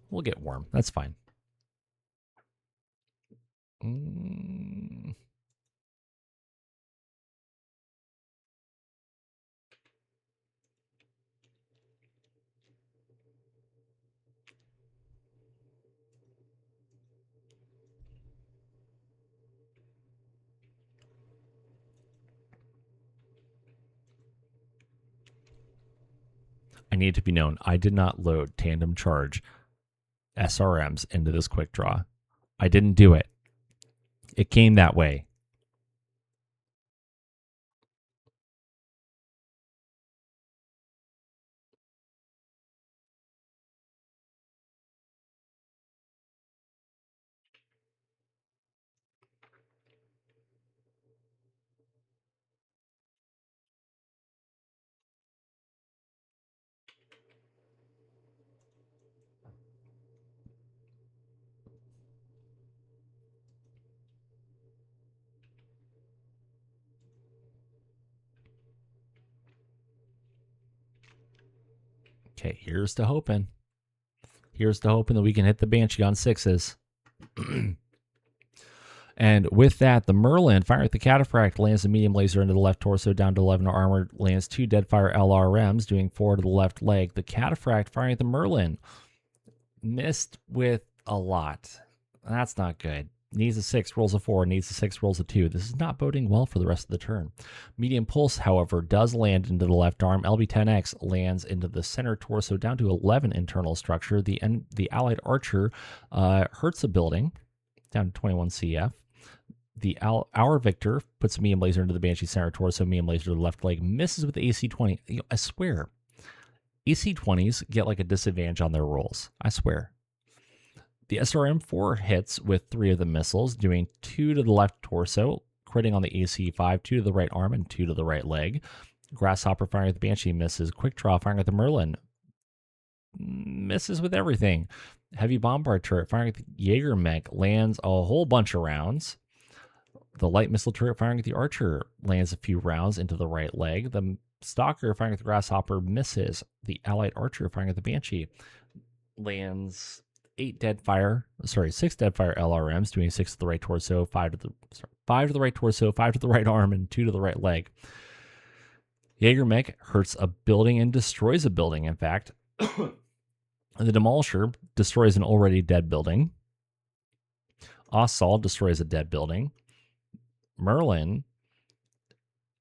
We'll get warm. That's fine. Mm, I need to be known. I did not load tandem charge SRMs into this quick draw. I didn't do it. It came that way. Okay, here's to hoping. Here's to hoping that we can hit the Banshee on sixes. And with that, the Merlin firing at the Cataphract lands a medium laser into the left torso down to 11 armor, lands 2 Deadfire LRMs, doing 4 to the left leg. The Cataphract firing at the Merlin missed with a lot. That's not good. Needs a 6, rolls a 4, needs a 6, rolls a 2. This is not boding well for the rest of the turn. Medium Pulse, however, does land into the left arm. LB-10X lands into the center torso down to 11 internal structure. The Allied Archer hurts a building down to 21 CF. Our Victor puts a medium laser into the Banshee center torso, medium laser to the left leg, misses with the AC-20. I swear, AC-20s get like a disadvantage on their rolls. I swear. The SRM-4 hits with 3 of the missiles, doing 2 to the left torso, critting on the AC-5, 2 to the right arm, and 2 to the right leg. Grasshopper firing at the Banshee misses. Quick Draw firing at the Merlin misses with everything. Heavy Bombard turret firing at the MegaMek lands a whole bunch of rounds. The light missile turret firing at the Archer lands a few rounds into the right leg. The Stalker firing at the Grasshopper misses. The Allied Archer firing at the Banshee lands 6 Deadfire LRMs, doing 6 to the right torso, 5 to the right torso, 5 to the right arm, and 2 to the right leg. MegaMek hurts a building and destroys a building, in fact. The Demolisher destroys an already dead building. Assault destroys a dead building. Merlin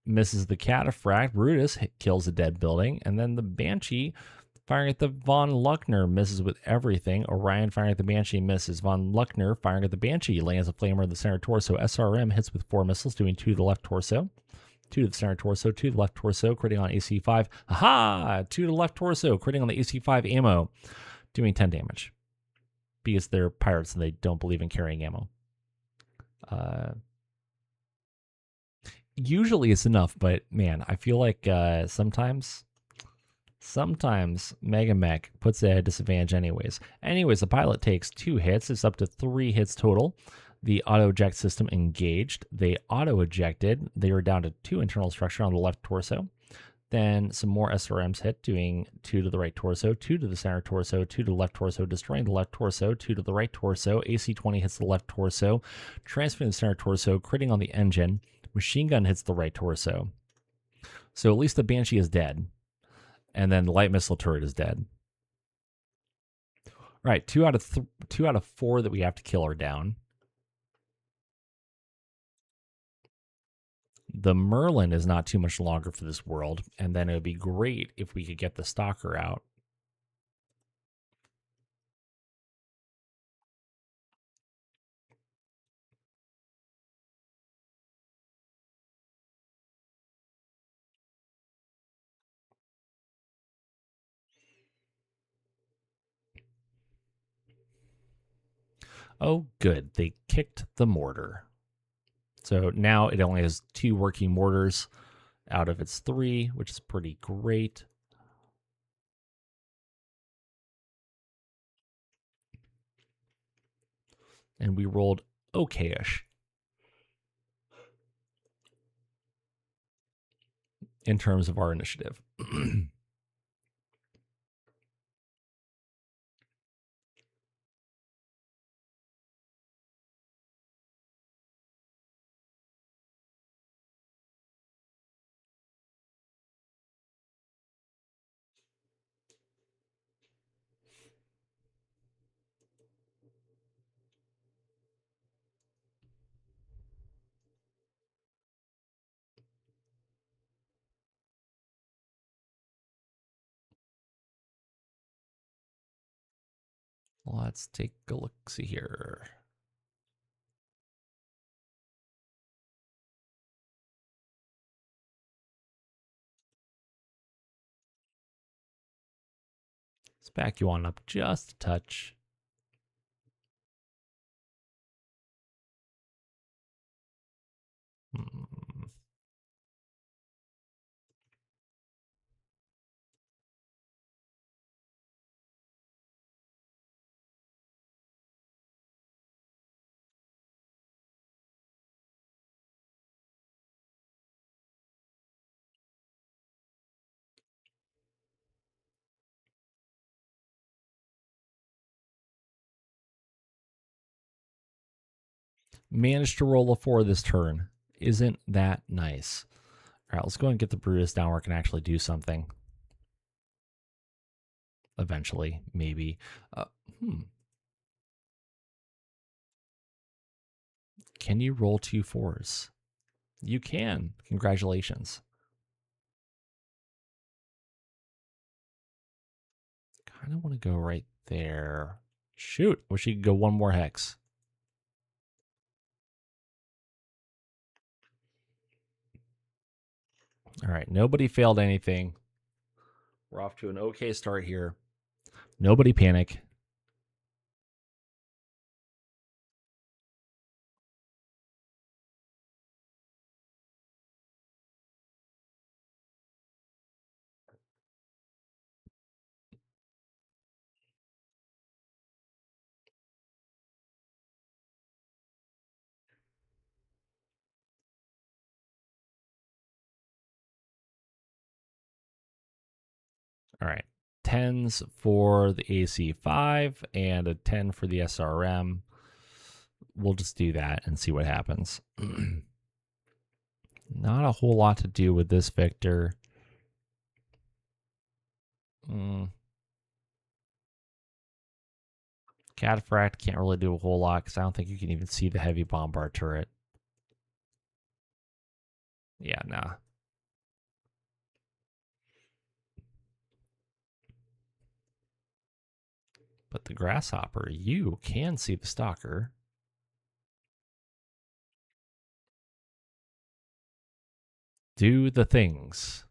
misses the Cataphract. Brutus kills a dead building. And then the Banshee firing at the Von Luckner misses with everything. Orion firing at the Banshee misses. Von Luckner firing at the Banshee lands a flamer in the center torso. SRM hits with 4 missiles, doing 2 to the left torso, 2 to the center torso, 2 to the left torso, critting on AC-5. Aha! 2 to the left torso, critting on the AC-5 ammo, doing 10 damage. Because they're pirates and they don't believe in carrying ammo. Usually it's enough, but man, I feel like sometimes MegaMek puts it at a disadvantage anyways. Anyways, the pilot takes 2 hits. It's up to 3 hits total. The auto-eject system engaged. They auto-ejected. They were down to 2 internal structure on the left torso. Then some more SRMs hit, doing 2 to the right torso, 2 to the center torso, 2 to the left torso, destroying the left torso, 2 to the right torso. AC-20 hits the left torso, transferring the center torso, critting on the engine. Machine gun hits the right torso. So at least the Banshee is dead. And then the light missile turret is dead. All right, 2 out of 4 that we have to kill are down. The Merlin is not too much longer for this world, and then it would be great if we could get the Stalker out. Oh, good. They kicked the mortar. So now it only has 2 working mortars out of its 3, which is pretty great. And we rolled okay-ish in terms of our initiative. Let's take a look-see here. Let's back you on up just a touch. Managed to roll a 4 this turn. Isn't that nice? All right, let's go and get the Brutus down where it can actually do something. Eventually, maybe. Can you roll 2 4s? You can. Congratulations. Kind of want to go right there. Shoot. Wish you could go 1 more hex. All right. Nobody failed anything. We're off to an okay start here. Nobody panic. All right. 10s for the AC5 and a 10 for the SRM. We'll just do that and see what happens. Not a whole lot to do with this Victor. Cataphract can't really do a whole lot because I don't think you can even see the heavy bombard turret. Yeah, nah. But the Grasshopper, you can see the Stalker. Do the things.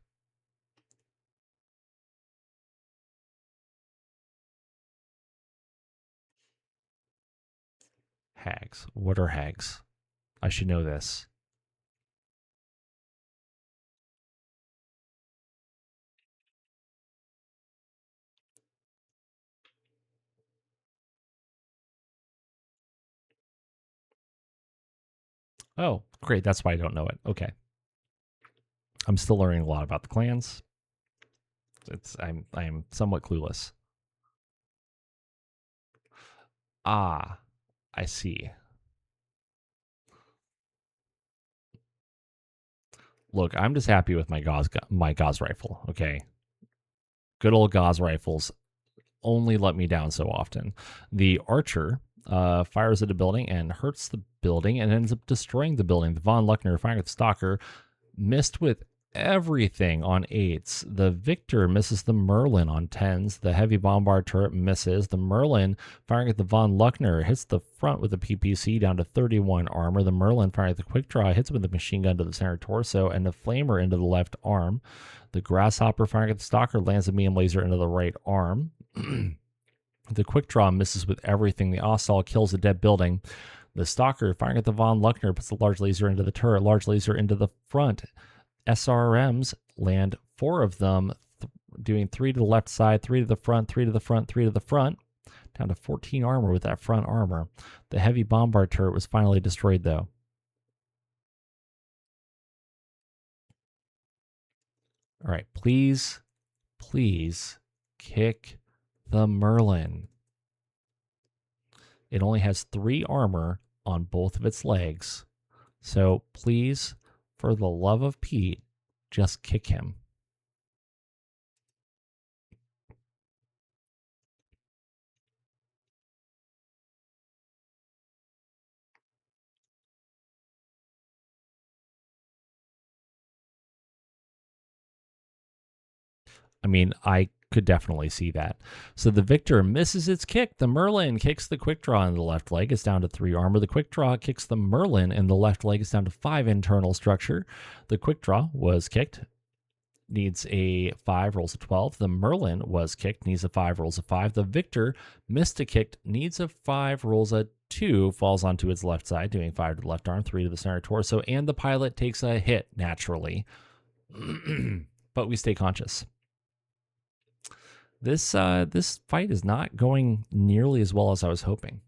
Hags. What are hags? I should know this. Oh, great. That's why I don't know it. Okay. I'm still learning a lot about the clans. I'm somewhat clueless. Ah, I see. Look, I'm just happy with my Gauss rifle. Okay, good old Gauss rifles only let me down so often. The archer fires at a building and hurts the building and ends up destroying the building. The von Luckner firing at the stalker missed with everything on 8s. The Victor misses the Merlin on 10s. The heavy bombard turret misses. The Merlin firing at the von Luckner hits the front with a PPC down to 31 armor. The Merlin firing at the quick draw hits with a machine gun to the center torso and the flamer into the left arm. The Grasshopper firing at the stalker lands a medium laser into the right arm. The quick draw misses with everything. The Ossaul kills a dead building. The Stalker firing at the Von Luckner puts the large laser into the turret. Large laser into the front. SRMs land 4 of them, doing 3 to the left side, 3 to the front, 3 to the front, 3 to the front. Down to 14 armor with that front armor. The heavy bombard turret was finally destroyed, though. All right, please, please kick the Merlin. It only has 3 armor on both of its legs. So please, for the love of Pete, just kick him. I mean, I could definitely see that. So the Victor misses its kick. The Merlin kicks the quick draw in the left leg. It's down to 3 armor. The quick draw kicks the Merlin in the left leg. It's down to 5 internal structure. The quick draw was kicked. Needs a 5, rolls a 12. The Merlin was kicked, needs a 5, rolls a 5. The Victor missed a kick, needs a 5, rolls a 2, falls onto its left side, doing 5 to the left arm, 3 to the center torso, and the pilot takes a hit naturally. But we stay conscious. This fight is not going nearly as well as I was hoping.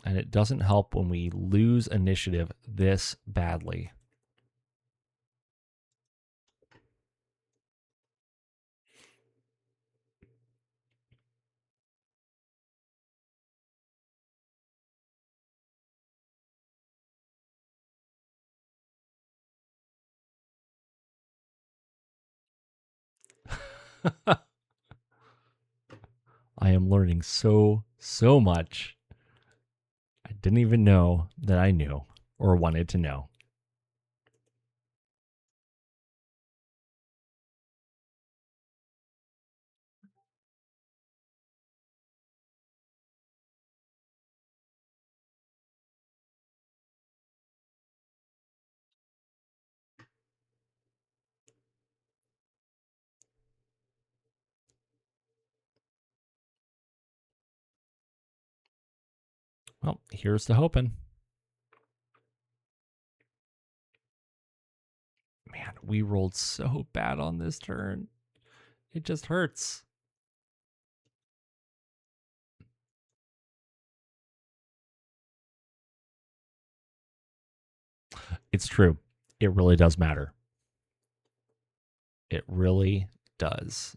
And it doesn't help when we lose initiative this badly. I am learning so much. I didn't even know that I knew or wanted to know. Well, here's to hoping. Man, we rolled so bad on this turn. It just hurts. It's true. It really does matter. It really does.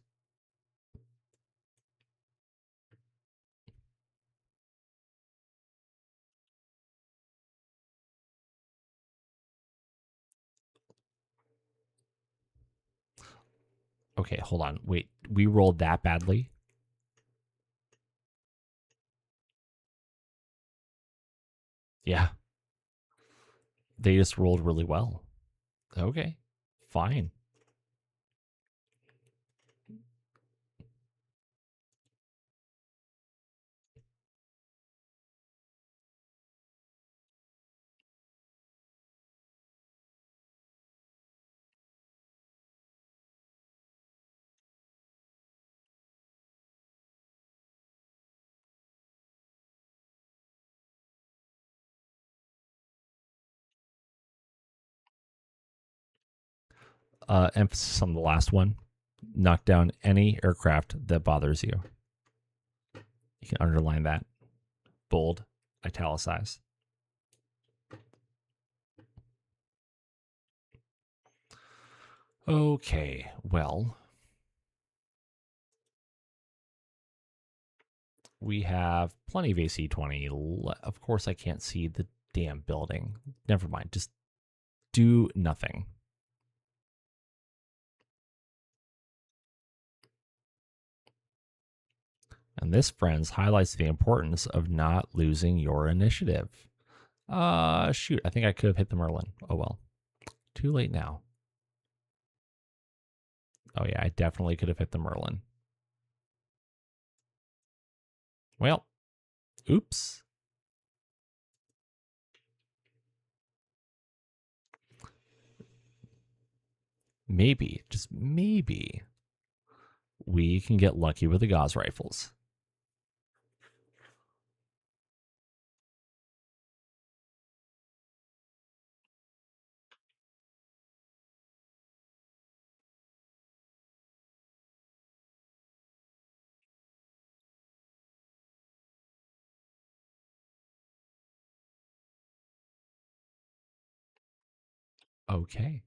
Okay, hold on. Wait, we rolled that badly? Yeah. They just rolled really well. Okay, fine. Emphasis on the last one. Knock down any aircraft that bothers you. You can underline that. Bold, italicize. Okay, well, we have plenty of AC-20. Of course, I can't see the damn building. Never mind. Just do nothing. And this, friends, highlights the importance of not losing your initiative. Shoot, I think I could have hit the Merlin. Oh well. Too late now. Oh yeah, I definitely could have hit the Merlin. Well, Oops. Maybe, just maybe, we can get lucky with the Gauss rifles. Okay.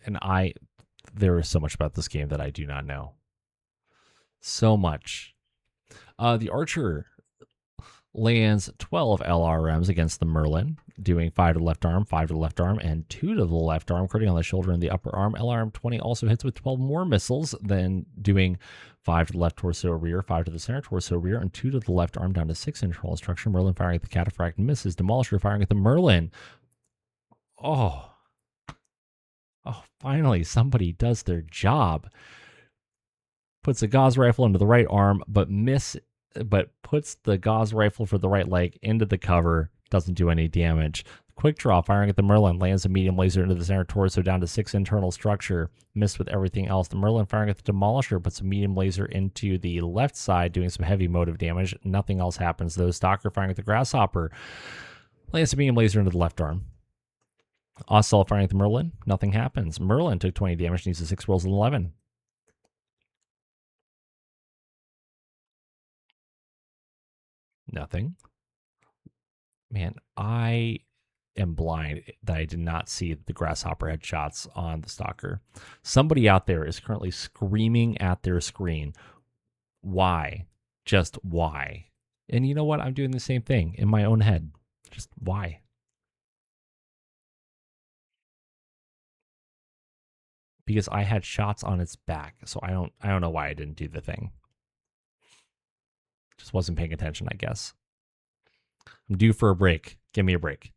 And there is so much about this game that I do not know. So much. The Archer lands 12 LRMs against the Merlin, doing 5 to the left arm, 5 to the left arm, and 2 to the left arm, critting on the shoulder and the upper arm. LRM 20 also hits with 12 more missiles, then doing 5 to the left torso rear, 5 to the center torso rear, and 2 to the left arm down to 6 internal structure. Merlin firing at the Cataphract misses. Demolisher firing at the Merlin. Oh, finally, somebody does their job. Puts a Gauss rifle into the right arm, but puts the Gauss rifle for the right leg into the cover. Doesn't do any damage. Quick draw firing at the Merlin lands a medium laser into the center torso down to 6 internal structure. Missed with everything else. The Merlin firing at the Demolisher puts a medium laser into the left side, doing some heavy motive damage. Nothing else happens though. Stalker firing at the Grasshopper lands a medium laser into the left arm. Ossault firing at the Merlin. Nothing happens. Merlin took 20 damage, needs a 6 rolls of 11. Nothing. Man, I am blind that I did not see the Grasshopper headshots on the Stalker. Somebody out there is currently screaming at their screen. Why? Just why? And you know what? I'm doing the same thing in my own head. Just why? Because I had shots on its back, so I don't know why I didn't do the thing. Just wasn't paying attention, I guess. I'm due for a break. Give me a break.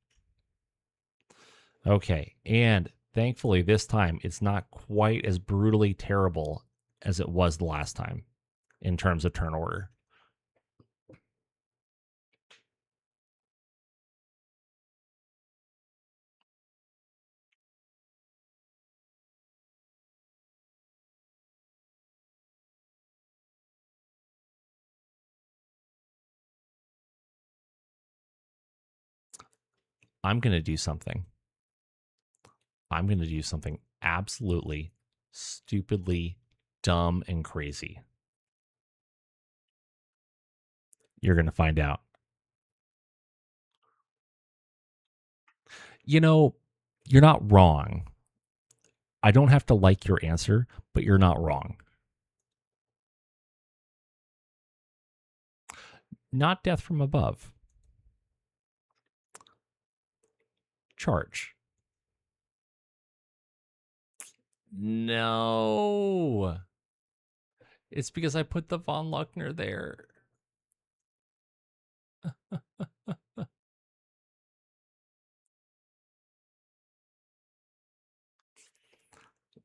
Okay, and thankfully this time it's not quite as brutally terrible as it was the last time in terms of turn order. I'm going to do something. I'm going to do something absolutely stupidly dumb and crazy. You're going to find out. You know, you're not wrong. I don't have to like your answer, but you're not wrong. Not death from above. Charge. No. It's because I put the von Luckner there.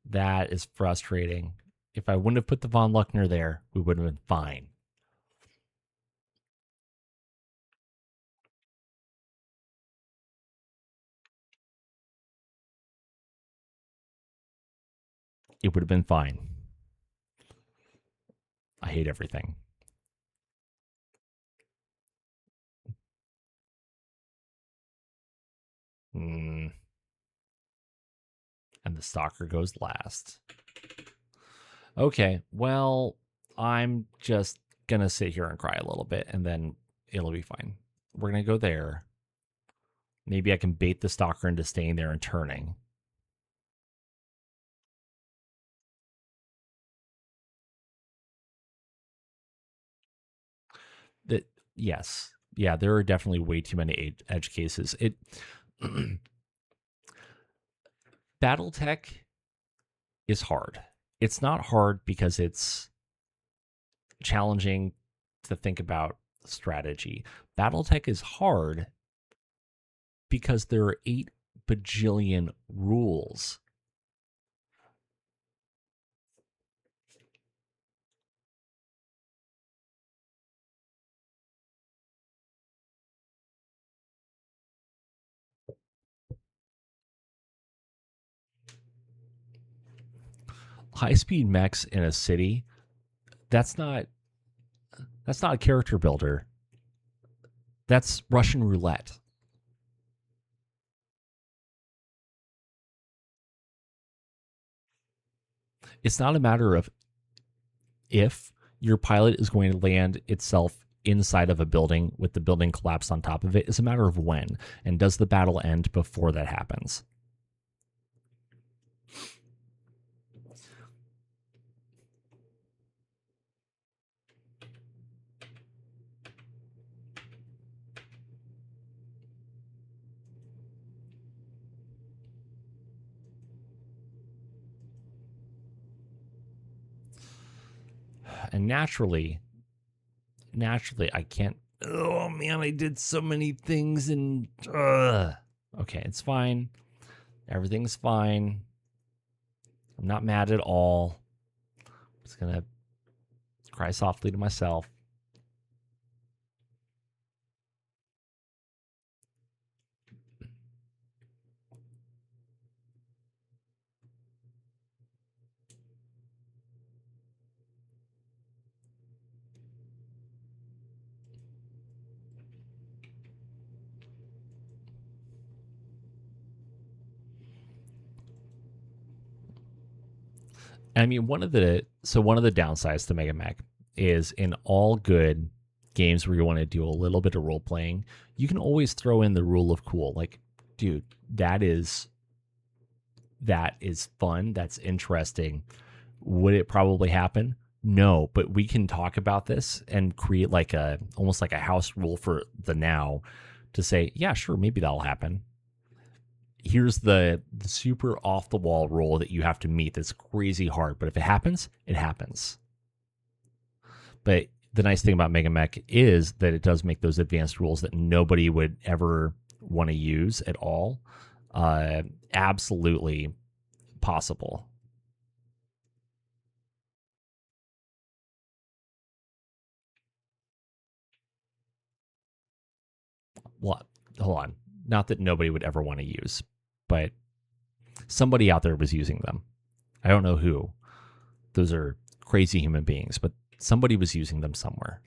That is frustrating. If I wouldn't have put the von Luckner there, we would have been fine. It would have been fine. I hate everything. And the Stalker goes last. Okay, well, I'm just going to sit here and cry a little bit, and then it'll be fine. We're going to go there. Maybe I can bait the Stalker into staying there and turning. Yes. Yeah, there are definitely way too many edge cases. Battletech is hard. It's not hard because it's challenging to think about strategy. Battletech is hard because there are 8 bajillion rules. high-speed mechs in a city, that's not a character builder. That's Russian roulette. It's not a matter of if your pilot is going to land itself inside of a building with the building collapsed on top of it. It's a matter of when, and does the battle end before that happens? And naturally, I can't. Oh man, I did so many things and okay, it's fine. Everything's fine. I'm not mad at all. I'm just gonna cry softly to myself. I mean, one of the downsides to MegaMek is in all good games where you want to do a little bit of role playing, you can always throw in the rule of cool. Like, dude, that is fun. That's interesting. Would it probably happen? No, but we can talk about this and create like almost like a house rule for the now to say, yeah, sure, maybe that'll happen. Here's the super off the wall rule that you have to meet that's crazy hard, but if it happens, it happens. But the nice thing about MegaMek is that it does make those advanced rules that nobody would ever want to use at all absolutely possible. Well, hold on. Not that nobody would ever want to use, but somebody out there was using them. I don't know who. Those are crazy human beings, but somebody was using them somewhere.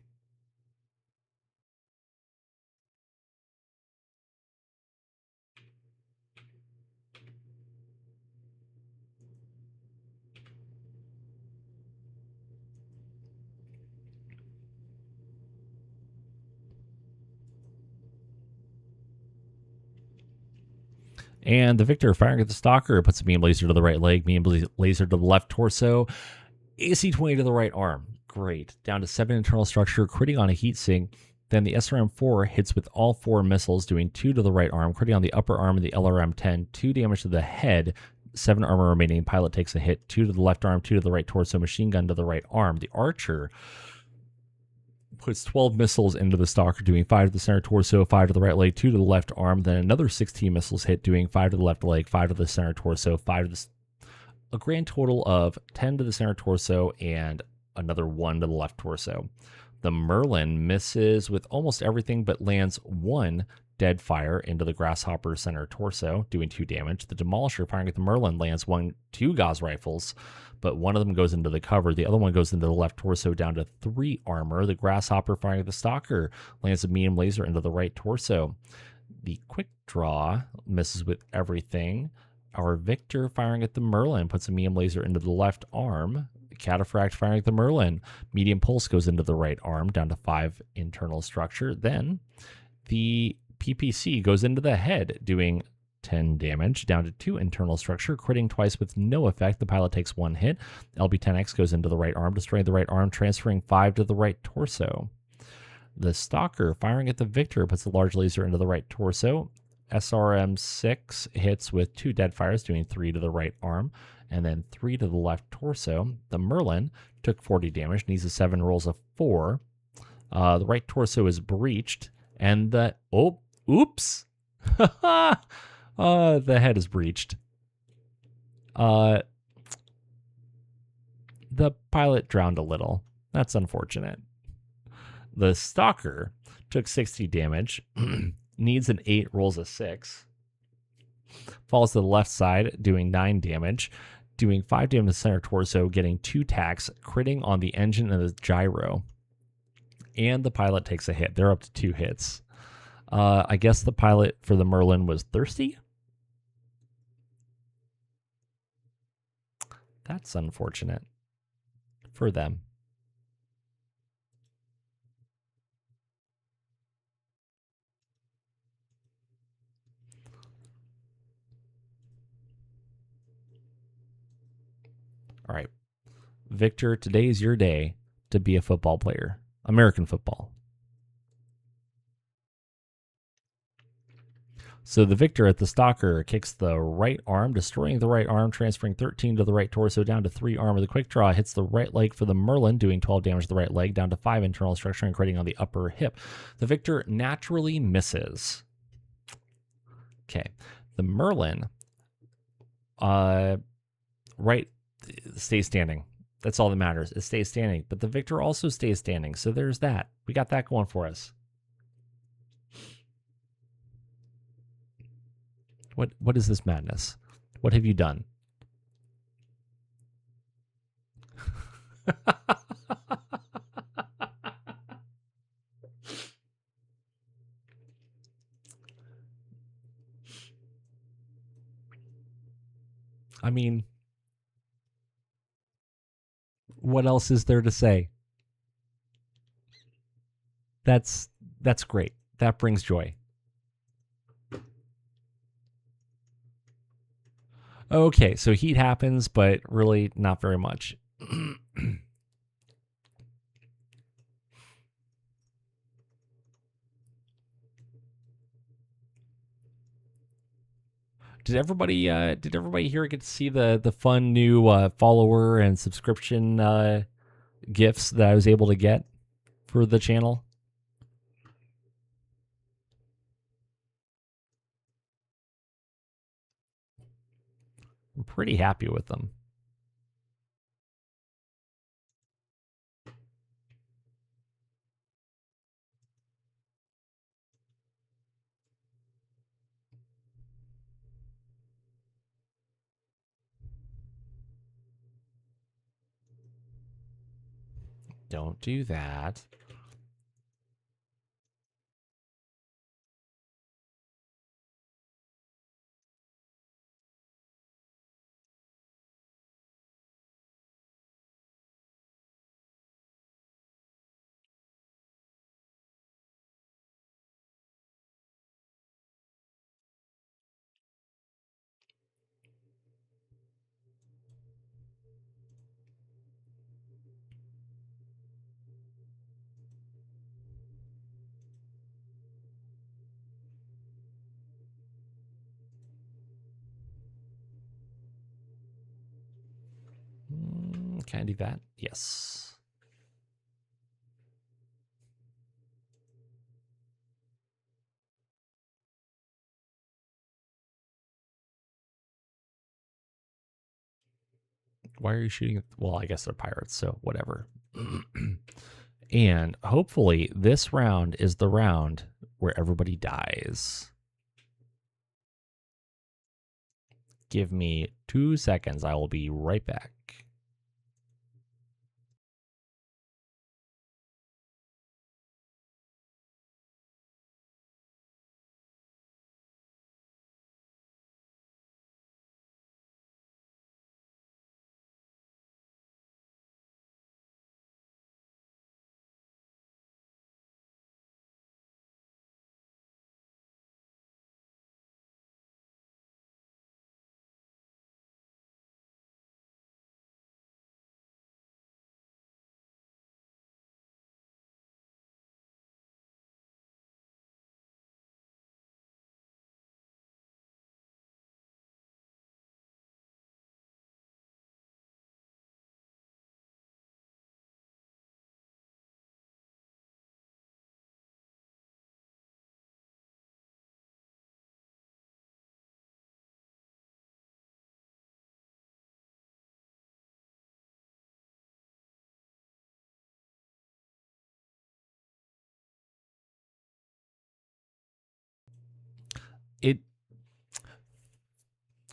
And the victor firing at the stalker puts a beam laser to the right leg, beam laser to the left torso, AC-20 to the right arm. Great. Down to 7 internal structure, critting on a heat sink. Then the SRM-4 hits with all 4 missiles, doing 2 to the right arm, critting on the upper arm of the LRM-10, 2 damage to the head, 7 armor remaining. Pilot takes a hit, 2 to the left arm, 2 to the right torso, machine gun to the right arm. The archer puts 12 missiles into the stalker, doing 5 to the center torso, 5 to the right leg, 2 to the left arm. Then another 16 missiles hit, doing 5 to the left leg, 5 to the center torso, 5 to the... A grand total of 10 to the center torso and another 1 to the left torso. The Merlin misses with almost everything, but lands 1 dead fire into the Grasshopper center torso, doing 2 damage. The Demolisher firing at the Merlin lands 2 Gauss rifles, but one of them goes into the cover. The other one goes into the left torso, down to 3 armor. The Grasshopper firing at the Stalker lands a medium laser into the right torso. The Quick Draw misses with everything. Our Victor firing at the Merlin puts a medium laser into the left arm. The Cataphract firing at the Merlin. Medium pulse goes into the right arm, down to 5 internal structure. Then the PPC goes into the head, doing 10 damage, down to 2 internal structure, critting twice with no effect. The pilot takes 1 hit. LB-10X goes into the right arm, destroying the right arm, transferring 5 to the right torso. The Stalker firing at the Victor puts a large laser into the right torso. SRM-6 hits with 2 dead fires, doing 3 to the right arm, and then 3 to the left torso. The Merlin took 40 damage, needs a 7, rolls a 4. The right torso is breached, and the... Oh, oops! The head is breached. The pilot drowned a little. That's unfortunate. The Stalker took 60 damage, needs an 8, rolls a 6. Falls to the left side, doing 9 damage. doing 5 damage to the center torso, getting 2 tacks, critting on the engine and the gyro. And the pilot takes a hit. They're up to 2 hits. I guess the pilot for the Merlin was thirsty? That's unfortunate for them. All right. Victor, today is your day to be a football player. American football. So the Victor at the Stalker kicks the right arm, destroying the right arm, transferring 13 to the right torso, down to 3 arm with a quick draw. Hits the right leg for the Merlin, doing 12 damage to the right leg, down to 5 internal structure and critting on the upper hip. The Victor naturally misses. Okay. The Merlin, right, stays standing. That's all that matters. It stays standing. But the Victor also stays standing. So there's that. We got that going for us. What is this madness? What have you done? I mean, what else is there to say? That's great. That brings joy. Okay, so heat happens, but really not very much. Did everybody here get to see the fun new follower and subscription gifts that I was able to get for the channel? I'm pretty happy with them. Don't do that. Can I do that? Yes. Why are you shooting? Well, I guess they're pirates, so whatever. And hopefully this round is the round where everybody dies. Give me 2 seconds. I will be right back.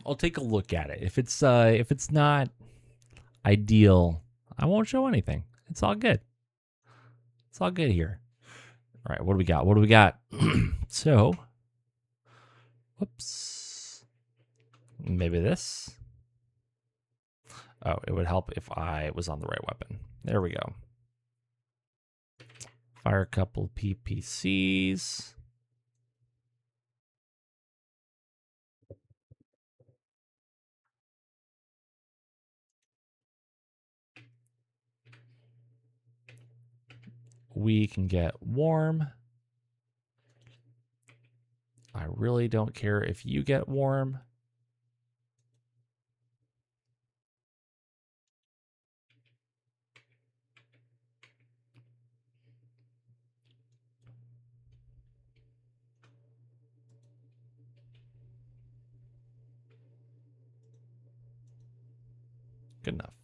I'll take a look at it. If it's not ideal, I won't show anything. It's all good. It's all good here. All right, what do we got? What do we got? So, whoops. Maybe this. Oh, it would help if I was on the right weapon. There we go. Fire a couple PPCs. We can get warm. I really don't care if you get warm. Good enough.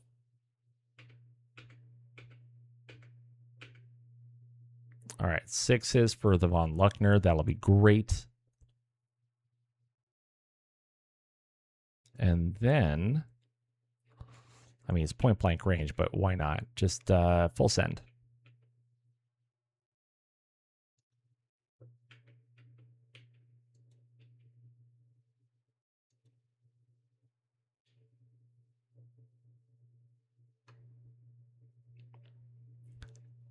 All right, 6s for the Von Luckner. That'll be great. And then, I mean, it's point blank range, but why not? Just full send.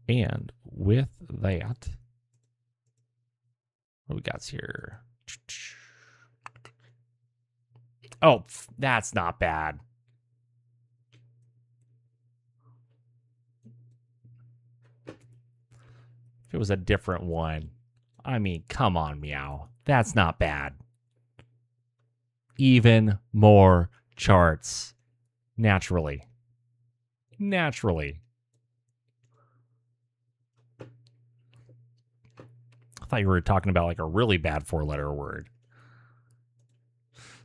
And with that, what we got here? Oh, that's not bad. If it was a different one, I mean, come on, Meow. That's not bad. Even more charts. Naturally. Naturally. I thought you were talking about like a really bad 4-letter word.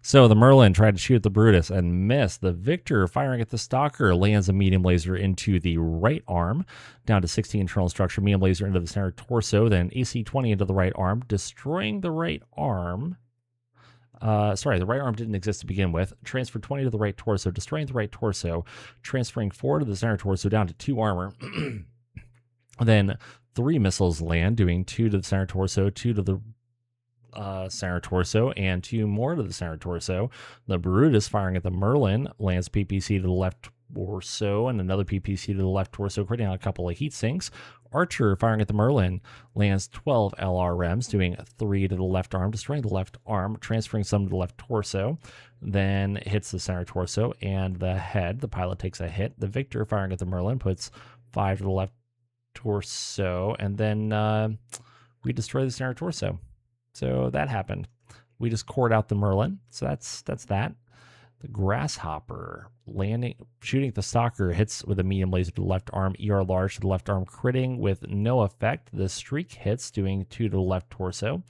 So the Merlin tried to shoot the Brutus and missed. The Victor, firing at the Stalker, lands a medium laser into the right arm, down to 60 internal structure, medium laser into the center torso, then AC-20 into the right arm, destroying the right arm. Sorry, the right arm didn't exist to begin with. Transfer 20 to the right torso, destroying the right torso, transferring 4 to the center torso, down to 2 armor. Then 3 missiles land, doing 2 to the center torso, 2 to the center torso, and 2 more to the center torso. The Brutus, firing at the Merlin, lands PPC to the left torso and another PPC to the left torso, creating a couple of heat sinks. Archer, firing at the Merlin, lands 12 LRMs, doing 3 to the left arm, destroying the left arm, transferring some to the left torso, then hits the center torso and the head. The pilot takes a hit. The Victor, firing at the Merlin, puts 5 to the left torso, and then we destroy the center torso. So that happened. We just cored out the Merlin. So that's that. The Grasshopper, shooting at the Stalker, hits with a medium laser to the left arm, ER large to the left arm, critting with no effect. The Streak hits, doing 2 to the left torso.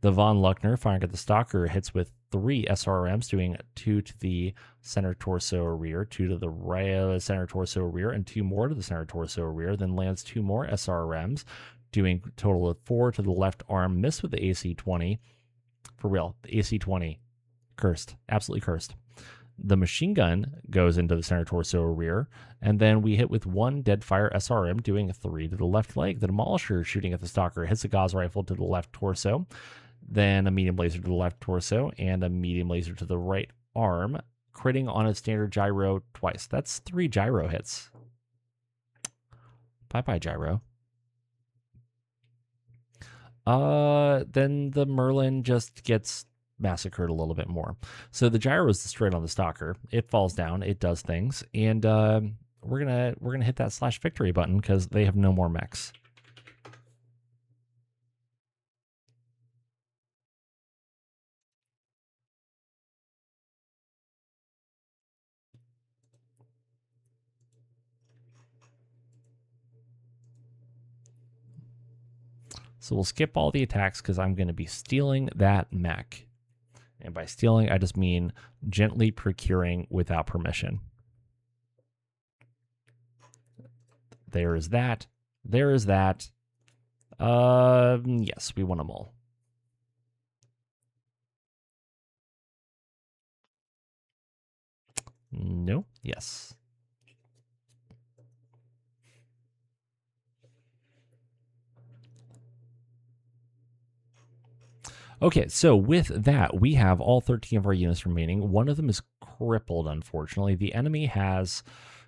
The Von Luckner, firing at the Stalker, hits with 3 SRMs, doing 2 to the center torso rear, 2 to the right center torso rear, and 2 more to the center torso rear, then lands 2 more SRMs, doing a total of 4 to the left arm, miss with the AC-20. For real, the AC-20, cursed, absolutely cursed. The machine gun goes into the center torso rear, and then we hit with 1 Deadfire SRM, doing 3 to the left leg. The Demolisher, shooting at the Stalker, hits a Gauss rifle to the left torso, then a medium laser to the left torso, and a medium laser to the right arm, critting on a standard gyro twice. That's 3 gyro hits. Bye-bye, gyro. Then the Merlin just gets massacred a little bit more. So the gyro is destroyed on the Stalker. It falls down. It does things, and we're gonna hit that /victory button because they have no more mechs. So we'll skip all the attacks because I'm going to be stealing that mech. And by stealing, I just mean gently procuring without permission. There is that. There is that. Yes, we want them all. No. Yes. Okay, so with that, we have all 13 of our units remaining. One of them is crippled, unfortunately. The enemy has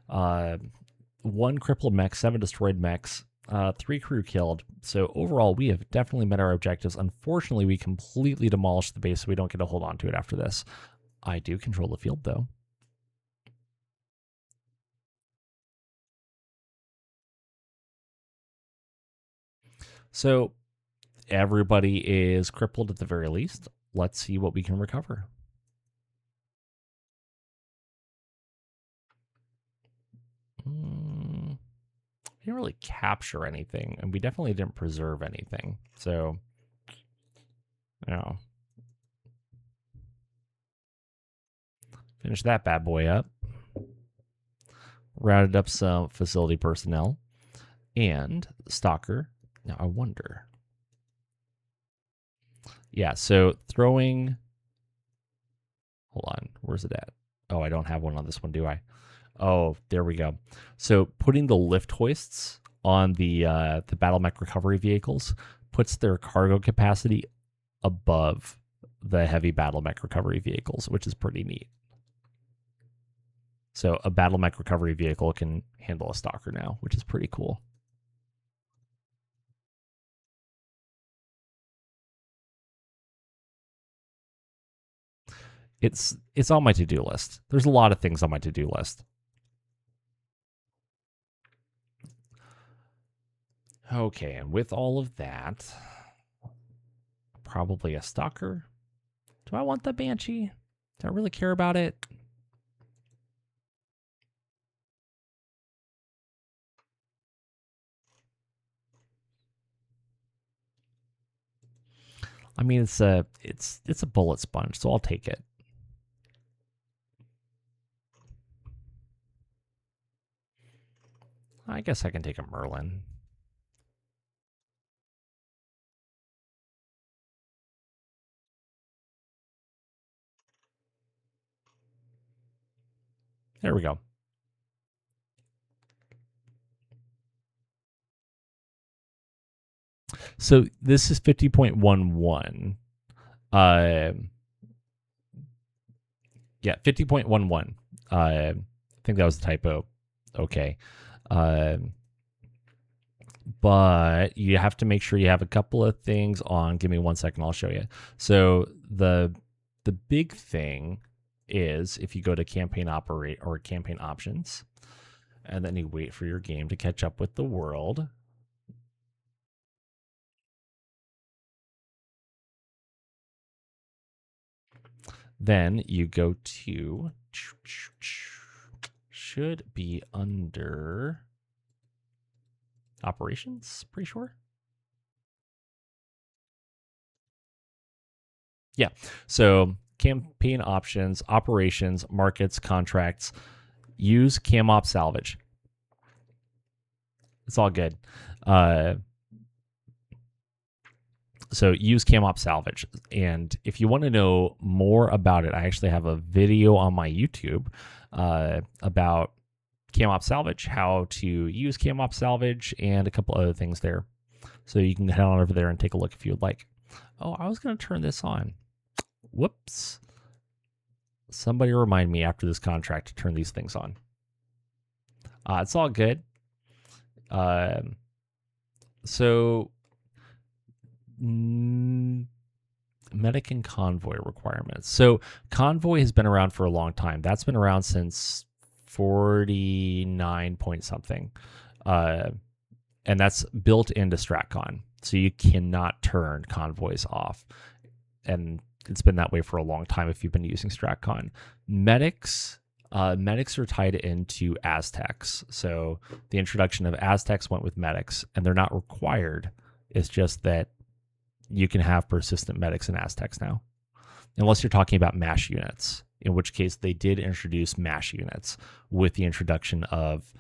one crippled mech, 7 destroyed mechs, 3 crew killed. So overall, we have definitely met our objectives. Unfortunately, we completely demolished the base, so we don't get to hold on to it after this. I do control the field, though. So everybody is crippled at the very least. Let's see what we can recover. Didn't really capture anything, and we definitely didn't preserve anything. So, finish that bad boy up. Routed up some facility personnel and Stalker. Now, I wonder. Yeah, so throwing. Hold on, where's it at? Oh, I don't have one on this one, do I? Oh, there we go. So putting the lift hoists on the Battletech recovery vehicles puts their cargo capacity above the heavy Battletech recovery vehicles, which is pretty neat. So a Battletech recovery vehicle can handle a Stalker now, which is pretty cool. It's on my to-do list. There's a lot of things on my to-do list. Okay, and with all of that, probably a Stalker. Do I want the Banshee? Do I really care about it? I mean, it's a bullet sponge, so I'll take it. I guess I can take a Merlin. There we go. So this is 50.11. Yeah, 50.11. I think that was a typo. Okay. But you have to make sure you have a couple of things on. Give me 1 second, I'll show you. So the big thing is if you go to campaign operate or campaign options, and then you wait for your game to catch up with the world. Then you go to, should be under operations, pretty sure. Yeah. So campaign options, operations, markets, contracts, use CamOp salvage. It's all good. So use CamOp salvage. And if you want to know more about it, I actually have a video on my YouTube about CamOp salvage, how to use CamOp salvage, and a couple other things there. So you can head on over there and take a look if you would like. Oh, I was going to turn this on. Whoops. Somebody remind me after this contract to turn these things on. It's all good. So medic and convoy requirements. So convoy has been around for a long time. That's been around since 49 point something. And that's built into StratCon. So you cannot turn convoys off. And it's been that way for a long time if you've been using StratCon. Medics are tied into Aztecs. So the introduction of Aztecs went with medics, and they're not required. It's just that you can have persistent medics in Aztecs now, unless you're talking about MASH units, in which case they did introduce MASH units with the introduction of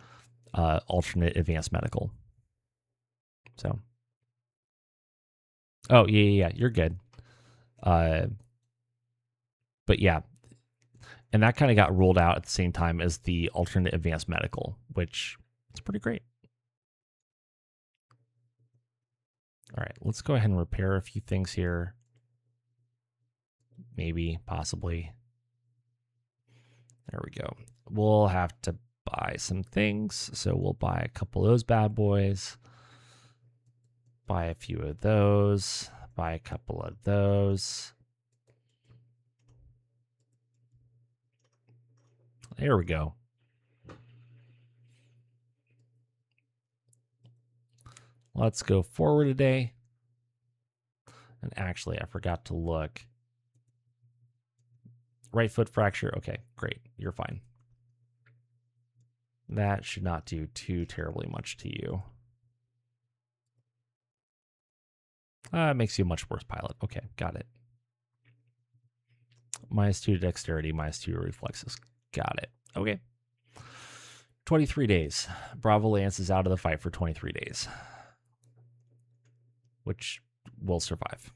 alternate advanced medical. So, oh, yeah, you're good. But yeah, And that kind of got rolled out at the same time as the alternate advanced medical, which is pretty great. All right, let's go ahead and repair a few things here. Maybe, possibly. There we go. We'll have to buy some things. So we'll buy a couple of those bad boys. Buy a few of those. Buy a couple of those. There we go. Let's go forward today. And actually, I forgot to look. Right foot fracture. Okay, great. You're fine. That should not do too terribly much to you. It makes you a much worse pilot. Okay, got it. -2 to dexterity, -2 to reflexes. Got it. Okay. 23 days. Bravo Lance is out of the fight for 23 days, which will survive.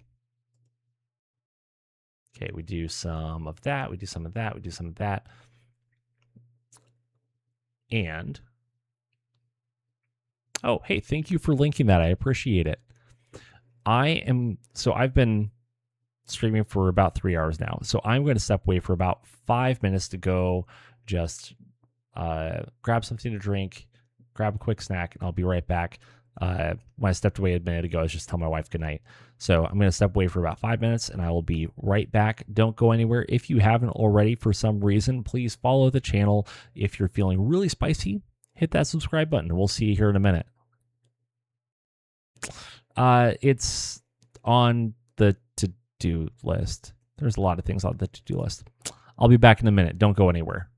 Okay, we do some of that. We do some of that. We do some of that. And, oh, hey, thank you for linking that. I appreciate it. I've been streaming for about 3 hours now. So I'm going to step away for about 5 minutes to go just grab something to drink, grab a quick snack, and I'll be right back. When I stepped away a minute ago, I was just telling my wife goodnight. So I'm going to step away for about 5 minutes and I will be right back. Don't go anywhere. If you haven't already, for some reason, please follow the channel. If you're feeling really spicy, hit that subscribe button. We'll see you here in a minute. It's on the to-do list. There's a lot of things on the to-do list. I'll be back in a minute. Don't go anywhere.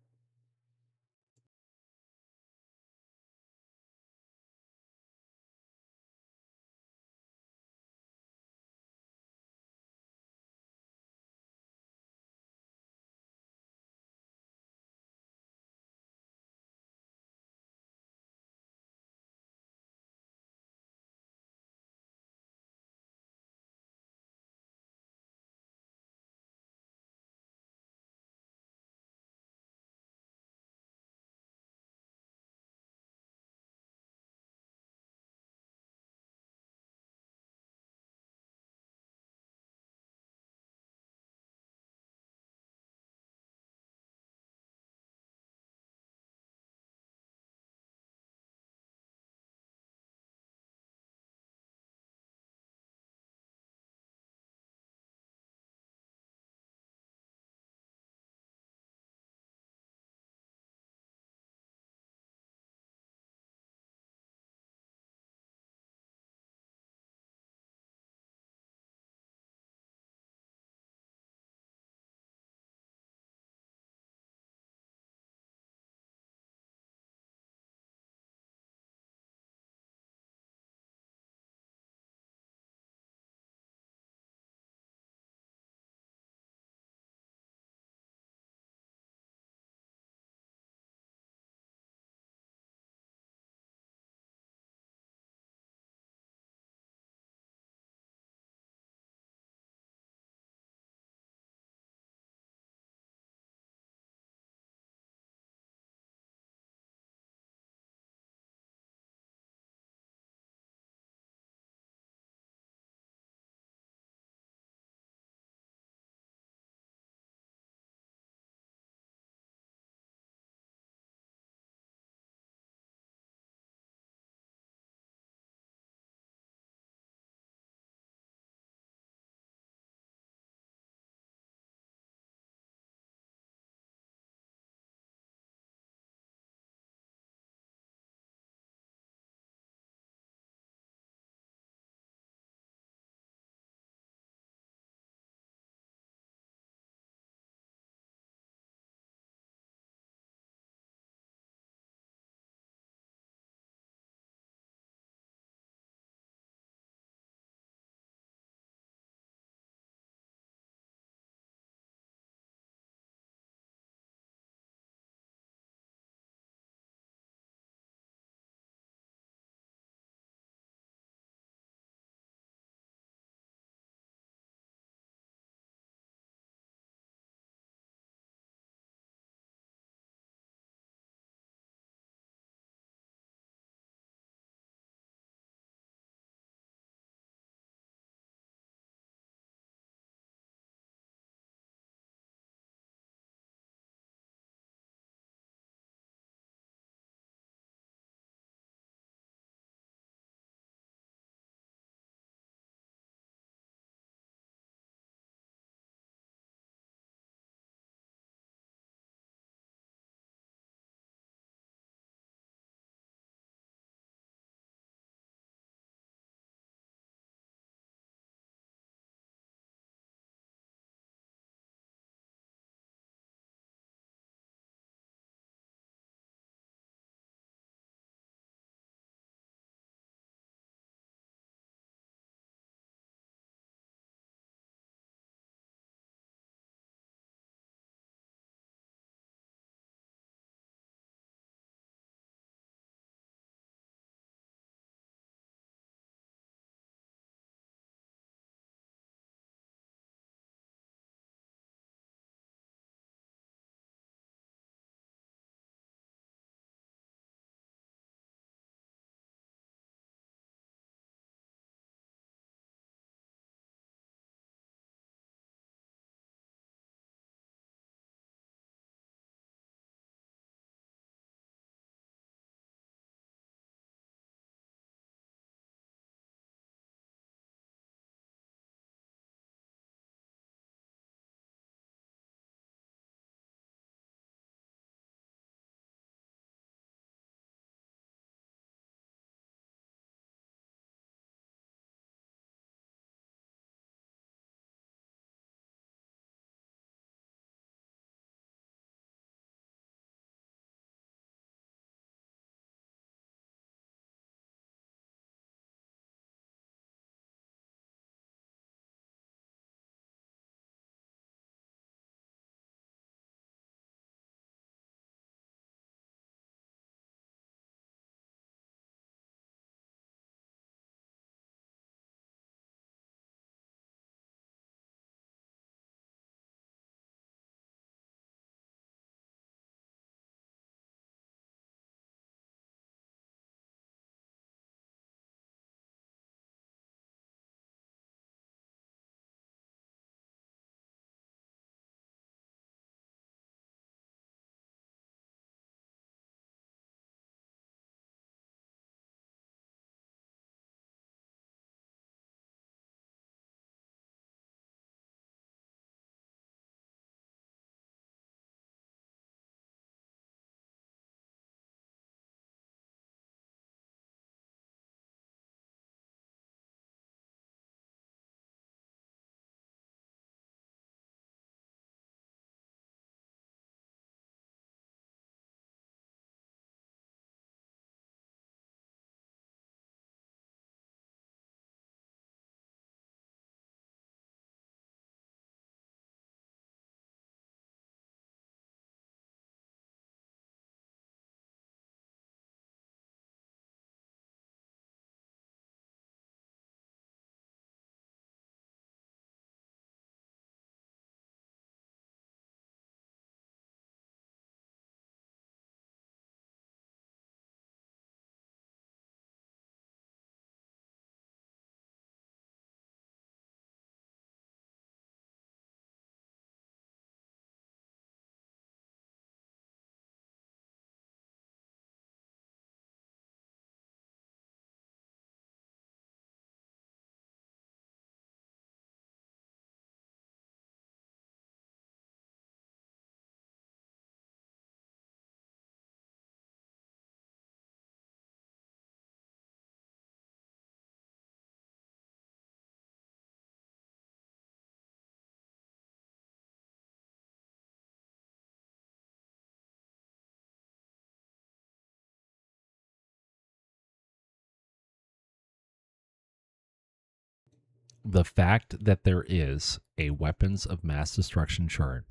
The fact that there is a weapons of mass destruction chart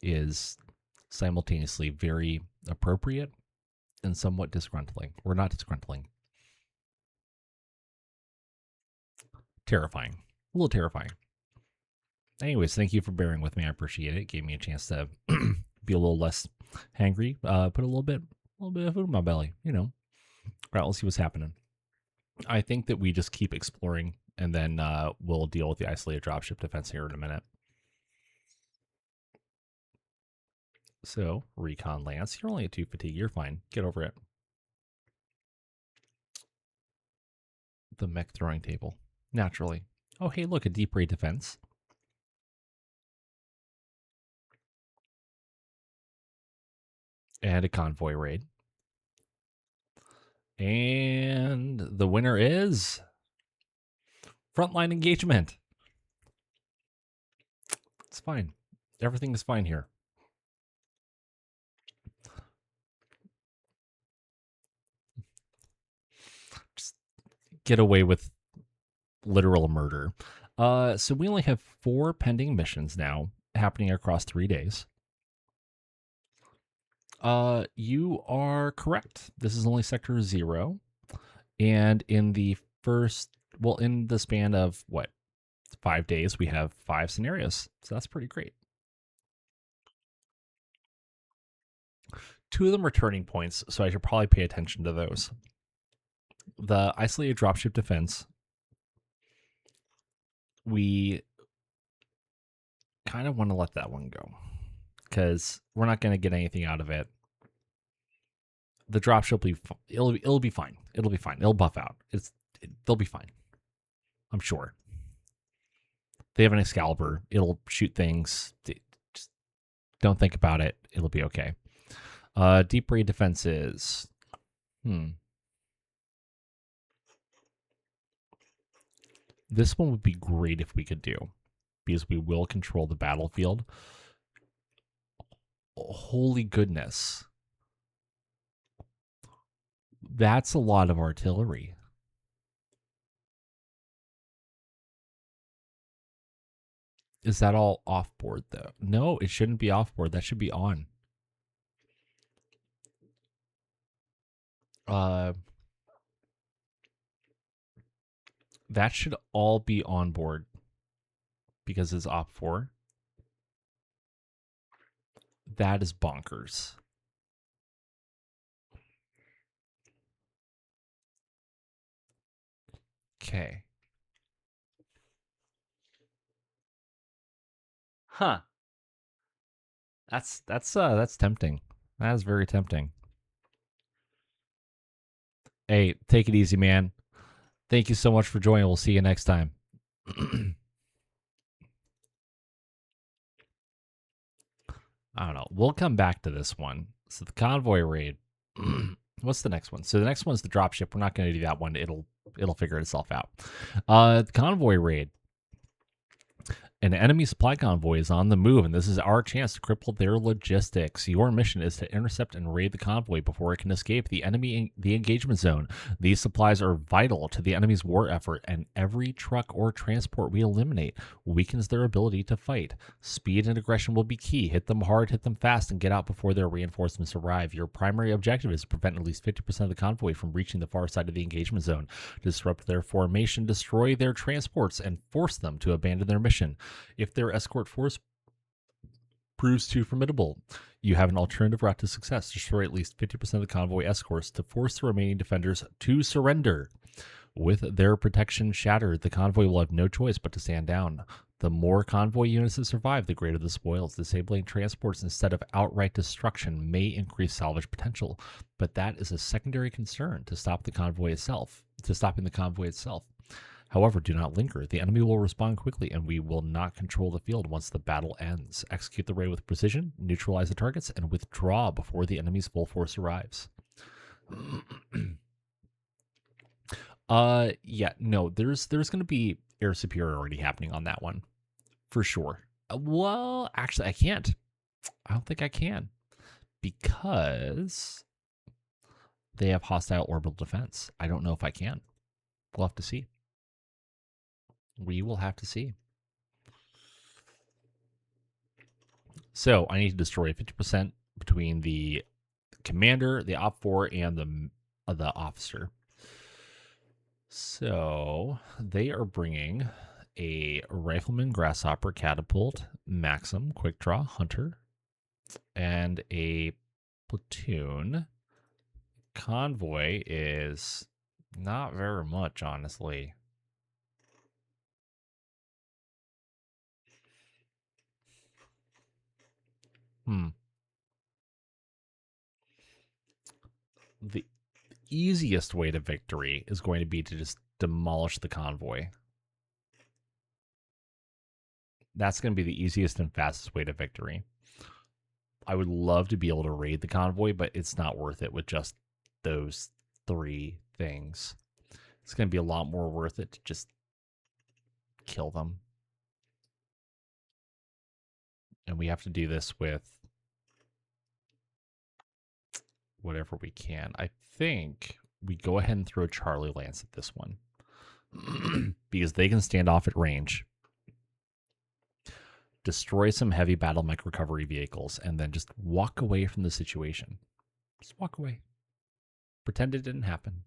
is simultaneously very appropriate and somewhat disgruntling. Or not disgruntling. Terrifying. A little terrifying. Anyways, thank you for bearing with me. I appreciate it. It gave me a chance to be a little less hangry. Put a little bit of food in my belly, you know. All right, let's see what's happening. I think that we just keep exploring, and then we'll deal with the isolated dropship defense here in a minute. So, recon lance. You're only at 2 fatigue. You're fine. Get over it. The mech throwing table. Naturally. Oh, hey, look, a deep raid defense. And a convoy raid. And the winner is frontline engagement. It's fine. Everything is fine here. Just get away with literal murder. So we only have 4 pending missions now happening across 3 days. You are correct. This is only Sector 0. And in the in the span of, 5 days, we have 5 scenarios. So that's pretty great. 2 of them are turning points, so I should probably pay attention to those. The isolated dropship defense, we kind of want to let that one go because we're not going to get anything out of it. The dropship it'll be fine. It'll be fine. It'll buff out. They'll be fine. I'm sure. They have an Excalibur. It'll shoot things. Just don't think about it. It'll be okay. Deep raid defenses. This one would be great if we could do, because we will control the battlefield. Holy goodness. That's a lot of artillery. Is that all off-board, though? No, it shouldn't be off-board. That should be on. That should all be on board because it's op 4. That is bonkers. Okay. Huh. That's tempting. That is very tempting. Hey, take it easy, man. Thank you so much for joining. We'll see you next time. I don't know. We'll come back to this one. So the convoy raid. What's the next one? So the next one's the dropship. We're not going to do that one. It'll figure itself out. The convoy raid. An enemy supply convoy is on the move, and this is our chance to cripple their logistics. Your mission is to intercept and raid the convoy before it can escape the engagement zone. These supplies are vital to the enemy's war effort, and every truck or transport we eliminate weakens their ability to fight. Speed and aggression will be key. Hit them hard, hit them fast, and get out before their reinforcements arrive. Your primary objective is to prevent at least 50% of the convoy from reaching the far side of the engagement zone. Disrupt their formation, destroy their transports, and force them to abandon their mission. If their escort force proves too formidable, you have an alternative route to success. Destroy at least 50% of the convoy escorts to force the remaining defenders to surrender. With their protection shattered, the convoy will have no choice but to stand down. The more convoy units that survive, the greater the spoils. Disabling transports instead of outright destruction may increase salvage potential, but that is a secondary concern to stopping the convoy itself. However, do not linger. The enemy will respond quickly, and we will not control the field once the battle ends. Execute the raid with precision, neutralize the targets, and withdraw before the enemy's full force arrives. There's going to be air superiority happening on that one, for sure. Well, actually, I can't. I don't think I can, because they have hostile orbital defense. I don't know if I can. We'll have to see. We will have to see. So I need to destroy 50% between the commander, the op 4, and the officer. So they are bringing a rifleman, grasshopper, catapult, maxim, quick draw, hunter, and a platoon. Convoy is not very much, honestly. The easiest way to victory is going to be to just demolish the convoy. That's going to be the easiest and fastest way to victory. I would love to be able to raid the convoy, but it's not worth it with just those 3 things. It's going to be a lot more worth it to just kill them. And we have to do this with whatever we can. I think we go ahead and throw Charlie Lance at this one because they can stand off at range, destroy some heavy battle mech recovery vehicles, and then just walk away from the situation. Just walk away. Pretend it didn't happen.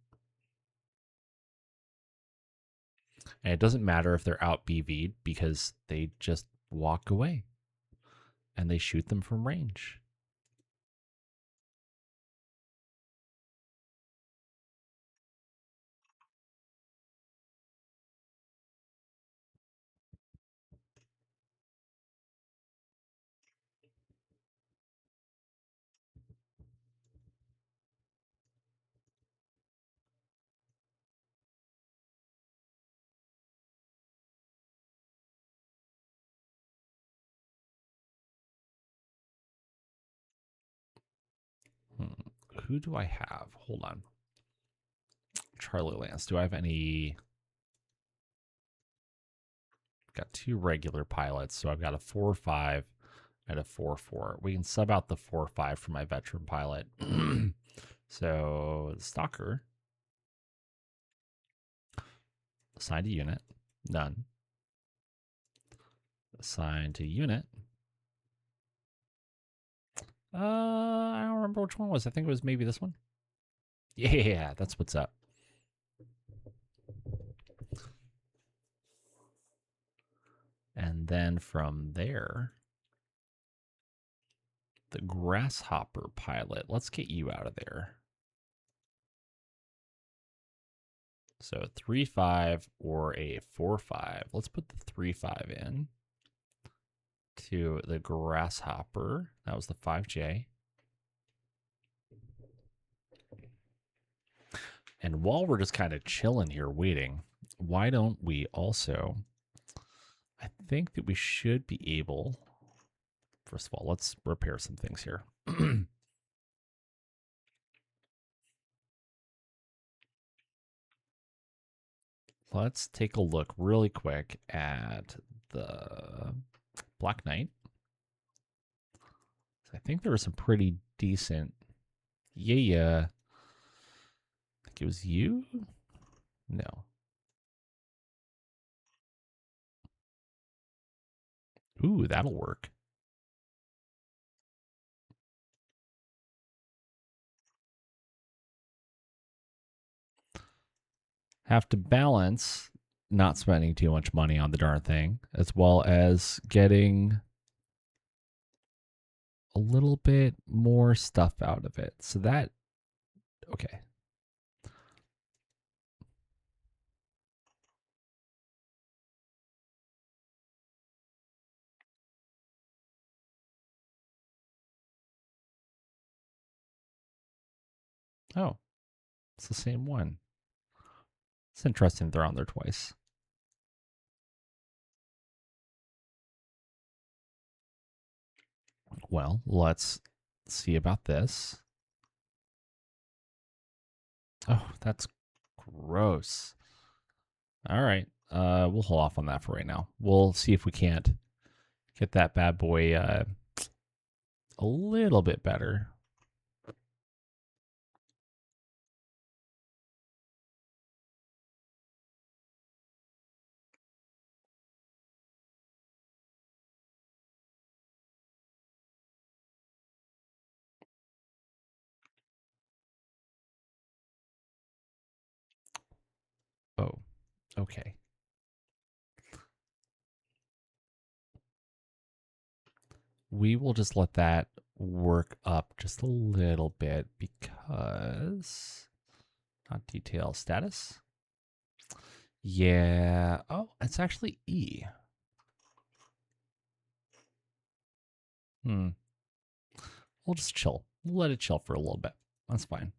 And it doesn't matter if they're out BV'd because they just walk away and they shoot them from range. Who do I have? Hold on. Charlie Lance. Do I have any? Got 2 regular pilots, so I've got a 4-5 and a 4-4. We can sub out the 4-5 for my veteran pilot. So Stalker. Assigned to unit. None. Assigned to unit. I don't remember which one it was. I think it was maybe this one. Yeah, that's what's up. And then from there, the grasshopper pilot. Let's get you out of there. So 3-5 or a 4-5. Let's put the 3-5 in to the grasshopper. That was the 5J. And while we're just kind of chilling here waiting, why don't we also, I think that we should be able, first of all, let's repair some things here. Let's take a look really quick at the Black Knight. I think there was some pretty decent, yeah. I think it was you? No. Ooh, that'll work. Have to balance not spending too much money on the darn thing, as well as getting a little bit more stuff out of it. So that, okay. Oh, it's the same one. It's interesting they're on there twice. Well, let's see about this. Oh, that's gross. All right. We'll hold off on that for right now. We'll see if we can't get that bad boy a little bit better. Okay. We will just let that work up just a little bit because not detail status. Yeah. Oh, it's actually E. Hmm. We'll just chill. We'll let it chill for a little bit. That's fine.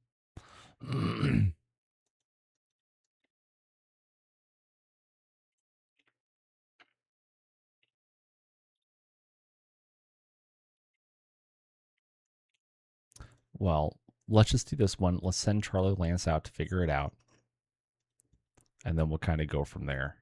Well, let's just do this one. Let's send Charlie Lance out to figure it out. And then we'll kind of go from there.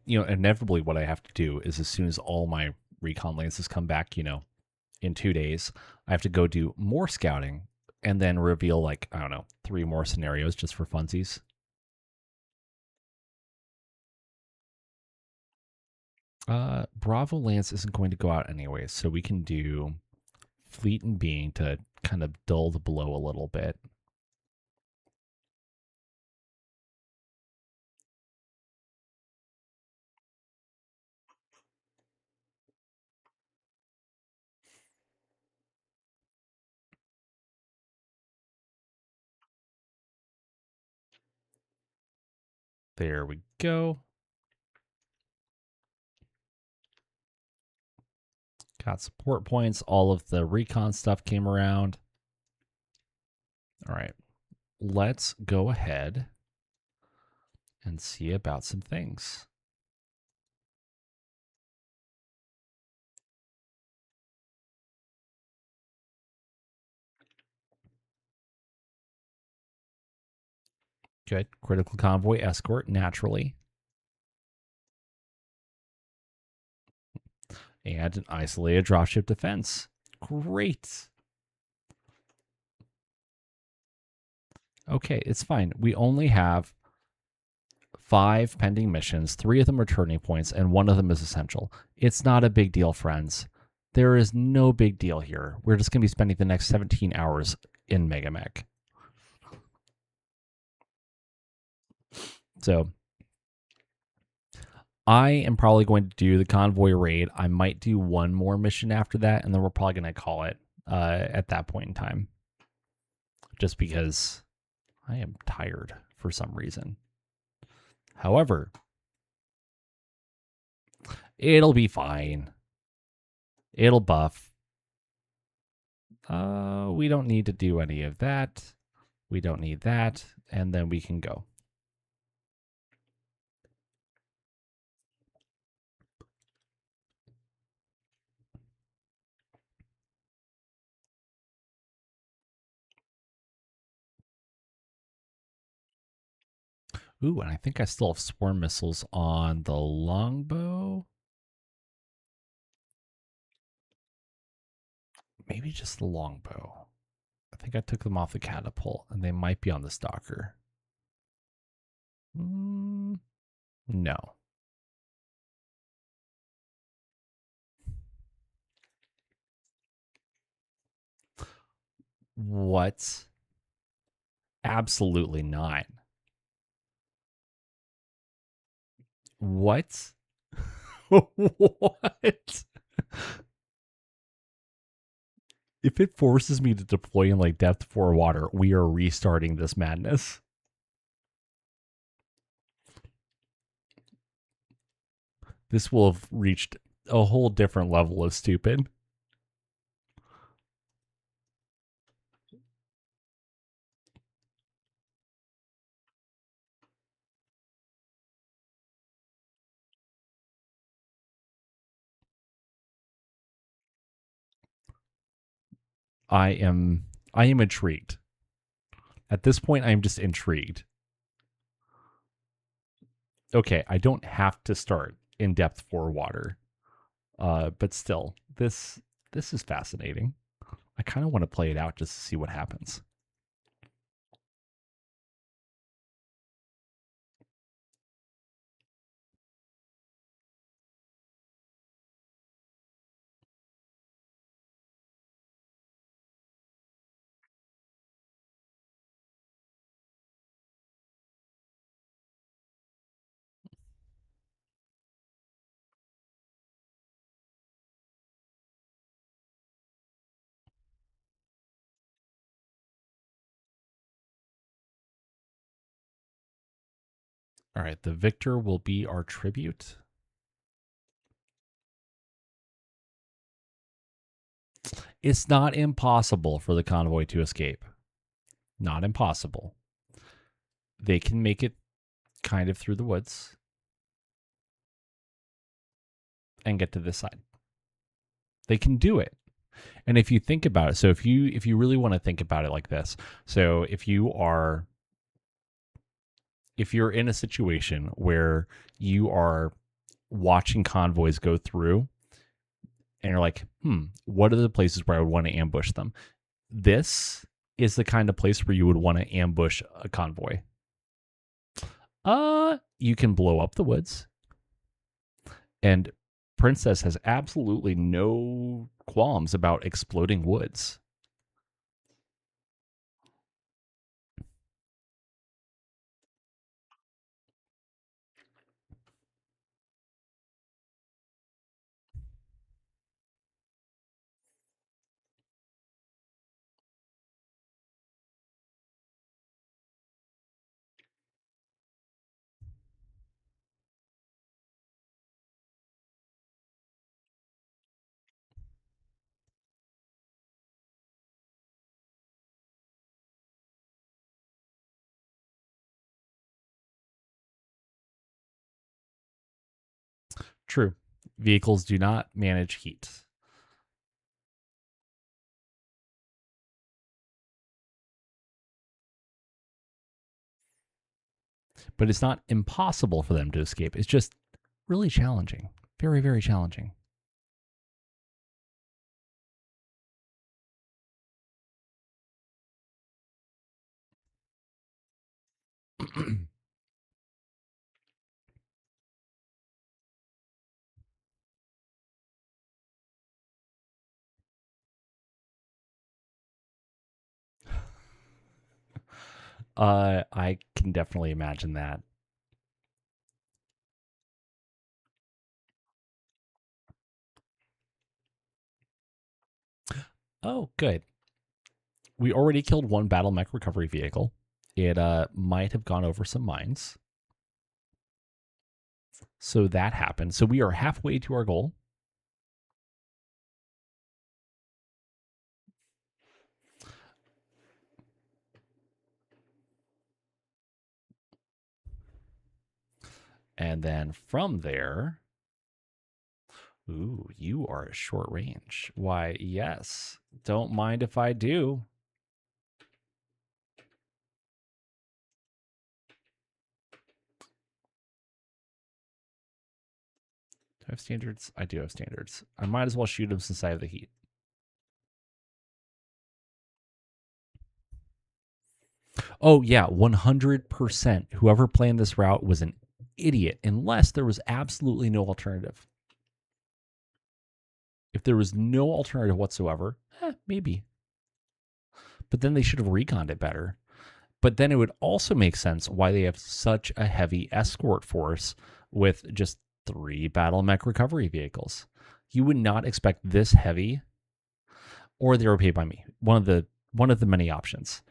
You know, inevitably what I have to do is as soon as all my recon lances come back, you know, in 2 days, I have to go do more scouting and then reveal like, I don't know, 3 more scenarios just for funsies. Bravo Lance isn't going to go out anyway, so we can do Fleet and Being to kind of dull the blow a little bit. There we go. Got support points. All of the recon stuff came around. All right. Let's go ahead and see about some things. Good. Critical convoy escort, naturally. And an isolated dropship defense. Great. Okay, it's fine. We only have 5 pending missions. 3 of them are turning points, and 1 of them is essential. It's not a big deal, friends. There is no big deal here. We're just going to be spending the next 17 hours in MegaMek. So I am probably going to do the convoy raid. I might do 1 more mission after that, and then we're probably going to call it at that point in time. Just because I am tired for some reason. However, it'll be fine. It'll buff. We don't need to do any of that. We don't need that. And then we can go. Ooh, and I think I still have swarm missiles on the longbow. Maybe just the longbow. I think I took them off the catapult, and they might be on the stalker. No. What? Absolutely not. What? What? If it forces me to deploy in like depth 4 water, we are restarting this madness. This will have reached a whole different level of stupid. I am intrigued. At this point, I am just intrigued. Okay, I don't have to start in depth 4 water. But still, this is fascinating. I kind of want to play it out just to see what happens. All right, the victor will be our tribute. It's not impossible for the convoy to escape. Not impossible. They can make it kind of through the woods and get to this side. They can do it. And if you think about it, so if you really want to think about it like this, so if you're in a situation where you are watching convoys go through and you're like, what are the places where I would want to ambush them? This is the kind of place where you would want to ambush a convoy. You can blow up the woods. And Princess has absolutely no qualms about exploding woods. True. Vehicles do not manage heat. But it's not impossible for them to escape. It's just really challenging. Very, very challenging. I can definitely imagine that. Oh, good. We already killed one Battletech recovery vehicle. It might have gone over some mines. So that happened. So we are halfway to our goal. And then from there, ooh, you are at short range. Why, yes. Don't mind if I do. Do I have standards? I do have standards. I might as well shoot him since I have the heat. Oh, yeah, 100%. Whoever planned this route was an idiot, unless there was absolutely no alternative. If there was no alternative whatsoever, maybe. But then they should have reconned it better. But then it would also make sense why they have such a heavy escort force with just 3 Battletech recovery vehicles. You would not expect this heavy, or they were paid by me. One of the many options.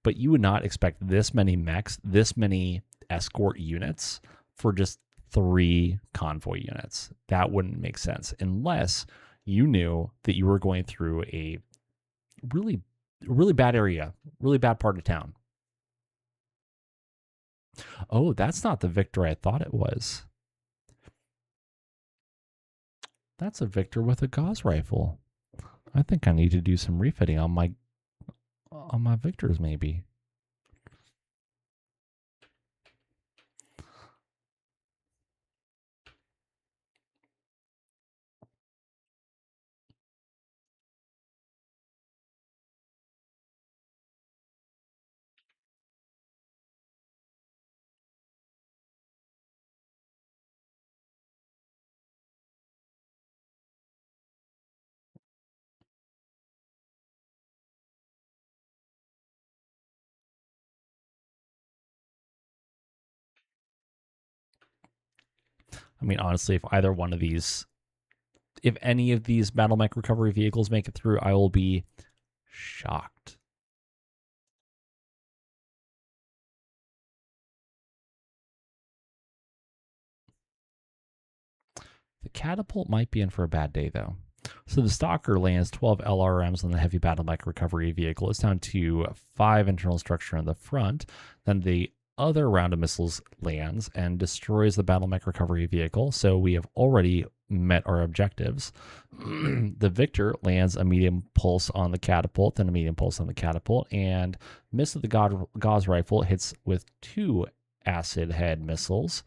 But you would not expect this many mechs, this many escort units for just 3 convoy units. That wouldn't make sense unless you knew that you were going through a really, really bad area, really bad part of town. Oh, that's not the Victor I thought it was. That's a Victor with a Gauss rifle. I think I need to do some refitting on my Victors, maybe. I mean, honestly, if either one of these, if any of these Battletech recovery vehicles make it through, I will be shocked. The catapult might be in for a bad day, though. So the Stalker lands 12 LRMs on the heavy Battletech recovery vehicle. It's down to 5 internal structure in the front. Then the other round of missiles lands and destroys the Battletech recovery vehicle. So we have already met our objectives. The Victor lands a medium pulse on the catapult, then a medium pulse on the catapult, and miss of the Gauss rifle hits with 2 acid head missiles,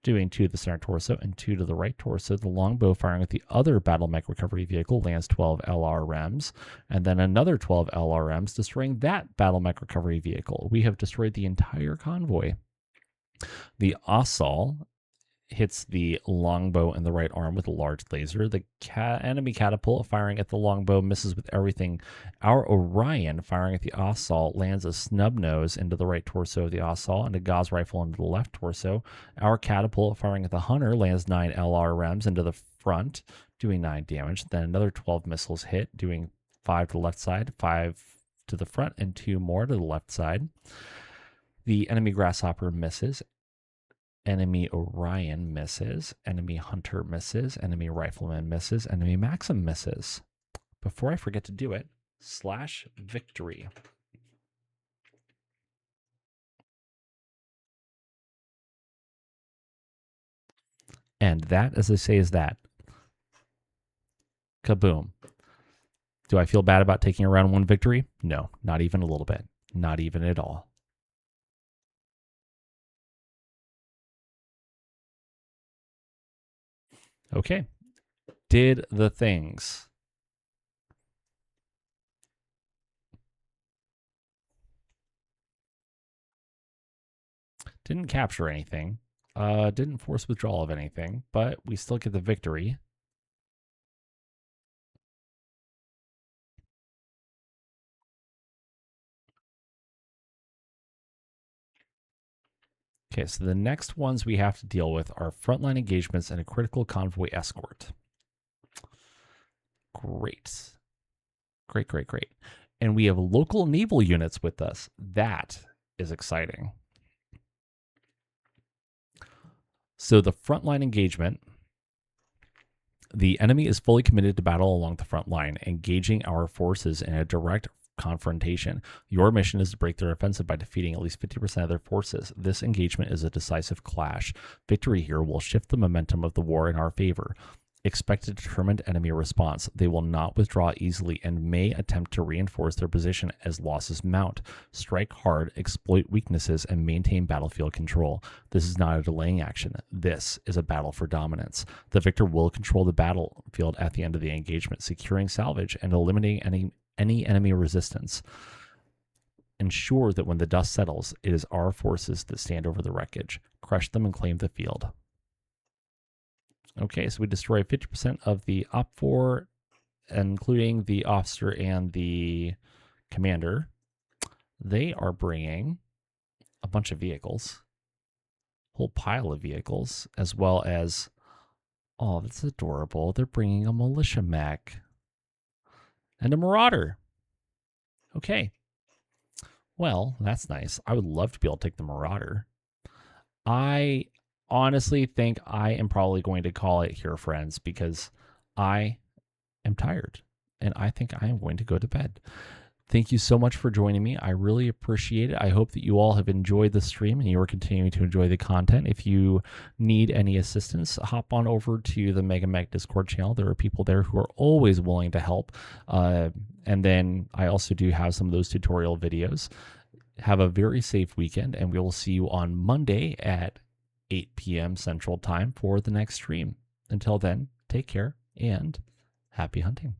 doing 2 to the center torso and 2 to the right torso. The longbow firing at the other Battletech recovery vehicle lands 12 LRMs, and then another 12 LRMs, destroying that Battletech recovery vehicle. We have destroyed the entire convoy. The Assault hits the longbow in the right arm with a large laser. The enemy catapult firing at the longbow misses with everything. Our Orion firing at the Assault lands a snub nose into the right torso of the Assault and a Gauss rifle into the left torso. Our catapult firing at the Hunter lands 9 LRMs into the front, doing 9 damage. Then another 12 missiles hit, doing 5 to the left side, 5 to the front, and 2 more to the left side. The enemy Grasshopper misses. Enemy Orion misses, enemy Hunter misses, enemy Rifleman misses, enemy Maxim misses. Before I forget to do it, /victory. And that, as I say, is that. Kaboom. Do I feel bad about taking a round 1 victory? No, not even a little bit. Not even at all. Okay. Did the things. Didn't capture anything. Didn't force withdrawal of anything, but we still get the victory. Okay, so the next ones we have to deal with are frontline engagements and a critical convoy escort. Great. Great, great, great. And we have local naval units with us. That is exciting. So the frontline engagement, the enemy is fully committed to battle along the front line, engaging our forces in a direct confrontation. Your mission is to break their offensive by defeating at least 50% of their forces. This engagement is a decisive clash. Victory here will shift the momentum of the war in our favor. Expect a determined enemy response. They will not withdraw easily and may attempt to reinforce their position as losses mount. Strike hard, exploit weaknesses, and maintain battlefield control. This is not a delaying action. This is a battle for dominance. The victor will control the battlefield at the end of the engagement, securing salvage and eliminating any enemy resistance. Ensure that when the dust settles, it is our forces that stand over the wreckage. Crush them and claim the field. Okay, so we destroy 50% of the OPFOR, including the officer and the commander. They are bringing a bunch of vehicles, a whole pile of vehicles, as well as, oh, that's adorable. They're bringing a militia mech and a marauder. Okay. Well, that's nice. I would love to be able to take the marauder. I honestly think I am probably going to call it here, friends, because I am tired and I think I am going to go to bed. Thank you so much for joining me. I really appreciate it. I hope that you all have enjoyed the stream and you are continuing to enjoy the content. If you need any assistance, hop on over to the MegaMek Discord channel. There are people there who are always willing to help. And then I also do have some of those tutorial videos. Have a very safe weekend, and we will see you on Monday at 8 p.m. Central Time for the next stream. Until then, take care and happy hunting.